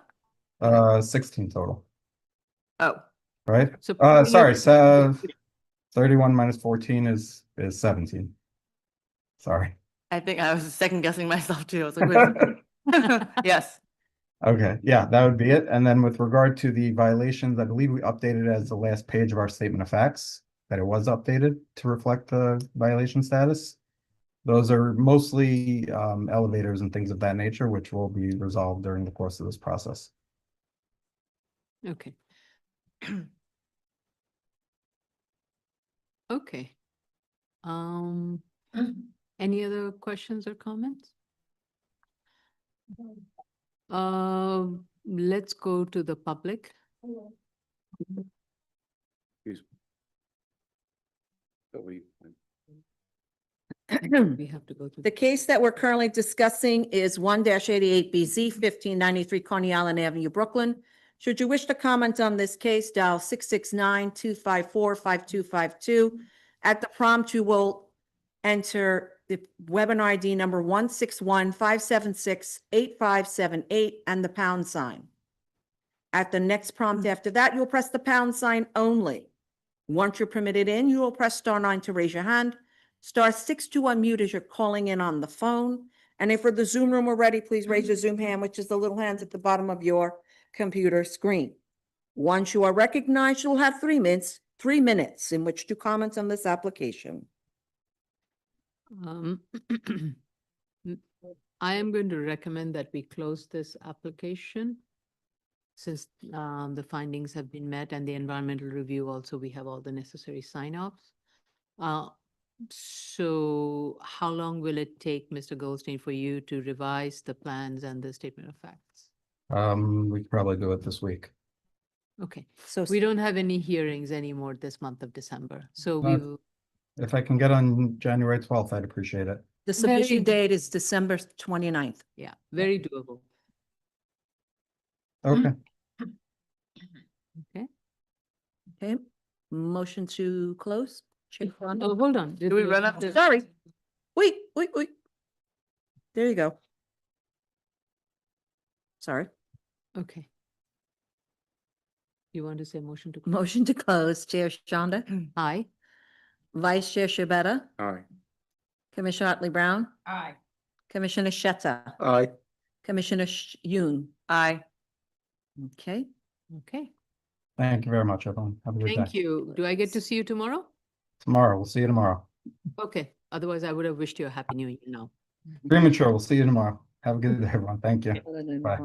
Yeah? 16 total, Oh, right? So Sorry, 31 minus 14 is 17. Sorry. I think I was second guessing myself too. I was like, wait a second. Yes. Okay, yeah, that would be it. And then with regard to the violations, I believe we updated as the last page of our statement of facts, that it was updated to reflect the violation status. Those are mostly elevators and things of that nature, which will be resolved during the course of this process. Okay. Okay. Any other questions or comments? Let's go to the public. But we, We have to go to. The case that we're currently discussing is 1-88BZ 1593 Coney Island Avenue, Brooklyn. Should you wish to comment on this case, dial 669-254-5252. At the prompt, you will enter the webinar ID number 161-576-8578 and the pound sign. At the next prompt after that, you'll press the pound sign only. Once you're permitted in, you will press star 9 to raise your hand, star 6 to unmute as you're calling in on the phone. And if for the Zoom room we're ready, please raise your Zoom hand, which is the little hands at the bottom of your computer screen. Once you are recognized, you'll have 3 minutes in which to comment on this application. I am going to recommend that we close this application since the findings have been met and the environmental review also, we have all the necessary sign-offs. So how long will it take, Mr. Goldstein, for you to revise the plans and the statement of facts? We could probably do it this week. Okay, So we don't have any hearings anymore this month of December, so we Uh, will. If I can get on January 12th, I'd appreciate it. the submission Very- date is December 29th. Yeah, very doable. Okay, Okay. Okay, motion to close? Chair Rhonda? Oh, hold on. Did we run up to? Sorry. Wait. There you go. Sorry. Okay. You want to say motion to? Motion to close. Chair Shonda, Aye. Vice Chair Shabeta, aye. Commissioner Otley Brown, Aye. Commissioner Shetta, Aye. Commissioner Yoon. Aye. Okay, Okay, thank you very much, everyone. Have a good day. thank you. Do I get to see you tomorrow? Tomorrow, we'll see you tomorrow. Okay, Otherwise, I would have wished you a happy new year now. Premature. We'll see you tomorrow. Have a good day, everyone. Thank you. Bye.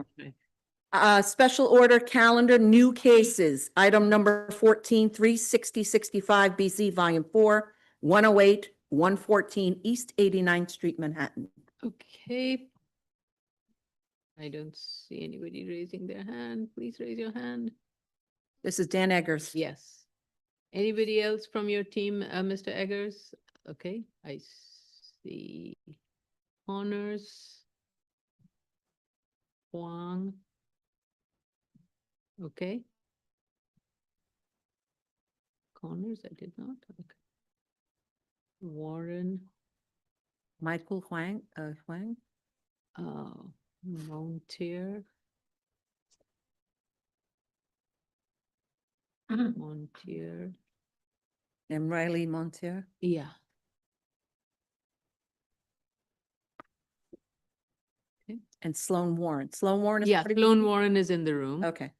Special order calendar, new cases, item number 14, 36065 BZ, volume 4, 108, 114 East 89th Street, Manhattan. Okay. I don't see anybody raising their hand. Please raise your hand. This is Dan Eggers. Yes. Anybody else from your team, Mr. Eggers? Okay, I see Connors. Huang. Okay. Connors, I did not. Okay. Warren, Michael Huang, Huang. Montier. Montier, And Riley Montier. yeah. And Sloan Warren. Sloan Warren is. Yeah, part of Sloan you? Warren is in the room. Okay.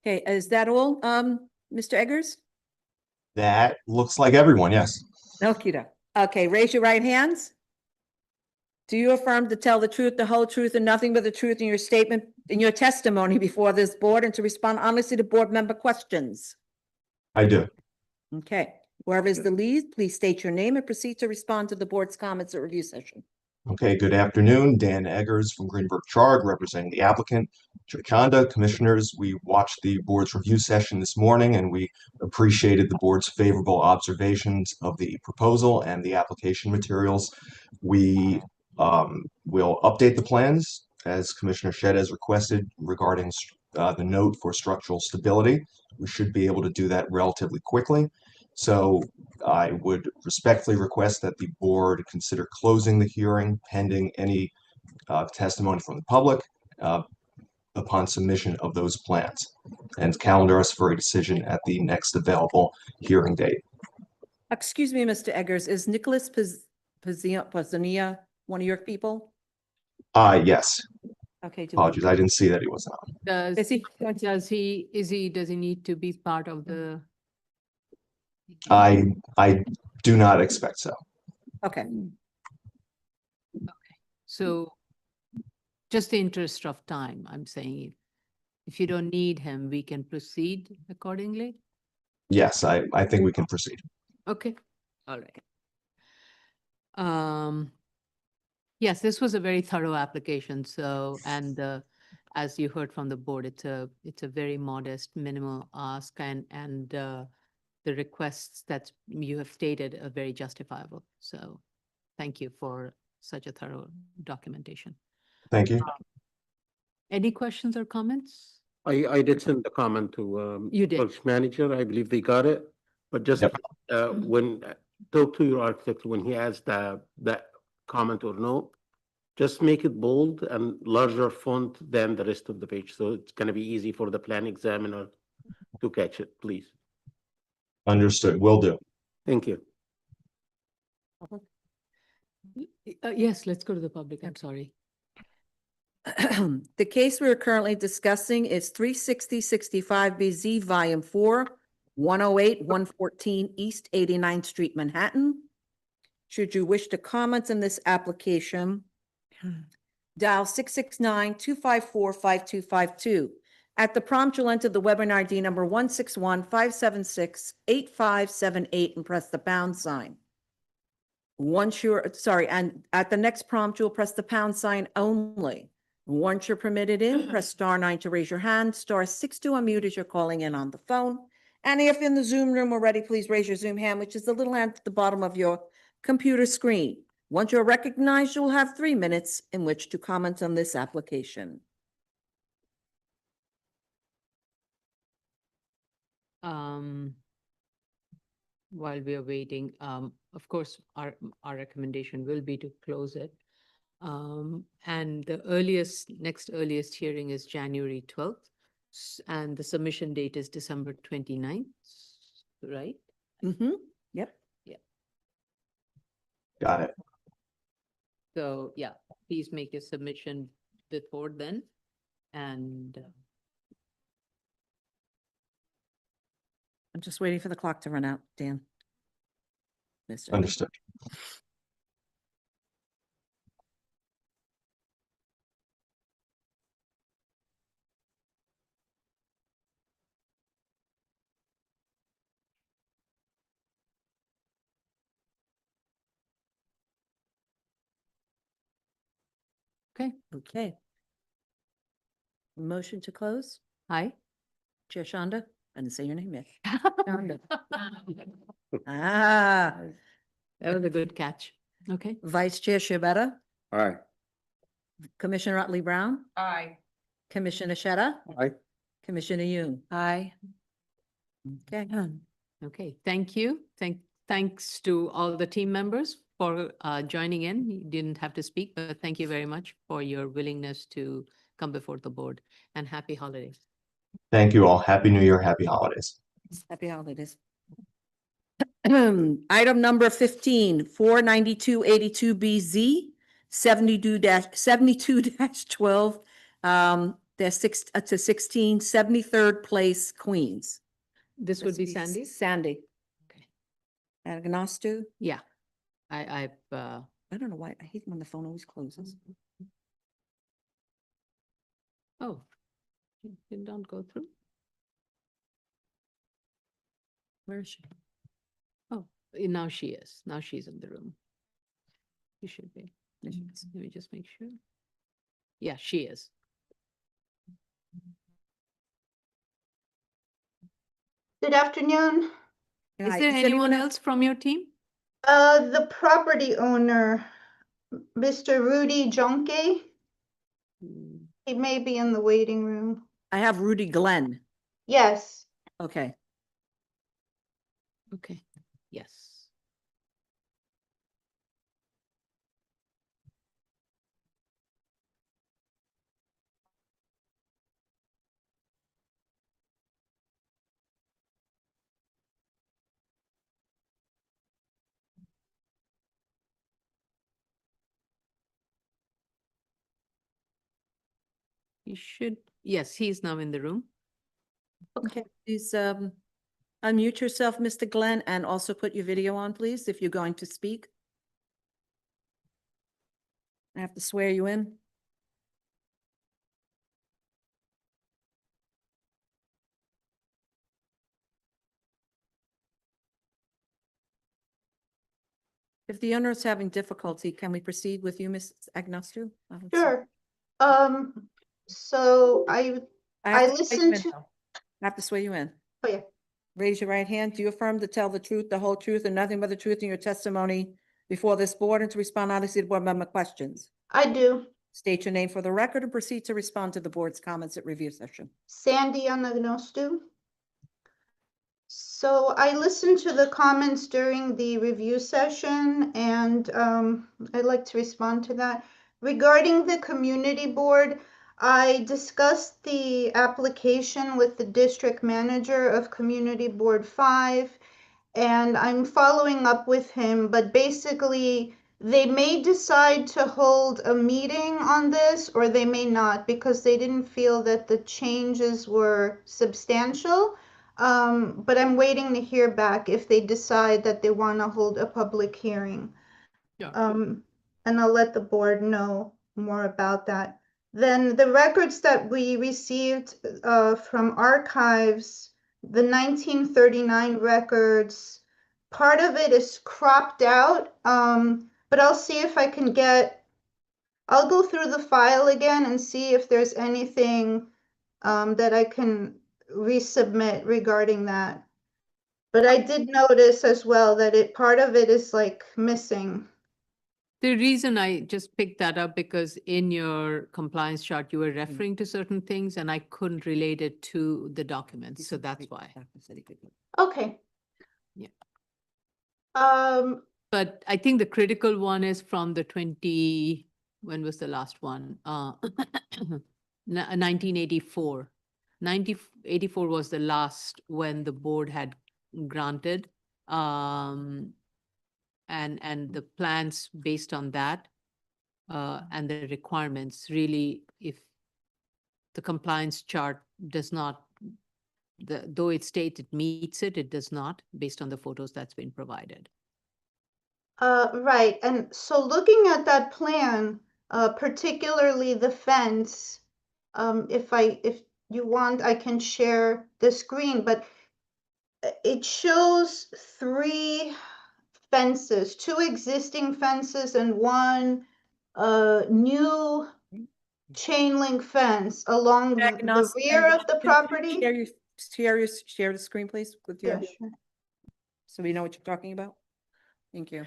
Okay, is that all, Mr. Eggers? That looks like everyone, yes. Okey-doke. Okay, raise your right hands. Do you affirm to tell the truth, the whole truth, and nothing but the truth in your statement, in your testimony before this board, and to respond honestly to board member questions? I do. Okay, whoever is the lead, please state your name and proceed to respond to the board's comments at review session. Okay, good afternoon. Dan Eggers from Greenberg Charg, representing the applicant. Chanda, commissioners, we watched the board's review session this morning and we appreciated the board's favorable observations of the proposal and the application materials. We will update the plans as Commissioner Shedd has requested regarding the note for structural stability. We should be able to do that relatively quickly. So I would respectfully request that the board consider closing the hearing pending any testimony from the public upon submission of those plans, and calendar us for a decision at the next available hearing date. Excuse me, Mr. Eggers, is Nicholas Pizzania one of your people? Yes. Okay. Apologies, I didn't see that he wasn't on. Does he need to be part of the? I do not expect so. Okay, So just the interest of time, I'm saying, if you don't need him, we can proceed accordingly. Yes, I think we can proceed. Okay, all right. Yes, this was a very thorough application. So, and as you heard from the board, it's a very modest, minimal ask, and the requests that you have stated are very justifiable. So, thank you for such a thorough documentation. Thank you. Any questions or comments? I did send the comment to You did. Works Manager. I believe they got it. But just Yep. when talk to your architect when he has that comment or note, just make it bold and larger font than the rest of the page. So it's going to be easy for the plan examiner to catch it, please. Understood. Will do. Thank you. Yes, let's go to the public. I'm sorry. the case we're currently discussing is 36065BZ, Volume 4, 108, 114 East 89th Street, Manhattan. Should you wish to comment on this application, dial 669-254-5252. At the prompt, you'll enter the webinar ID number 161-576-8578 and press the pound sign. Once you're, and at the next prompt, you'll press the pound sign only. Once you're permitted in, press *9 to raise your hand, *6 to unmute as you're calling in on the phone. And if in the Zoom room already, please raise your Zoom hand, which is the little hand at the bottom of your computer screen. Once you're recognized, you'll have 3 minutes in which to comment on this application. While we are waiting, of course, our recommendation will be to close it. And the next earliest hearing is January 12th, and the submission date is December 29th, right? Mm-hmm. Yep. Yeah. Got it. So, yeah, please make your submission before then. And I'm just waiting for the clock to run out, Dan. Mister. Understood. Okay, Okay. Motion to close? hi. Chair Shonda? I didn't say your name yet. Shonda. Ah, That was a good catch. Okay. Vice Chair Shibata, Aye. Commissioner Otley Brown, Aye. Commissioner Sheta, Aye. Commissioner Yoon. Aye. Okay. Okay, thank you. Thanks to all the team members for joining in. You didn't have to speak, but thank you very much for your willingness to come before the board, and happy holidays. Thank you all. Happy New Year. Happy holidays. Happy holidays. Item number 15, 49282BZ, 72-12, they're 6 to 16, 73rd Place, Queens. This would be Sandy? Sandy. Okay. Agnostu? Yeah, I I don't know why, I hate when the phone always closes. oh, it don't go through? Where is she? Oh, now she is. Now she's in the room. She should be. Let me just make sure. Yeah, she is. Good afternoon. Is Hi, there is anyone anyone else from your team? The property owner, Mr. Rudy Jonke, Mm, he may be in the waiting room. I have Rudy Glenn. Yes, Okay. Okay, yes. You should, yes, he's now in the room. Okay, please unmute yourself, Mr. Glenn, and also put your video on, please, if you're going to speak. I have to swear you in. If the owner is having difficulty, can we proceed with you, Ms. Agnostu? sure. So I have to swear you listened in, to, though. I have to swear you in. oh yeah, Raise your right hand. Do you affirm to tell the truth, the whole truth, and nothing but the truth in your testimony before this board and to respond honestly to board member questions? I do. State your name for the record and proceed to respond to the board's comments at review session. Sandy Anagnostu. So I listened to the comments during the review session and I'd like to respond to that. Regarding the community board, I discussed the application with the district manager of Community Board 5 and I'm following up with him, but basically they may decide to hold a meeting on this or they may not because they didn't feel that the changes were substantial. But I'm waiting to hear back if they decide that they want to hold a public hearing. Yeah. And I'll let the board know more about that. Then the records that we received from archives, the 1939 records, part of it is cropped out, but I'll see if I can I'll go through the file again and see if there's anything that I can resubmit regarding that. But I did notice as well that part of it is like missing. The reason I just picked that up because in your compliance chart, you were referring to certain things and I couldn't relate it to the documents, so that's why. Okay. Yeah. But But I think the critical one is from the when was the last one? 1984. 1984 was the last when the board had granted. And the plans based on that and the requirements really, if the compliance chart does not though it states it meets it, it does not, based on the photos that's been provided. Right, and so looking at that plan, particularly the fence, if you want, I can share the screen, but it shows 3 fences, 2 existing fences and 1 new chain link fence along the rear of the property. Share the screen, please, with Yeah, your, sure. so we know what you're talking about. Thank you.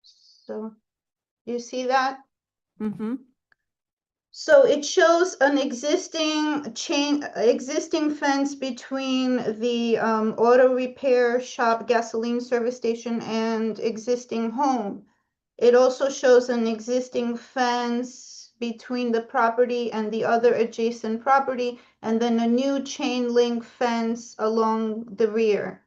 So you see that? Mm-hmm. So it shows an existing fence between the auto repair shop, gasoline service station, and existing home. It also shows an existing fence between the property and the other adjacent property, and then a new chain link fence along the rear.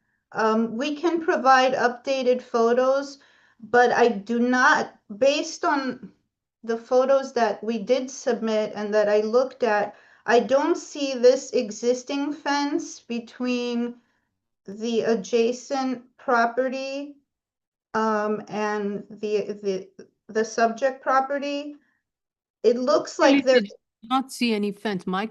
We can provide updated photos, but I do not, based on the photos that we did submit and that I looked at, I don't see this existing fence between the adjacent property and the subject property. It looks Really like there, did not see any fence. I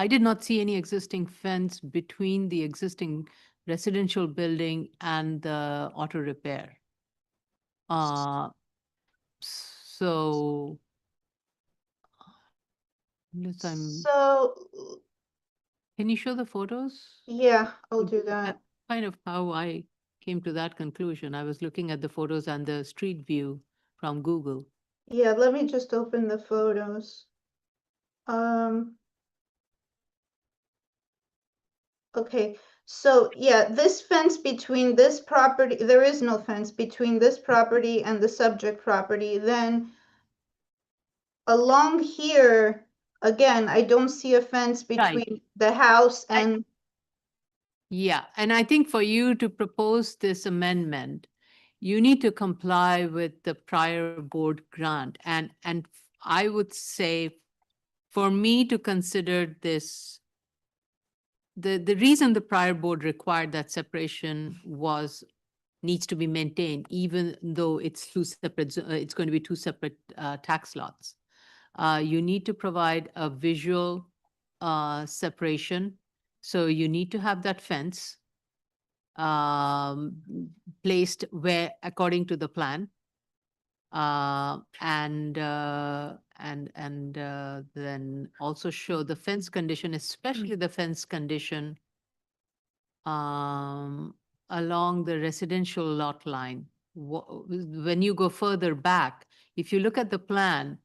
did not see any existing fence between the existing residential building and the auto repair. So unless so can you show the photos? yeah, I'll do That's that. kind of how I came to that conclusion. I was looking at the photos and the street view from Google. Yeah, let me just open the photos. Okay, so yeah, this fence between this property, there is no fence between this property and the subject property. Then along here, again, I don't see a fence between the house and, Yeah, and I think for you to propose this amendment, you need to comply with the prior board grant. And I would say for me to consider this, the reason the prior board required that separation needs to be maintained, even though it's it's going to be 2 separate tax lots. You need to provide a visual separation. So you need to have that fence placed where according to the plan. Then also show the fence condition, especially the fence condition along the residential lot line. When you go further back, if you look at the plan,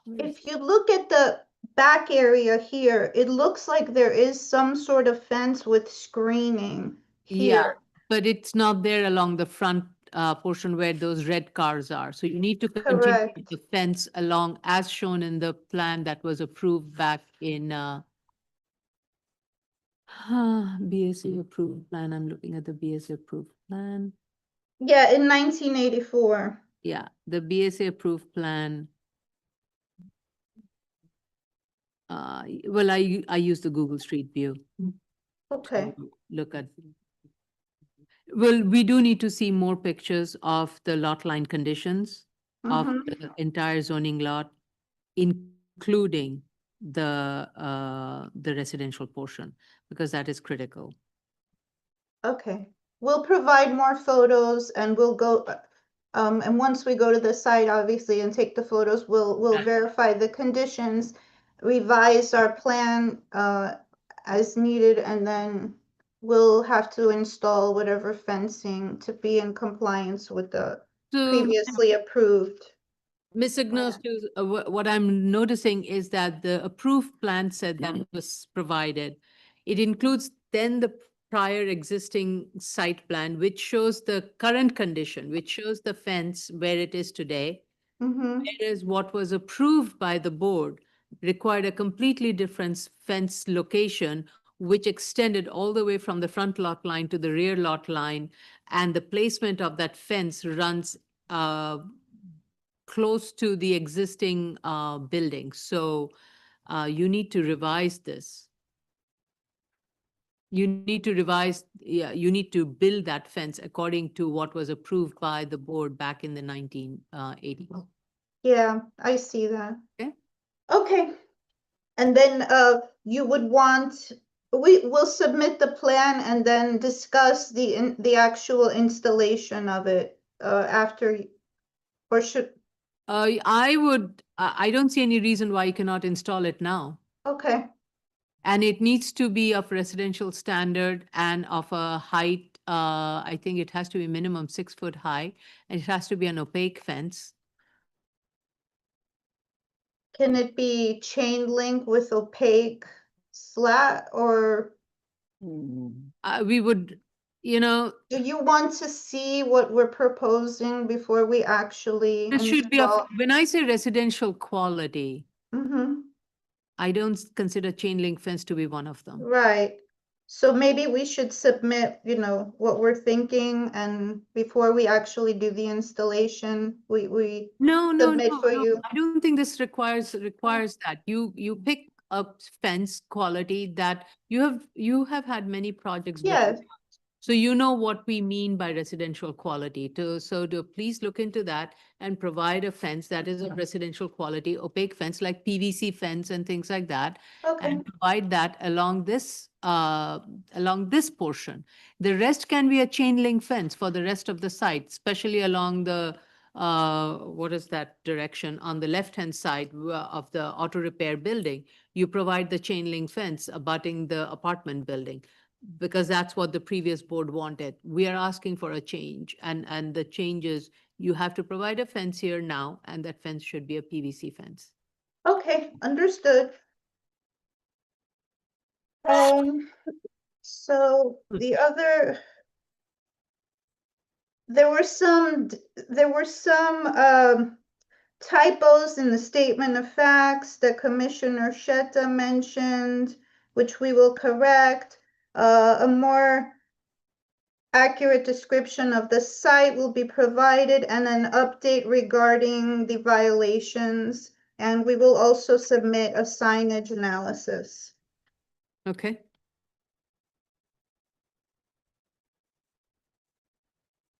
if you look at the back area here, it looks like there is some sort of fence with screening yeah, here. but it's not there along the front portion where those red cars are. So you need to continue Correct. with the fence along as shown in the plan that was approved back in BSA approved plan. I'm looking at the BSA approved plan. Yeah, in 1984. Yeah, the BSA approved plan. Well, I use the Google Street View. Okay. To look at. Well, we do need to see more pictures of the lot line conditions of the entire zoning lot, including the residential portion, because that is critical. Okay, we'll provide more photos and we'll go, and once we go to the site, obviously, and take the photos, we'll verify the conditions, revise our plan, as needed, and then we'll have to install whatever fencing to be in compliance with the previously approved. Ms. Ignatius, what I'm noticing is that the approved plan said that was provided. It includes then the prior existing site plan, which shows the current condition, which shows the fence where it is today. Whereas what was approved by the board required a completely different fence location, which extended all the way from the front lot line to the rear lot line. And the placement of that fence runs close to the existing building. So you need to revise this. You need to revise, yeah, you need to build that fence according to what was approved by the board back in the 1980s. Yeah, I see that. Okay. Okay. And then you would want, we will submit the plan and then discuss the actual installation of it after, or should, I don't see any reason why you cannot install it now. okay, And it needs to be of residential standard and of a height, I think it has to be minimum 6 foot high, and it has to be an opaque fence. can it be chain link with opaque slat, or We would, you know, do you want to see what we're proposing before we actually it should be of, install? when I say residential quality, Mm-hmm. I don't consider chain link fence to be one of them. Right. So maybe we should submit, what we're thinking, and before we actually do the installation, we No, submit for you. I don't think this requires that. You pick a fence quality that you have had many projects before. Yes. So you know what we mean by residential quality. So please look into that and provide a fence that is of residential quality, opaque fence like PVC fence and things like that. Okay. And provide that along this portion. The rest can be a chain link fence for the rest of the site, especially along the what is that direction on the left-hand side of the auto repair building. You provide the chain link fence abutting the apartment building, because that's what the previous board wanted. We are asking for a change, and the change is you have to provide a fence here now, and that fence should be a PVC fence. Okay, understood. So the other, there were some typos in the statement of facts that Commissioner Sheta mentioned, which we will correct. A more accurate description of the site will be provided, and an update regarding the violations. And we will also submit a signage analysis. Okay.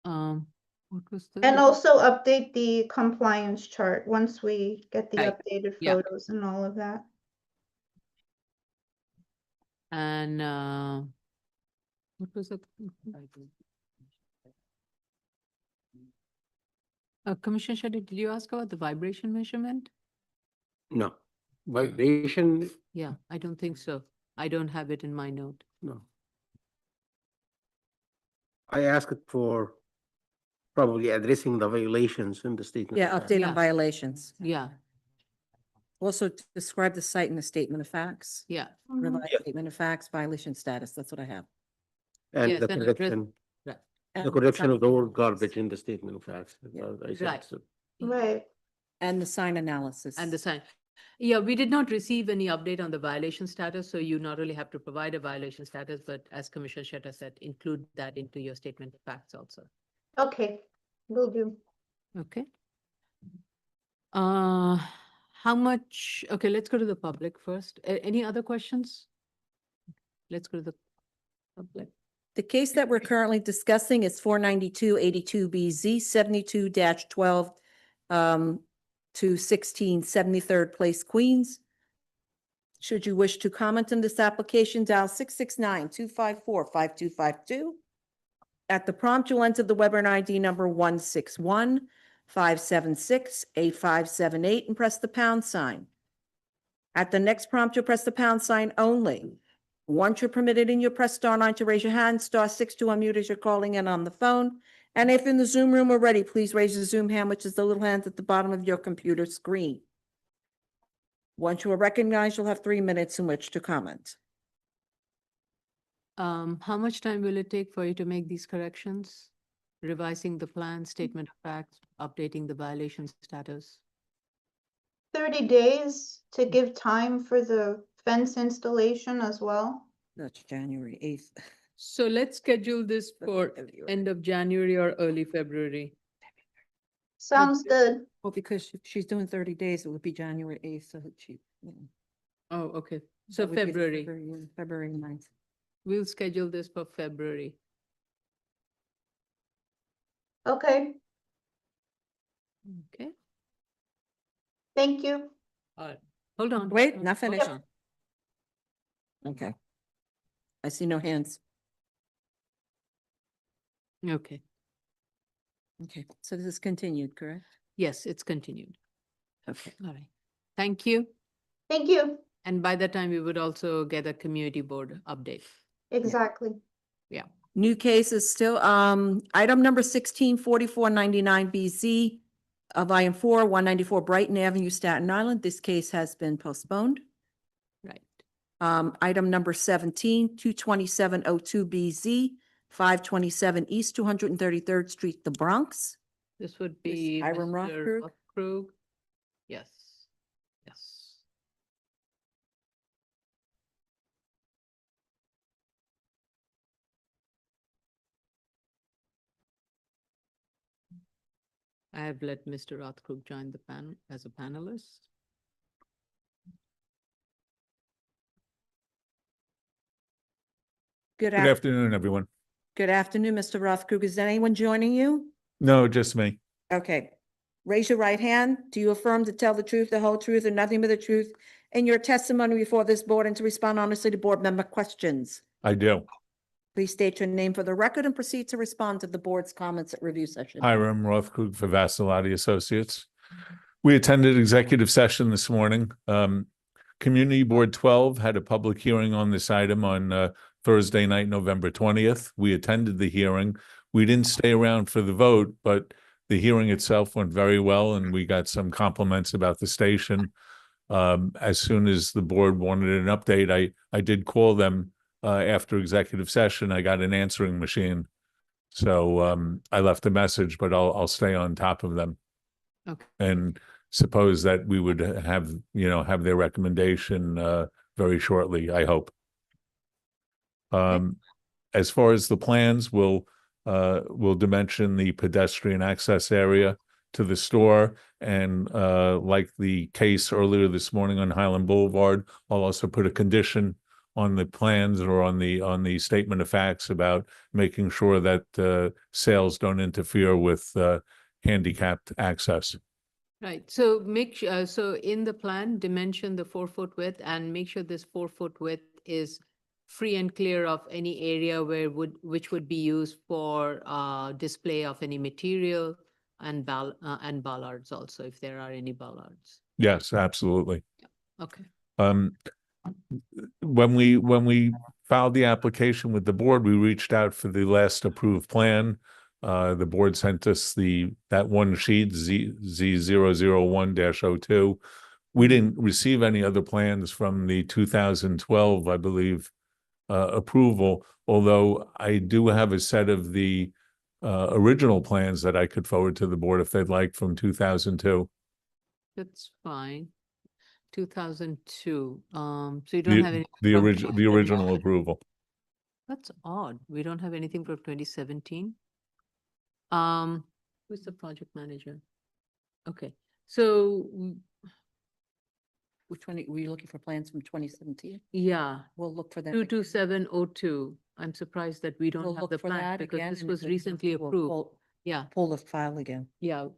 What was the? And also update the compliance chart once we get the Right. updated Yeah. photos and all of that. And what was the? Commissioner Shetty, did you ask about the vibration measurement? No. Vibration, Yeah, I don't think so. I don't have it in my note. no. I asked for probably addressing the violations in the statement. Yeah, of update Yeah. on violations. Yeah, Also describe the site in the statement of facts. yeah. Revised Yeah. statement of facts, violation status. That's what I have. And Yes, the and address- correction, Right. And the correction of the sign- word garbage in the statement of facts. Yeah. I said Right. so. Right. And the sign analysis. And the sign. Yeah, we did not receive any update on the violation status, so you not only have to provide a violation status, but as Commissioner Sheta said, include that into your statement of facts also. Okay, will do. Okay. How much, okay, let's go to the public first. Any other questions? Let's go to the public. The case that we're currently discussing is 49282BZ 72-12 to 16 73rd Place, Queens. Should you wish to comment on this application, dial 669-254-5252. At the prompt, you'll enter the Weber ID number 161-576-8578 and press the pound sign. At the next prompt, you'll press the pound sign only. Once you're permitted in, you'll press *9 to raise your hand, *6 to unmute as you're calling in on the phone. And if in the Zoom room already, please raise the Zoom hand, which is the little hand at the bottom of your computer screen. Once you are recognized, you'll have 3 minutes in which to comment. How much time will it take for you to make these corrections? Revising the plan, statement of facts, updating the violation status? 30 days to give time for the fence installation as well. That's January 8th. So let's schedule this for February. end of January or early February. Sounds good. Well, because she's doing 30 days, it would be January 8th, so that she. Oh, okay. So that would be the February, February 9th. we'll schedule this for February. Okay, Okay. thank you. Hold on. Wait, hold not finished. on. Okay. I see no hands. Okay. Okay, so this is continued, correct? Yes, it's continued. Okay. All right. Thank you. Thank you. And by that time, we would also get a community board update. Exactly. New case is still, item number 164499 BZ, volume 4, 194 Brighton Avenue, Staten Island. This case has been postponed. Right. Item number 17, 22702 BZ, 527 East 233rd Street, the Bronx. This would This be Hiram Mr. Rothkrug? Rothkrug. Yes. Yes. I have let Mr. Rothkrug join the panel as a panelist. Good Good afternoon, everyone. Good afternoon, Mr. Rothkrug. Is anyone joining you? No, just me. Okay. Raise your right hand. Do you affirm to tell the truth, the whole truth, and nothing but the truth in your testimony before this board and to respond honestly to board member questions? I do. Please state your name for the record and proceed to respond to the board's comments at review session. Hiram Rothkrug for Vassalotti Associates. We attended executive session this morning. Community Board 12 had a public hearing on this item on Thursday night, November 20th. We attended the hearing. We didn't stay around for the vote, but the hearing itself went very well, and we got some compliments about the station. As soon as the board wanted an update, I did call them after executive session. I got an answering machine. So I left a message, but I'll stay on top of them. Okay. And suppose that we would have their recommendation very shortly, I hope. As far as the plans, we'll dimension the pedestrian access area to the store, and like the case earlier this morning on Highland Boulevard, I'll also put a condition on the plans or on the statement of facts about making sure that sales don't interfere with handicapped access. Right. So make sure, so in the plan, dimension the 4-foot width and make sure this 4-foot width is free and clear of any area which would be used for display of any material and bollards also, if there are any bollards. Yes, absolutely. Okay. When we filed the application with the board, we reached out for the last approved plan. The board sent us that one sheet, Z001-02. We didn't receive any other plans from the 2012, I believe, approval, although I do have a set of the original plans that I could forward to the board if they'd like from 2002. That's fine. 2002. So you don't have any. The original approval. That's odd. We don't have anything for 2017. Who's the project manager? Okay, so Which one, were you looking for plans from 2017? yeah, We'll look for them. 22702. I'm surprised that we We'll don't have look the for plan that because again, this and was if recently we'll approved. Yeah, Pull the file again. yeah.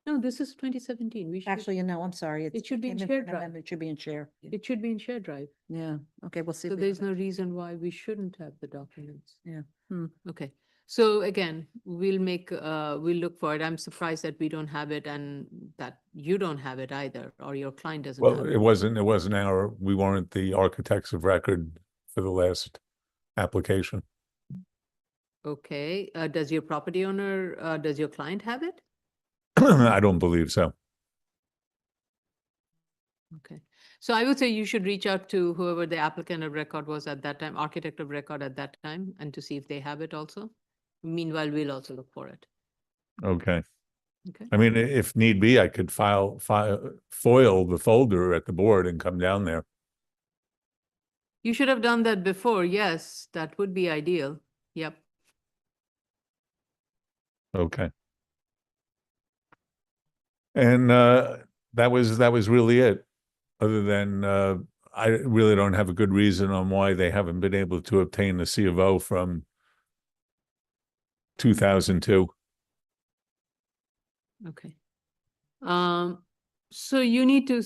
No, this is 2017. We should, Actually, I'm sorry. It should be in came shared from drive. November. It should be in share. it should be in shared drive. Yeah, okay, we'll see. So if we there's have no it. reason why we shouldn't have the documents. Yeah. Okay, so again, we'll look for it. I'm surprised that we don't have it and that you don't have it either, or your client doesn't have Well, it. it wasn't we weren't the architects of record for the last application. Okay, does your property owner, does your client have it? I don't believe so. Okay, so I would say you should reach out to whoever the applicant of record was at that time, architect of record at that time, and to see if they have it also. Meanwhile, we'll also look for it. Okay. Okay. I mean, if need be, I could foil the folder at the board and come down there. You should have done that before. Yes, that would be ideal. Yep. Okay. And that was really it. Other than I really don't have a good reason on why they haven't been able to obtain the C of O from 2002. Okay. So you need to,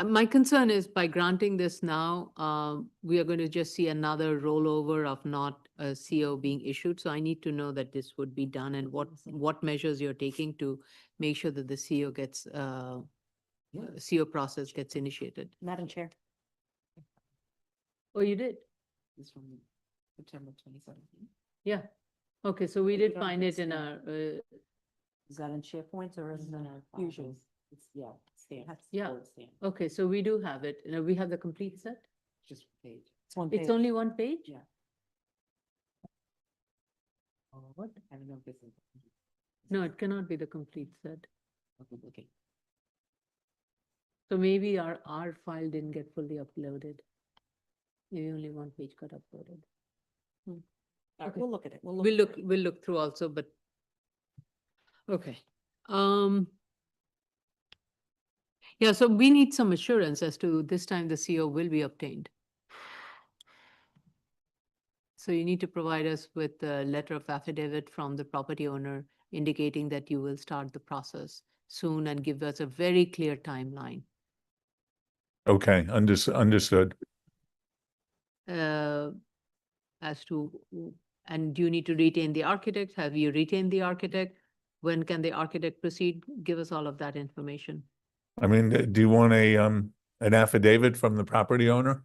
my concern is by granting this now, we are going to just see another rollover of not a CO being issued. So I need to know that this would be done and what measures you're taking to make sure that the CO gets, CO process gets initiated. Madam Chair. Oh, you did? It's from September 2017. Yeah. Okay, so we did find it in our, Is that in SharePoint or is it in our Usually, it's, yeah, stamp. Yeah. forward stamp, okay, so we do have it. You know, we have the complete set? just page. It's one It's only one page? Yeah. What? I don't know if this is. No, it cannot be the complete set. Okay. So maybe our file didn't get fully uploaded. Maybe only one page got uploaded. All right, Okay. we'll look at it. We'll look through also, but. Okay. Yeah, so we need some assurance as to this time the CO will be obtained. So you need to provide us with a letter of affidavit from the property owner indicating that you will start the process soon and give us a very clear timeline. Okay, understood. As to, and do you need to retain the architect? Have you retained the architect? When can the architect proceed? Give us all of that information. I mean, do you want an affidavit from the property owner?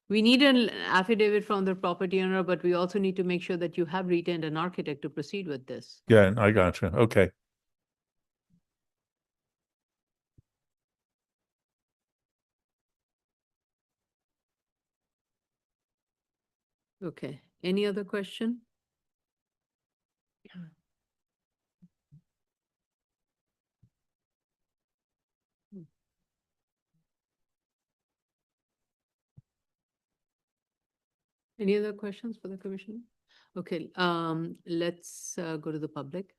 We need an affidavit from the property owner, but we also need to make sure that you have retained an architect to proceed with this. Yeah, I gotcha. Okay. Okay, any other question? Any other questions for the commissioner? Okay, let's go to the public.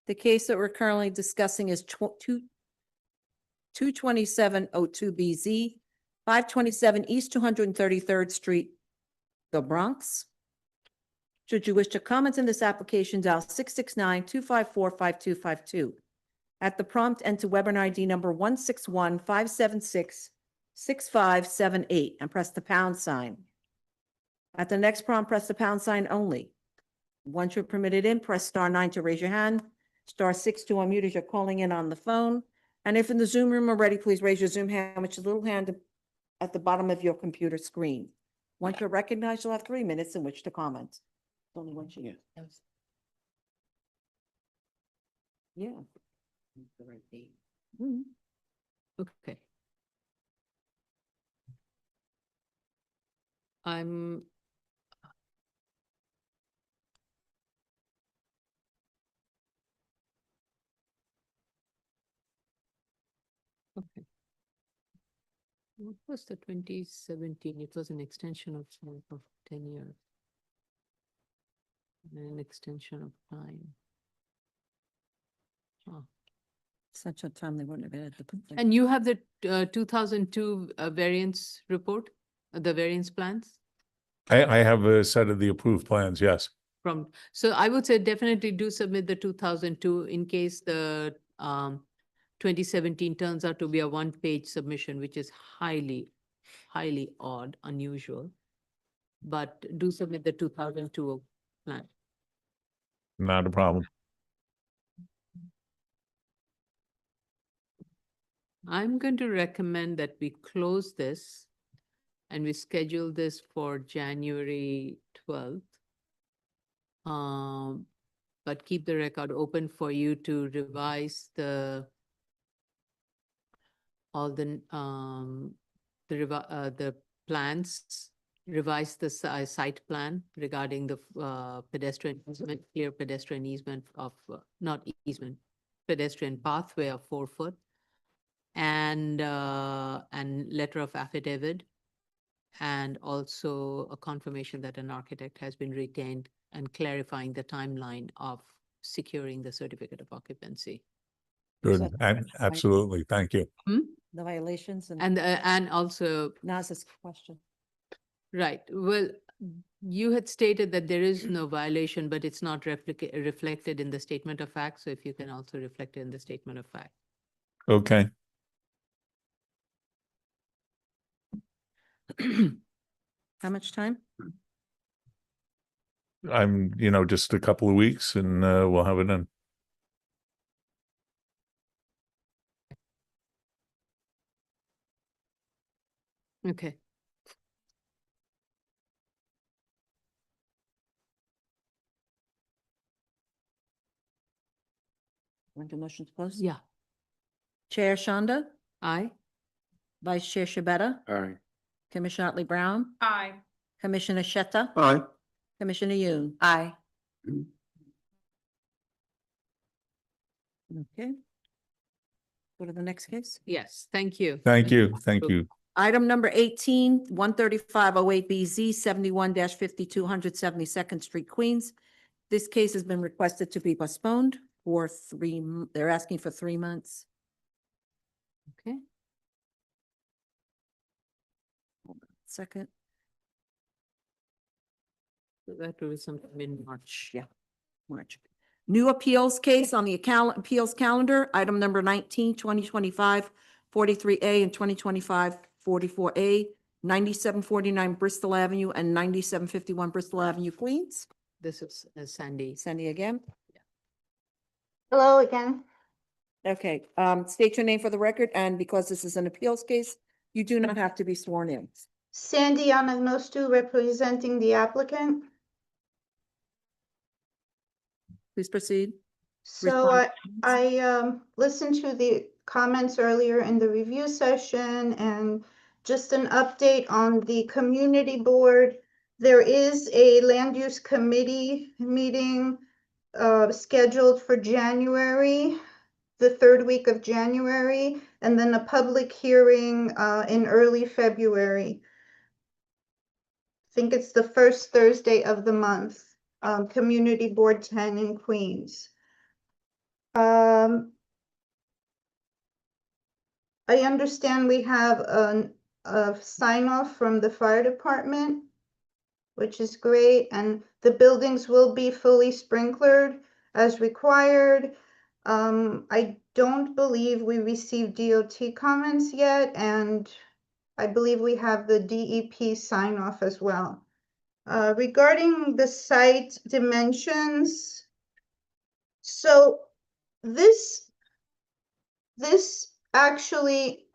The case that we're currently discussing is 22702BZ, 527 East 233rd Street, the Bronx. Should you wish to comment on this application, dial 669-254-5252. At the prompt, enter webinar ID number 161-576-6578 and press the pound sign. At the next prompt, press the pound sign only. Once you're permitted in, press *9 to raise your hand, *6 to unmute as you're calling in on the phone. And if in the Zoom room already, please raise your Zoom hand, which is a little hand at the bottom of your computer screen. Once you're recognized, you'll have 3 minutes in which to comment. Only one sheet. Yeah. The right date. Mhm. Okay. I'm. Okay. What was the 2017? It was an extension of 10 years. An extension of time. Huh. Such a time they wouldn't have had to put. And you have the 2002 variance report, the variance plans I have a set of the approved plans, yes. from, so I would say definitely do submit the 2002 in case the 2017 turns out to be a one-page submission, which is highly odd, unusual. But do submit the 2002 plan. Not a problem. I'm going to recommend that we close this and we schedule this for January 12th. But keep the record open for you to revise all the plans, revise the site plan regarding the pedestrian easement, clear pedestrian easement of, not easement, pedestrian pathway of 4 foot. And letter of affidavit and also a confirmation that an architect has been retained and clarifying the timeline of securing the certificate of occupancy. Good, and absolutely, thank you. The violations and And also, Naz's question. right, well, you had stated that there is no violation, but it's not reflected in the statement of facts. So if you can also reflect it in the statement of fact. Okay, How much time? I'm, just a couple of weeks and we'll have it in. Okay. Want the motion to close? Yeah. Chair Shonda, Aye. Vice Chair Shabeta, All right. Commissioner Otley Brown, Aye. Commissioner Shetta, Aye. Commissioner Yoon. Aye. Okay. Go to the next case. Yes, thank you. Thank you, thank you. Item number 18, 13508BZ, 71-5200 72nd Street, Queens. This case has been requested to be postponed for they're asking for 3 months. Okay. Second, So that will be sometime in March. yeah, March. New appeals case on the appeals calendar, item number 19, 2025, 43A and 2025, 44A, 9749 Bristol Avenue and 9751 Bristol Avenue, Queens. This is Sandy. Sandy again. Hello again. Okay, state your name for the record, and because this is an appeals case, you do not have to be sworn in. Sandy Anagnostou representing the applicant. Please proceed. So Respond. I listened to the comments earlier in the review session and just an update on the community board. There is a land use committee meeting scheduled for January, the third week of January, and then a public hearing in early February. I think it's the first Thursday of the month. Community Board 10 in Queens. I understand we have a sign off from the fire department, which is great, and the buildings will be fully sprinklered as required. I don't believe we received DOT comments yet, and I believe we have the DEP sign off as well. Regarding the site dimensions, so this actually,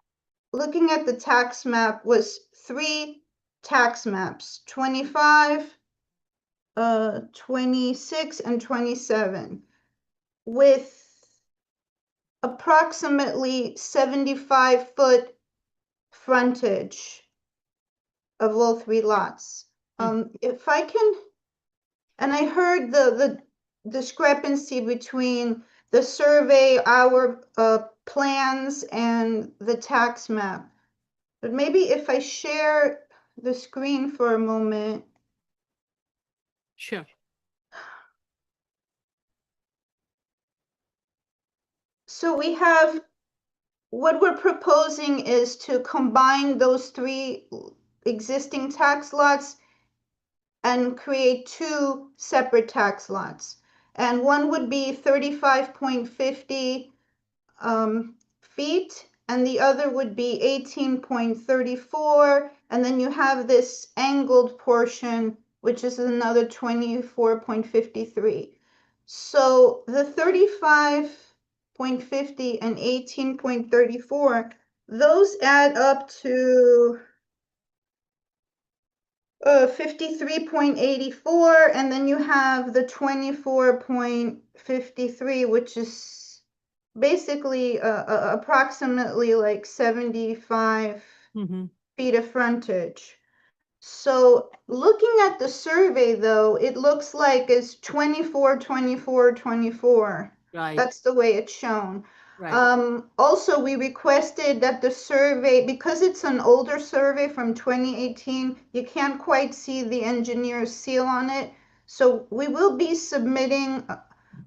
looking at the tax map, was 3 tax maps, 25, 26, and 27, with approximately 75-foot frontage of all 3 lots. If I can, and I heard the discrepancy between the survey, our plans, and the tax map. But maybe if I share the screen for a moment. Sure. So we have, what we're proposing is to combine those 3 existing tax lots and create 2 separate tax lots. And one would be 35.50 feet, and the other would be 18.34. And then you have this angled portion, which is another 24.53. So the 35.50 and 18.34, those add up to 53.84, and then you have the 24.53, which is basically approximately like 75 feet of frontage. So looking at the survey, though, it looks like it's 24, 24, 24. Right. That's the way it's shown. Right. Also, we requested that the survey, because it's an older survey from 2018, you can't quite see the engineer's seal on it. So we will be submitting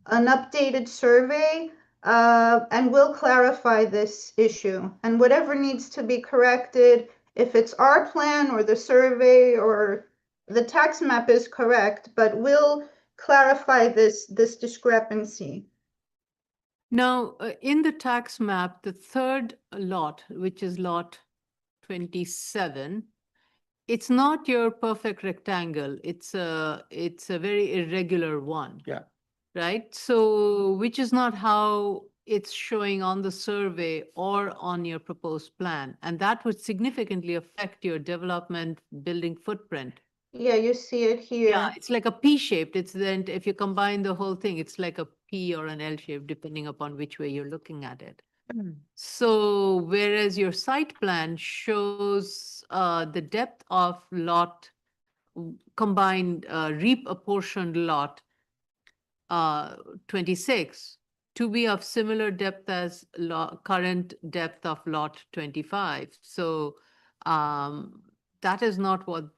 an updated survey, and we'll clarify this issue. And whatever needs to be corrected, if it's our plan or the survey or the tax map is correct, but we'll clarify this discrepancy. Now, in the tax map, the third lot, which is lot 27, it's not your perfect rectangle. It's a very irregular one. Yeah. Right? So, which is not how it's showing on the survey or on your proposed plan. And that would significantly affect your development building footprint. Yeah, you see it here. Yeah, it's like a P shaped. It's then, if you combine the whole thing, it's like a P or an L shape, depending upon which way you're looking at it. So whereas your site plan shows the depth of lot combined reapportioned lot 26 to be of similar depth as current depth of lot 25. So that is not what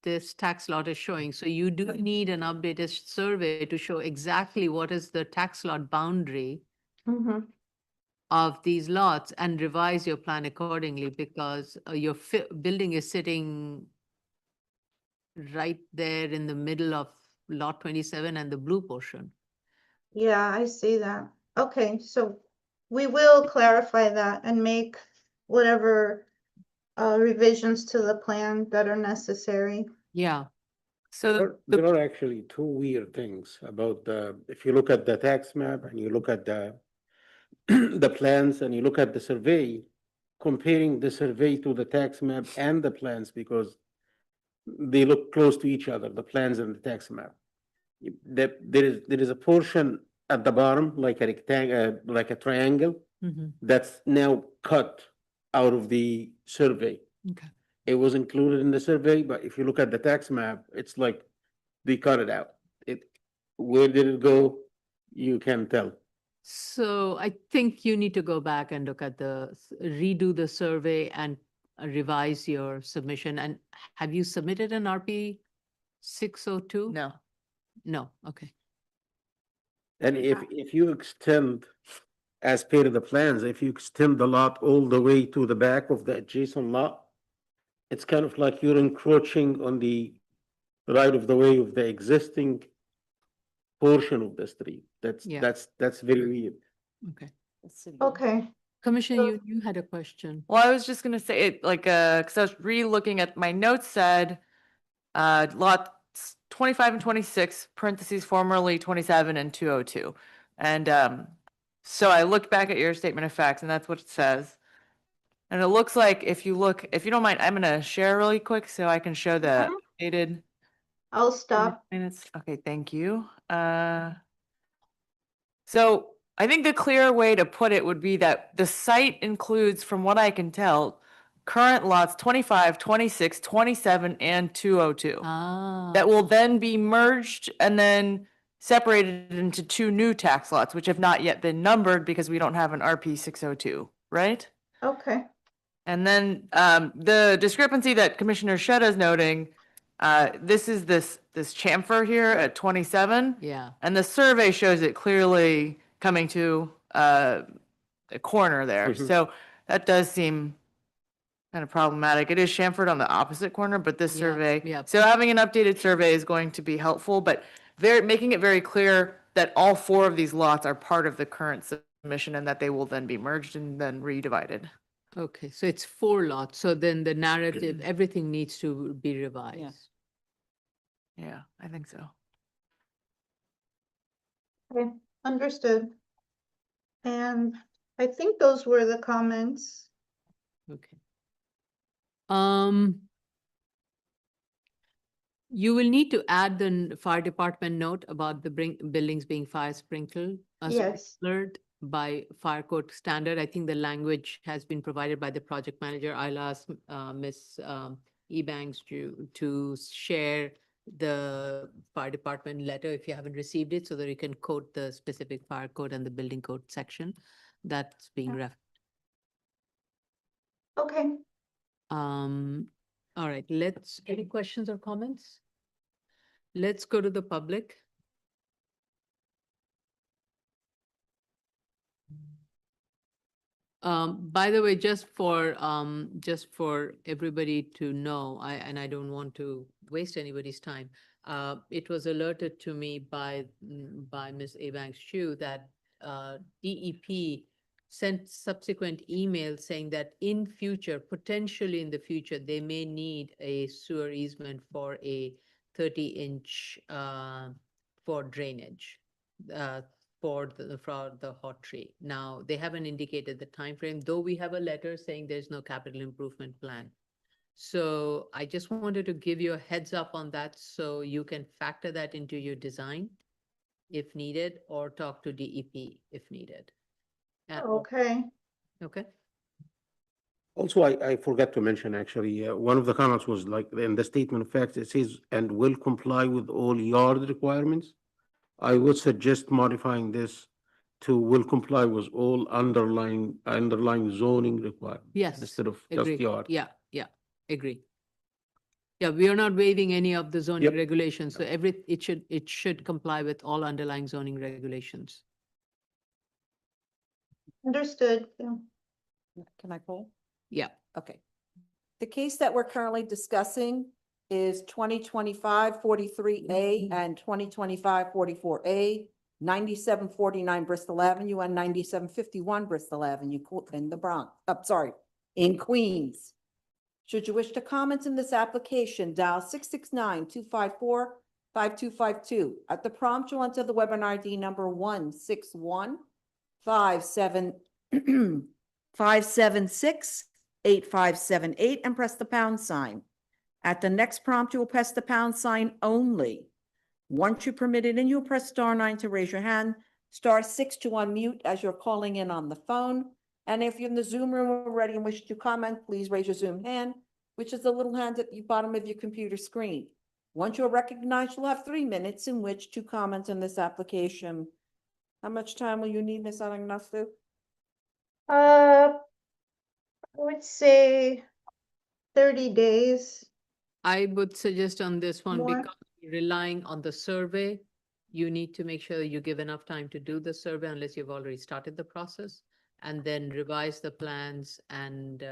this tax lot is showing. So you do need an updated survey to show exactly what is the tax lot boundary of these lots and revise your plan accordingly, because your building is sitting right there in the middle of lot 27 and the blue portion. Yeah, I see that. Okay, so we will clarify that and make whatever revisions to the plan that are necessary. Yeah. So There are actually two weird things about if you look at the tax map and you look at the the plans and you look at the survey, comparing the survey to the tax map and the plans, because they look close to each other, the plans and the tax map. There is a portion at the bottom, like a rectangle, like a triangle, that's now cut out of the survey. Okay. It was included in the survey, but if you look at the tax map, it's like they cut it out. Where did it go? You can't tell. So I think you need to go back and look at redo the survey and revise your submission. And have you submitted an RP 602? No. No, okay. And if you extend, as per the plans, if you extend the lot all the way to the back of the adjacent lot, it's kind of like you're encroaching on the right of the way of the existing portion of the street. Yeah. That's very weird. Okay. Okay. Commissioner, you had a question. Well, I was just gonna say it like, cause I was re-looking at my notes said, lots 25 and 26, parentheses formerly 27 and 202. And, so I looked back at your statement of facts and that's what it says. And it looks like if you don't mind, I'm gonna share really quick so I can show the updated I'll stop. minutes. Okay, thank you. So I think the clear way to put it would be that the site includes, from what I can tell, current lots 25, 26, 27, and 202. That will then be merged and then separated into two new tax lots, which have not yet been numbered because we don't have an RP 602, right? Okay. And then the discrepancy that Commissioner Sheta is noting, this is this chamfer here at 27. Yeah. And the survey shows it clearly coming to a corner there. So that does seem kind of problematic. It is chamfered on the opposite corner, but this survey. yeah. So having an updated survey is going to be helpful, but making it very clear that all four of these lots are part of the current submission and that they will then be merged and then redivided. Okay, so it's 4 lots. So then the narrative, everything needs to be revised. Yeah, I think so. Okay, understood. And I think those were the comments. Okay. You will need to add the fire department note about the buildings being fire sprinkled. Yes. Sprinkled by fire code standard. I think the language has been provided by the project manager. I'll ask Ms. Ebanks to share the fire department letter if you haven't received it, so that you can quote the specific fire code and the building code section. That's being Yeah. ref. Okay. All right, any questions or comments? Let's go to the public. By the way, just for everybody to know, and I don't want to waste anybody's time. It was alerted to me by Ms. Abanks Chu that DEP sent subsequent email saying that potentially in the future, they may need a sewer easement for a 30-inch for drainage. For the hot tree. Now, they haven't indicated the time frame, though we have a letter saying there's no capital improvement plan. So I just wanted to give you a heads up on that so you can factor that into your design if needed, or talk to DEP if needed. Okay. Okay. Also, I forgot to mention, actually, one of the comments was like, in the statement of facts, it says, and will comply with all yard requirements. I would suggest modifying this to will comply with all underlying zoning requirements. Yes. Instead of Agree. just yard. Yeah, agree. Yeah, we are not waiving any of the zoning Yep. regulations, so it should comply with all underlying zoning regulations. Understood. Yeah. Can I pull? Yeah. Okay. The case that we're currently discussing is 2025-43A and 2025-44A, 9749 Bristol Avenue and 9751 Bristol Avenue in the Bronx, in Queens. Should you wish to comment in this application, dial 669-254-5252. At the prompt, you enter the webinar ID number 161-576-8578 and press the pound sign. At the next prompt, you will press the pound sign only. Once you're permitted in, you'll press *9 to raise your hand, *6 to unmute as you're calling in on the phone. And if you're in the Zoom room already and wish to comment, please raise your Zoom hand, which is the little hand at the bottom of your computer screen. Once you're recognized, you'll have 3 minutes in which to comment on this application. How much time will you need, Ms. Adagnastu? I would say 30 days. I would suggest on this one, More. because you're relying on the survey, you need to make sure you give enough time to do the survey unless you've already started the process, and then revise the plans and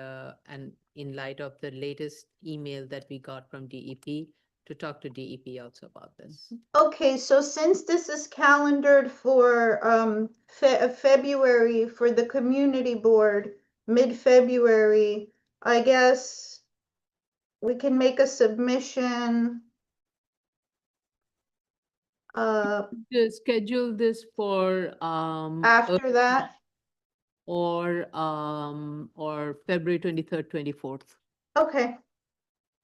in light of the latest email that we got from DEP, to talk to DEP also about this. Okay, so since this is calendared for February for the community board, mid-February, I guess we can make a submission. To schedule this for After that? or February 23rd, 24th. Okay,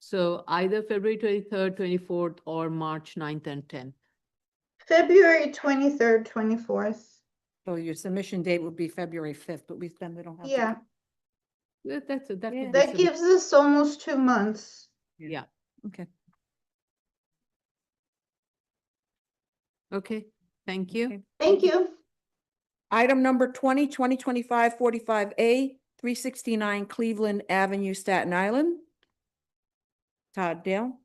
So either February 23rd, 24th, or March 9th and 10th. February 23rd, 24th. So your submission date would be February 5th, but we don't have. Yeah, That's would be that gives us almost 2 months. Yeah, Okay. okay, thank you. Okay. Thank you. Item number 2025-45A, 369 Cleveland Avenue, Staten Island. Todd Dale.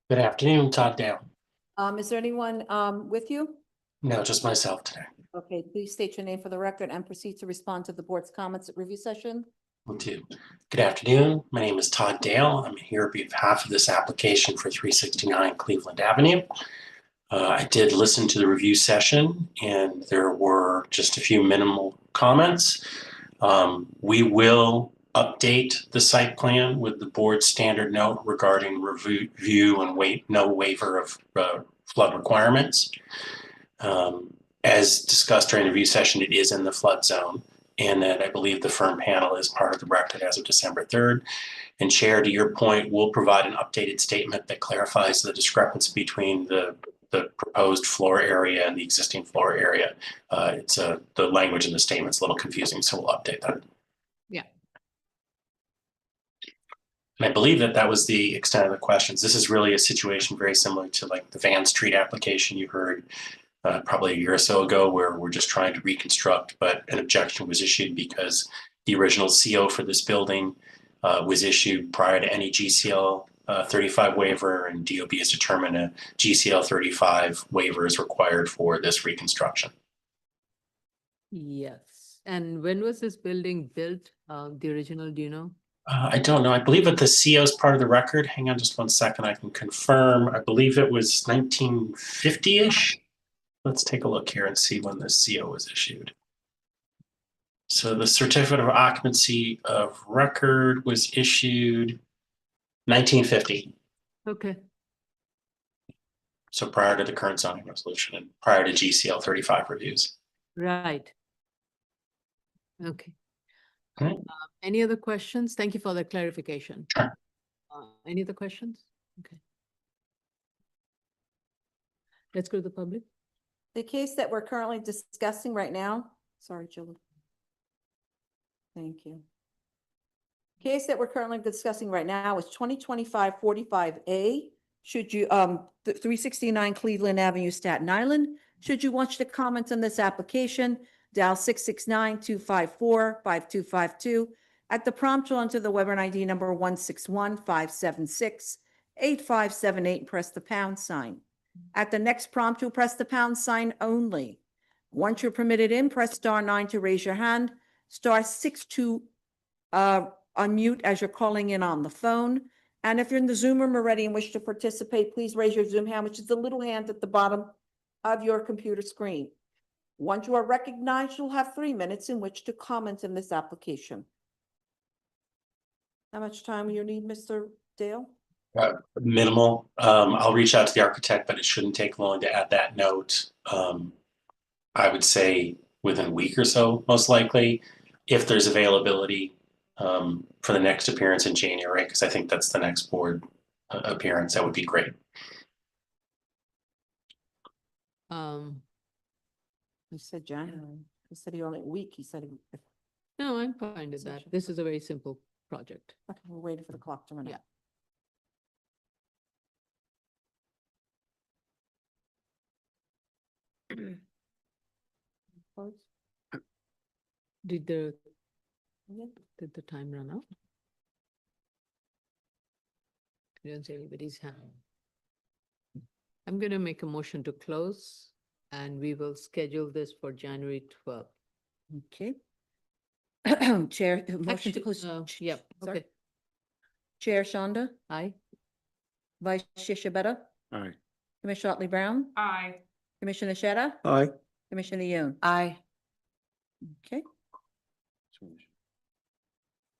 Good afternoon, Todd Dale. Is there anyone with you? No, just myself today. Okay, please state your name for the record and proceed to respond to the board's comments at review session. Will do. Good afternoon. My name is Todd Dale. I'm here on behalf of this application for 369 Cleveland Avenue. I did listen to the review session, and there were just a few minimal comments. We will update the site plan with the board's standard note regarding review and no waiver of flood requirements. As discussed during the review session, it is in the flood zone, and that I believe the firm panel is part of the record as of December 3rd. And Chair, to your point, we'll provide an updated statement that clarifies the discrepancy between the the proposed floor area and the existing floor area. It's the language in the statement's a little confusing, so we'll update that. Yeah. And I believe that that was the extent of the questions. This is really a situation very similar to like the Van Street application you heard probably a year or so ago, where we're just trying to reconstruct, but an objection was issued because the original CO for this building was issued prior to any GCL 35 waiver, and DOB has determined a GCL 35 waiver is required for this reconstruction. Yes. And when was this building built? The original, do you know? I don't know. I believe that the CO is part of the record. Hang on just 1 second. I can confirm. I believe it was 1950-ish. Let's take a look here and see when this CO was issued. So the certificate of occupancy of record was issued 1950. Okay. So prior to the current zoning resolution and prior to GCL 35 reviews. Right. Okay. Okay. Any other questions? Thank you for the clarification. Sure. Any other questions? Okay. Let's go to the public. The case that we're currently discussing right now, sorry, Julie. Thank you. Case that we're currently discussing right now is 2025-45A. Should you, 369 Cleveland Avenue, Staten Island. Should you watch the comments on this application, dial 669-254-5252. At the prompt, you'll enter the Weber ID number 161-576-8578 and press the pound sign. At the next prompt, you'll press the pound sign only. Once you're permitted in, press *9 to raise your hand, *6 to unmute as you're calling in on the phone. And if you're in the Zoom room already and wish to participate, please raise your Zoom hand, which is the little hand at the bottom of your computer screen. Once you are recognized, you'll have 3 minutes in which to comment in this application. How much time will you need, Mr. Dale? Minimal. I'll reach out to the architect, but it shouldn't take long to add that note. I would say within a week or so, most likely, if there's availability for the next appearance in January, because I think that's the next board appearance. That would be great. He said January. He said he only a week. He said he. No, I'm fine with that. This is a very simple project. Okay, we're waiting for the clock to run out. Yeah. Did the time run out? I don't see anybody's hand. I'm going to make a motion to close, and we will schedule this for January 12th. Okay. Chair, motion to close. Yep, Sorry. okay. Chair Shonda, Aye. Vice Chair Shabeta, Aye. Commissioner Otley Brown, Aye. Commissioner Sheta, Aye. Commissioner Yoon. Aye. Okay.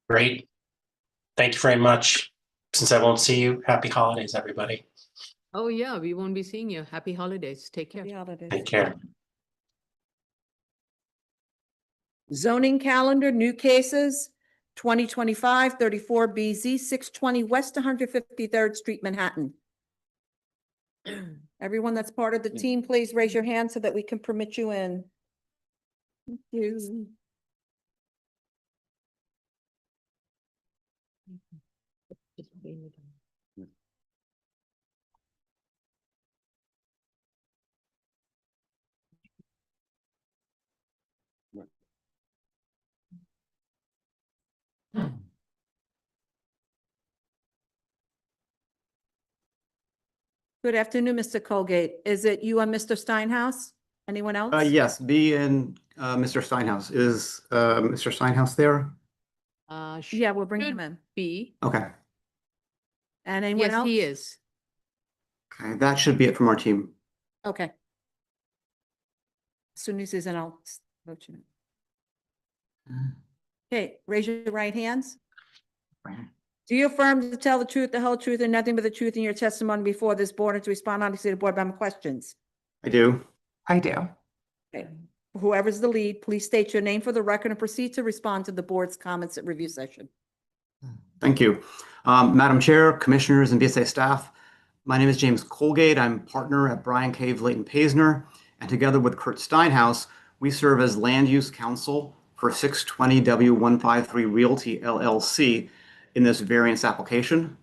Great. Thank you very much. Since I won't see you, happy holidays, everybody. Oh, yeah, we won't be seeing you. Happy holidays. Take care. Happy holidays. Take care. Zoning calendar, new cases, 2025-34BZ, 620 West 153rd Street, Manhattan. Everyone that's part of the team, please raise your hand so that we can permit you in. Thank you. Good afternoon, Mr. Colgate. Is it you and Mr. Steinhaus? Anyone else? Yes, me and Mr. Steinhaus. Is Mr. Steinhaus there? Yeah, we'll bring him Should in. be. Okay. And anyone Yes, else? he is. Okay, that should be it from our team. Okay. As soon as he's in, I'll vote you. Okay, raise your right hands. Do you affirm to tell the truth, the whole truth, and nothing but the truth in your testimony before this board and to respond honestly to board member questions? I do. I do. Okay. Whoever's the lead, please state your name for the record and proceed to respond to the board's comments at review session. Thank you. Madam Chair, Commissioners, and BSA staff, My name is James Colgate. I'm partner at Bryan Cave Leighton Paisner, and together with Kurt Steinhaus, we serve as land use counsel for 620W153 Realty LLC in this variance application.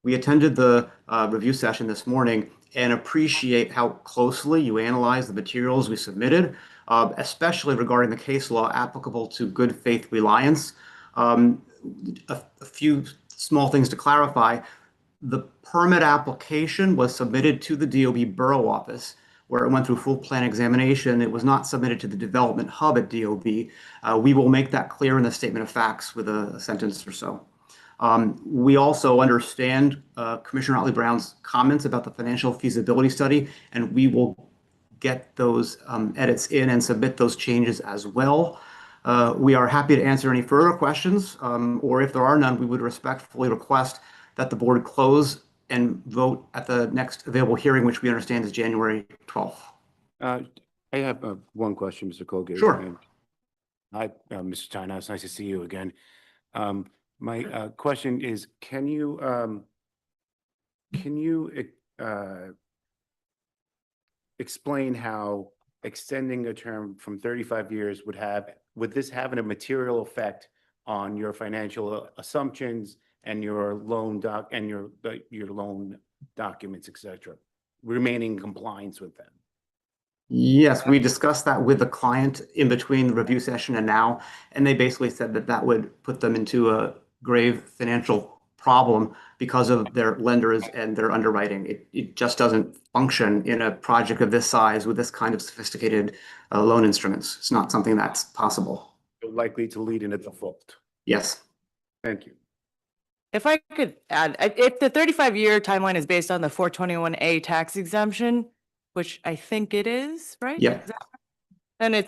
We attended the review session this morning and appreciate how closely you analyzed the materials we submitted, especially regarding the case law applicable to good faith reliance. A few small things to clarify. The permit application was submitted to the DOB Borough Office, where it went through full plan examination. It was not submitted to the Development Hub at DOB. We will make that clear in the statement of facts with a sentence or so. We also understand Commissioner Otley Brown's comments about the financial feasibility study, and we will get those edits in and submit those changes as well. We are happy to answer any further questions, or if there are none, we would respectfully request that the board close and vote at the next available hearing, which we understand is January 12th. I have one question, Mr. Colgate. Sure. Hi, Mr. Steinhaus, nice to see you again. My question is, can you explain how extending a term from 35 years would this have a material effect on your financial assumptions and your loan your loan documents, et cetera, remaining in compliance with them? Yes, we discussed that with the client in between the review session and now, and they basically said that that would put them into a grave financial problem because of their lenders and their underwriting. It just doesn't function in a project of this size with this kind of sophisticated loan instruments. It's not something that's possible. Likely to lead in a default. Yes. Thank you. If I could add, if the 35-year timeline is based on the 421A tax exemption, which I think it is, right? Yeah. Then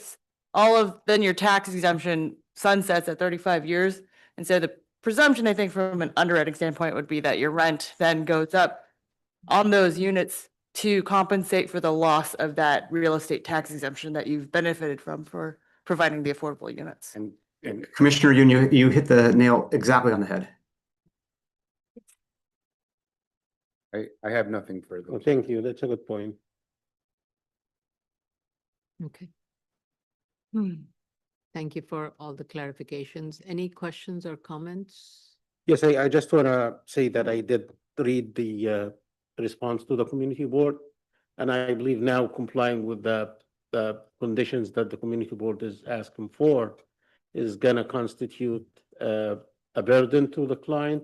then your tax exemption sunsets at 35 years. And so the presumption, I think, from an underwriting standpoint would be that your rent then goes up on those units to compensate for the loss of that real estate tax exemption that you've benefited from for providing the affordable units. And Commissioner Yoon, you hit the nail exactly on the head. I have nothing further. Well, thank you. That's a good point. Okay. Thank you for all the clarifications. Any questions or comments? Yes, I just want to say that I did read the response to the community board, and I believe now complying with the conditions that the community board is asking for is going to constitute a burden to the client.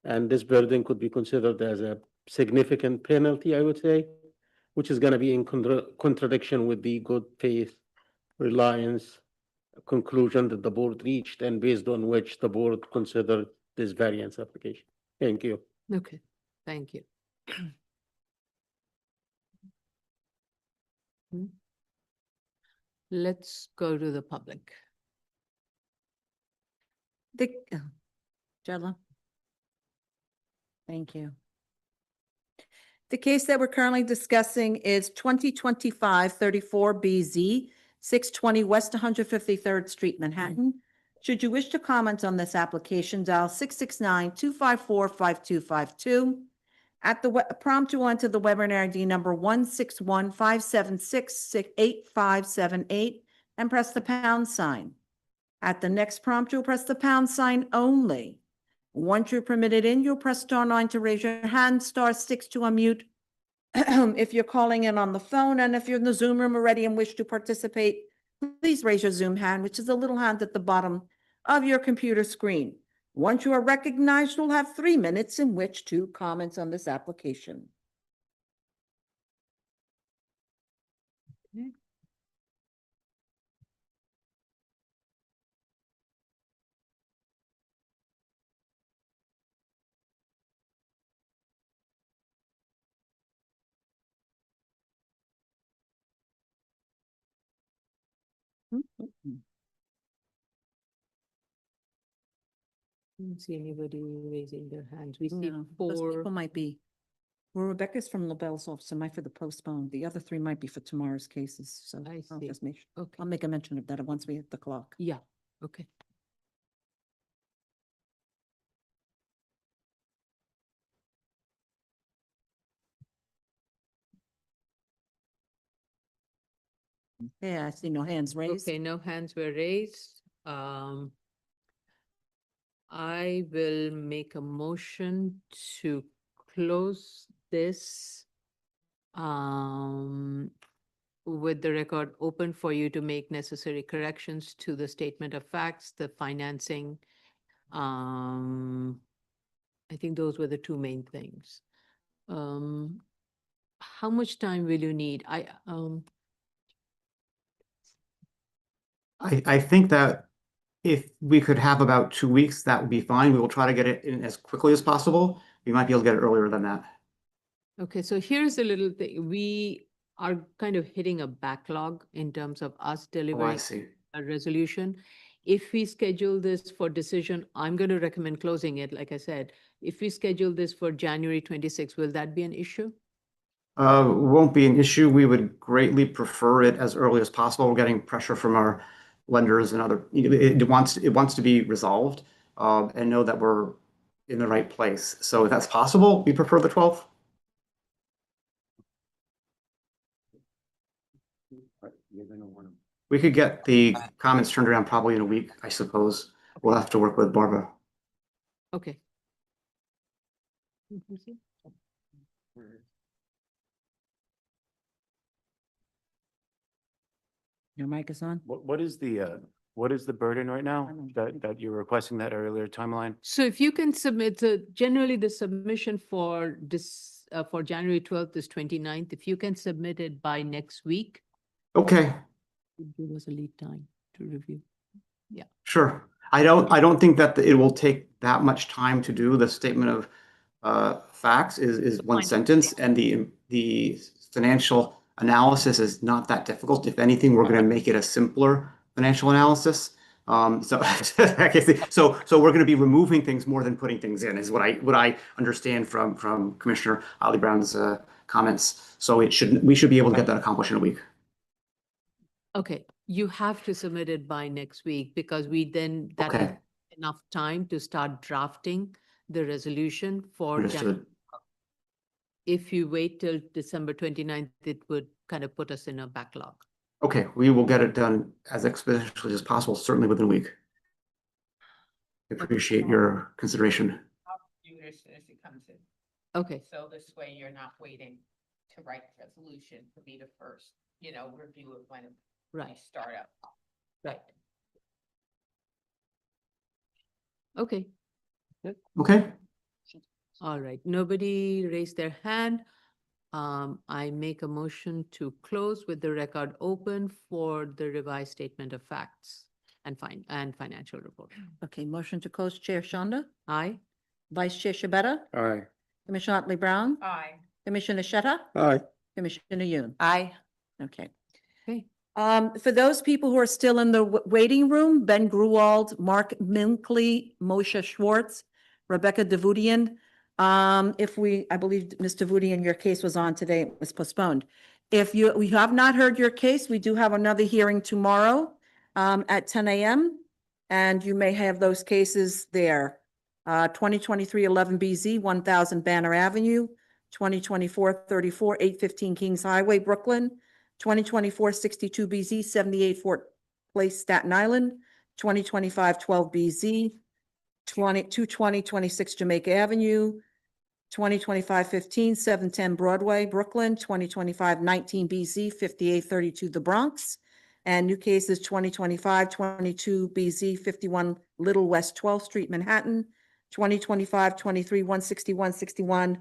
And this burden could be considered as a significant penalty, I would say, which is going to be in contradiction with the good faith reliance conclusion that the board reached and based on which the board considered this variance application. Thank you. Okay, thank you. Let's go to the public. Jella. Thank you. The case that we're currently discussing is 2025-34BZ, 620 West 153rd Street, Manhattan. Should you wish to comment on this application, dial 669-254-5252. At the prompt, you will enter the webinar ID number 161-576-8578 and press the pound sign. At the next prompt, you'll press the pound sign only. Once you're permitted in, you'll press *9 to raise your hand, *6 to unmute if you're calling in on the phone, and if you're in the Zoom room already and wish to participate, please raise your Zoom hand, which is the little hand at the bottom of your computer screen. Once you are recognized, you'll have 3 minutes in which to comment on this application. Okay. I don't see anybody raising their hands. We see No, those 4. people might be, well, Rebecca's from LaBelle's office, so might for the postpone. The other 3 might be for tomorrow's cases, so I I'll see. just make, Okay, I'll make a mention of that once we hit the clock. yeah, okay. Yeah, I see no hands raised. Okay, no hands were raised. I will make a motion to close this with the record open for you to make necessary corrections to the statement of facts, the financing. I think those were the two main things. How much time will you need? I think that if we could have about 2 weeks, that would be fine. We will try to get it in as quickly as possible. We might be able to get it earlier than that. Okay, so here's a little thing. We are kind of hitting a backlog in terms of us Oh, I delivering see. a resolution. If we schedule this for decision, I'm going to recommend closing it, like I said. If we schedule this for January 26, will that be an issue? Won't be an issue. We would greatly prefer it as early as possible. We're getting pressure from our lenders and other, it wants to be resolved, and know that we're in the right place. So if that's possible, we prefer the 12th. We could get the comments turned around probably in a week, I suppose. We'll have to work with Barbara. Okay. Your mic is on? What is the burden right now that you're requesting that earlier timeline? So if you can submit, generally the submission for this, for January 12th is 29th. If you can submit it by next week, Okay, give us a lead time to review. Yeah. sure. I don't think that it will take that much time to do. The statement of facts is one sentence, and the financial analysis is not that difficult. If anything, we're going to make it a simpler financial analysis. So we're going to be removing things more than putting things in, is what I understand from Commissioner Ali Brown's comments. So we should be able to get that accomplished in a week. Okay, you have to submit it by next week because that is Okay. enough time to start drafting the resolution for Understood. January. If you wait till December 29th, it would kind of put us in a backlog. Okay, we will get it done as expeditiously as possible, certainly within a week. I appreciate your consideration. I'll do it as soon as it comes in. Okay. So this way you're not waiting to write the resolution for me to first, review it when we start up. Right. Okay. Okay. All right. Nobody raised their hand. I make a motion to close with the record open for the revised statement of facts and financial report. Okay, motion to close, Chair Shonda, Aye. Vice Chair Shabeta, Aye. Commissioner Otley Brown, Aye. Commissioner Sheta, Aye. Commissioner Yoon. Aye. Okay. Okay. For those people who are still in the waiting room, Ben Gruwald, Mark Minkley, Moshe Schwartz, Rebecca Davudian. I believe Ms. Davudian, your case was on today, it was postponed. If we have not heard your case, we do have another hearing tomorrow at 10 a.m. And you may have those cases there. 2023 11BZ, 1000 Banner Avenue, 2024 34 815 Kings Highway, Brooklyn, 2024 62BZ, 78 Fort Place, Staten Island, 2025 12BZ, 220 26 Jamaica Avenue, 2025 15 710 Broadway, Brooklyn, 2025 19BZ, 5832 The Bronx, and new cases 2025 22BZ, 51 Little West 12th Street, Manhattan, 2025 23 161 61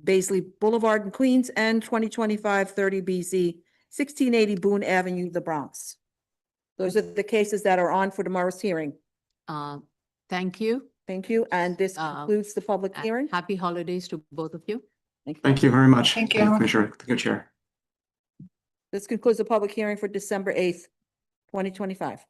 Baisley Boulevard in Queens, and 2025 30BZ, 1680 Boone Avenue, The Bronx. Those are the cases that are on for tomorrow's hearing. Thank you. Thank you, and this concludes the public hearing. Happy holidays to both of you. Thank you very much. Thank you. Commissioner, thank you, Chair. This concludes the public hearing for December 8th, 2025.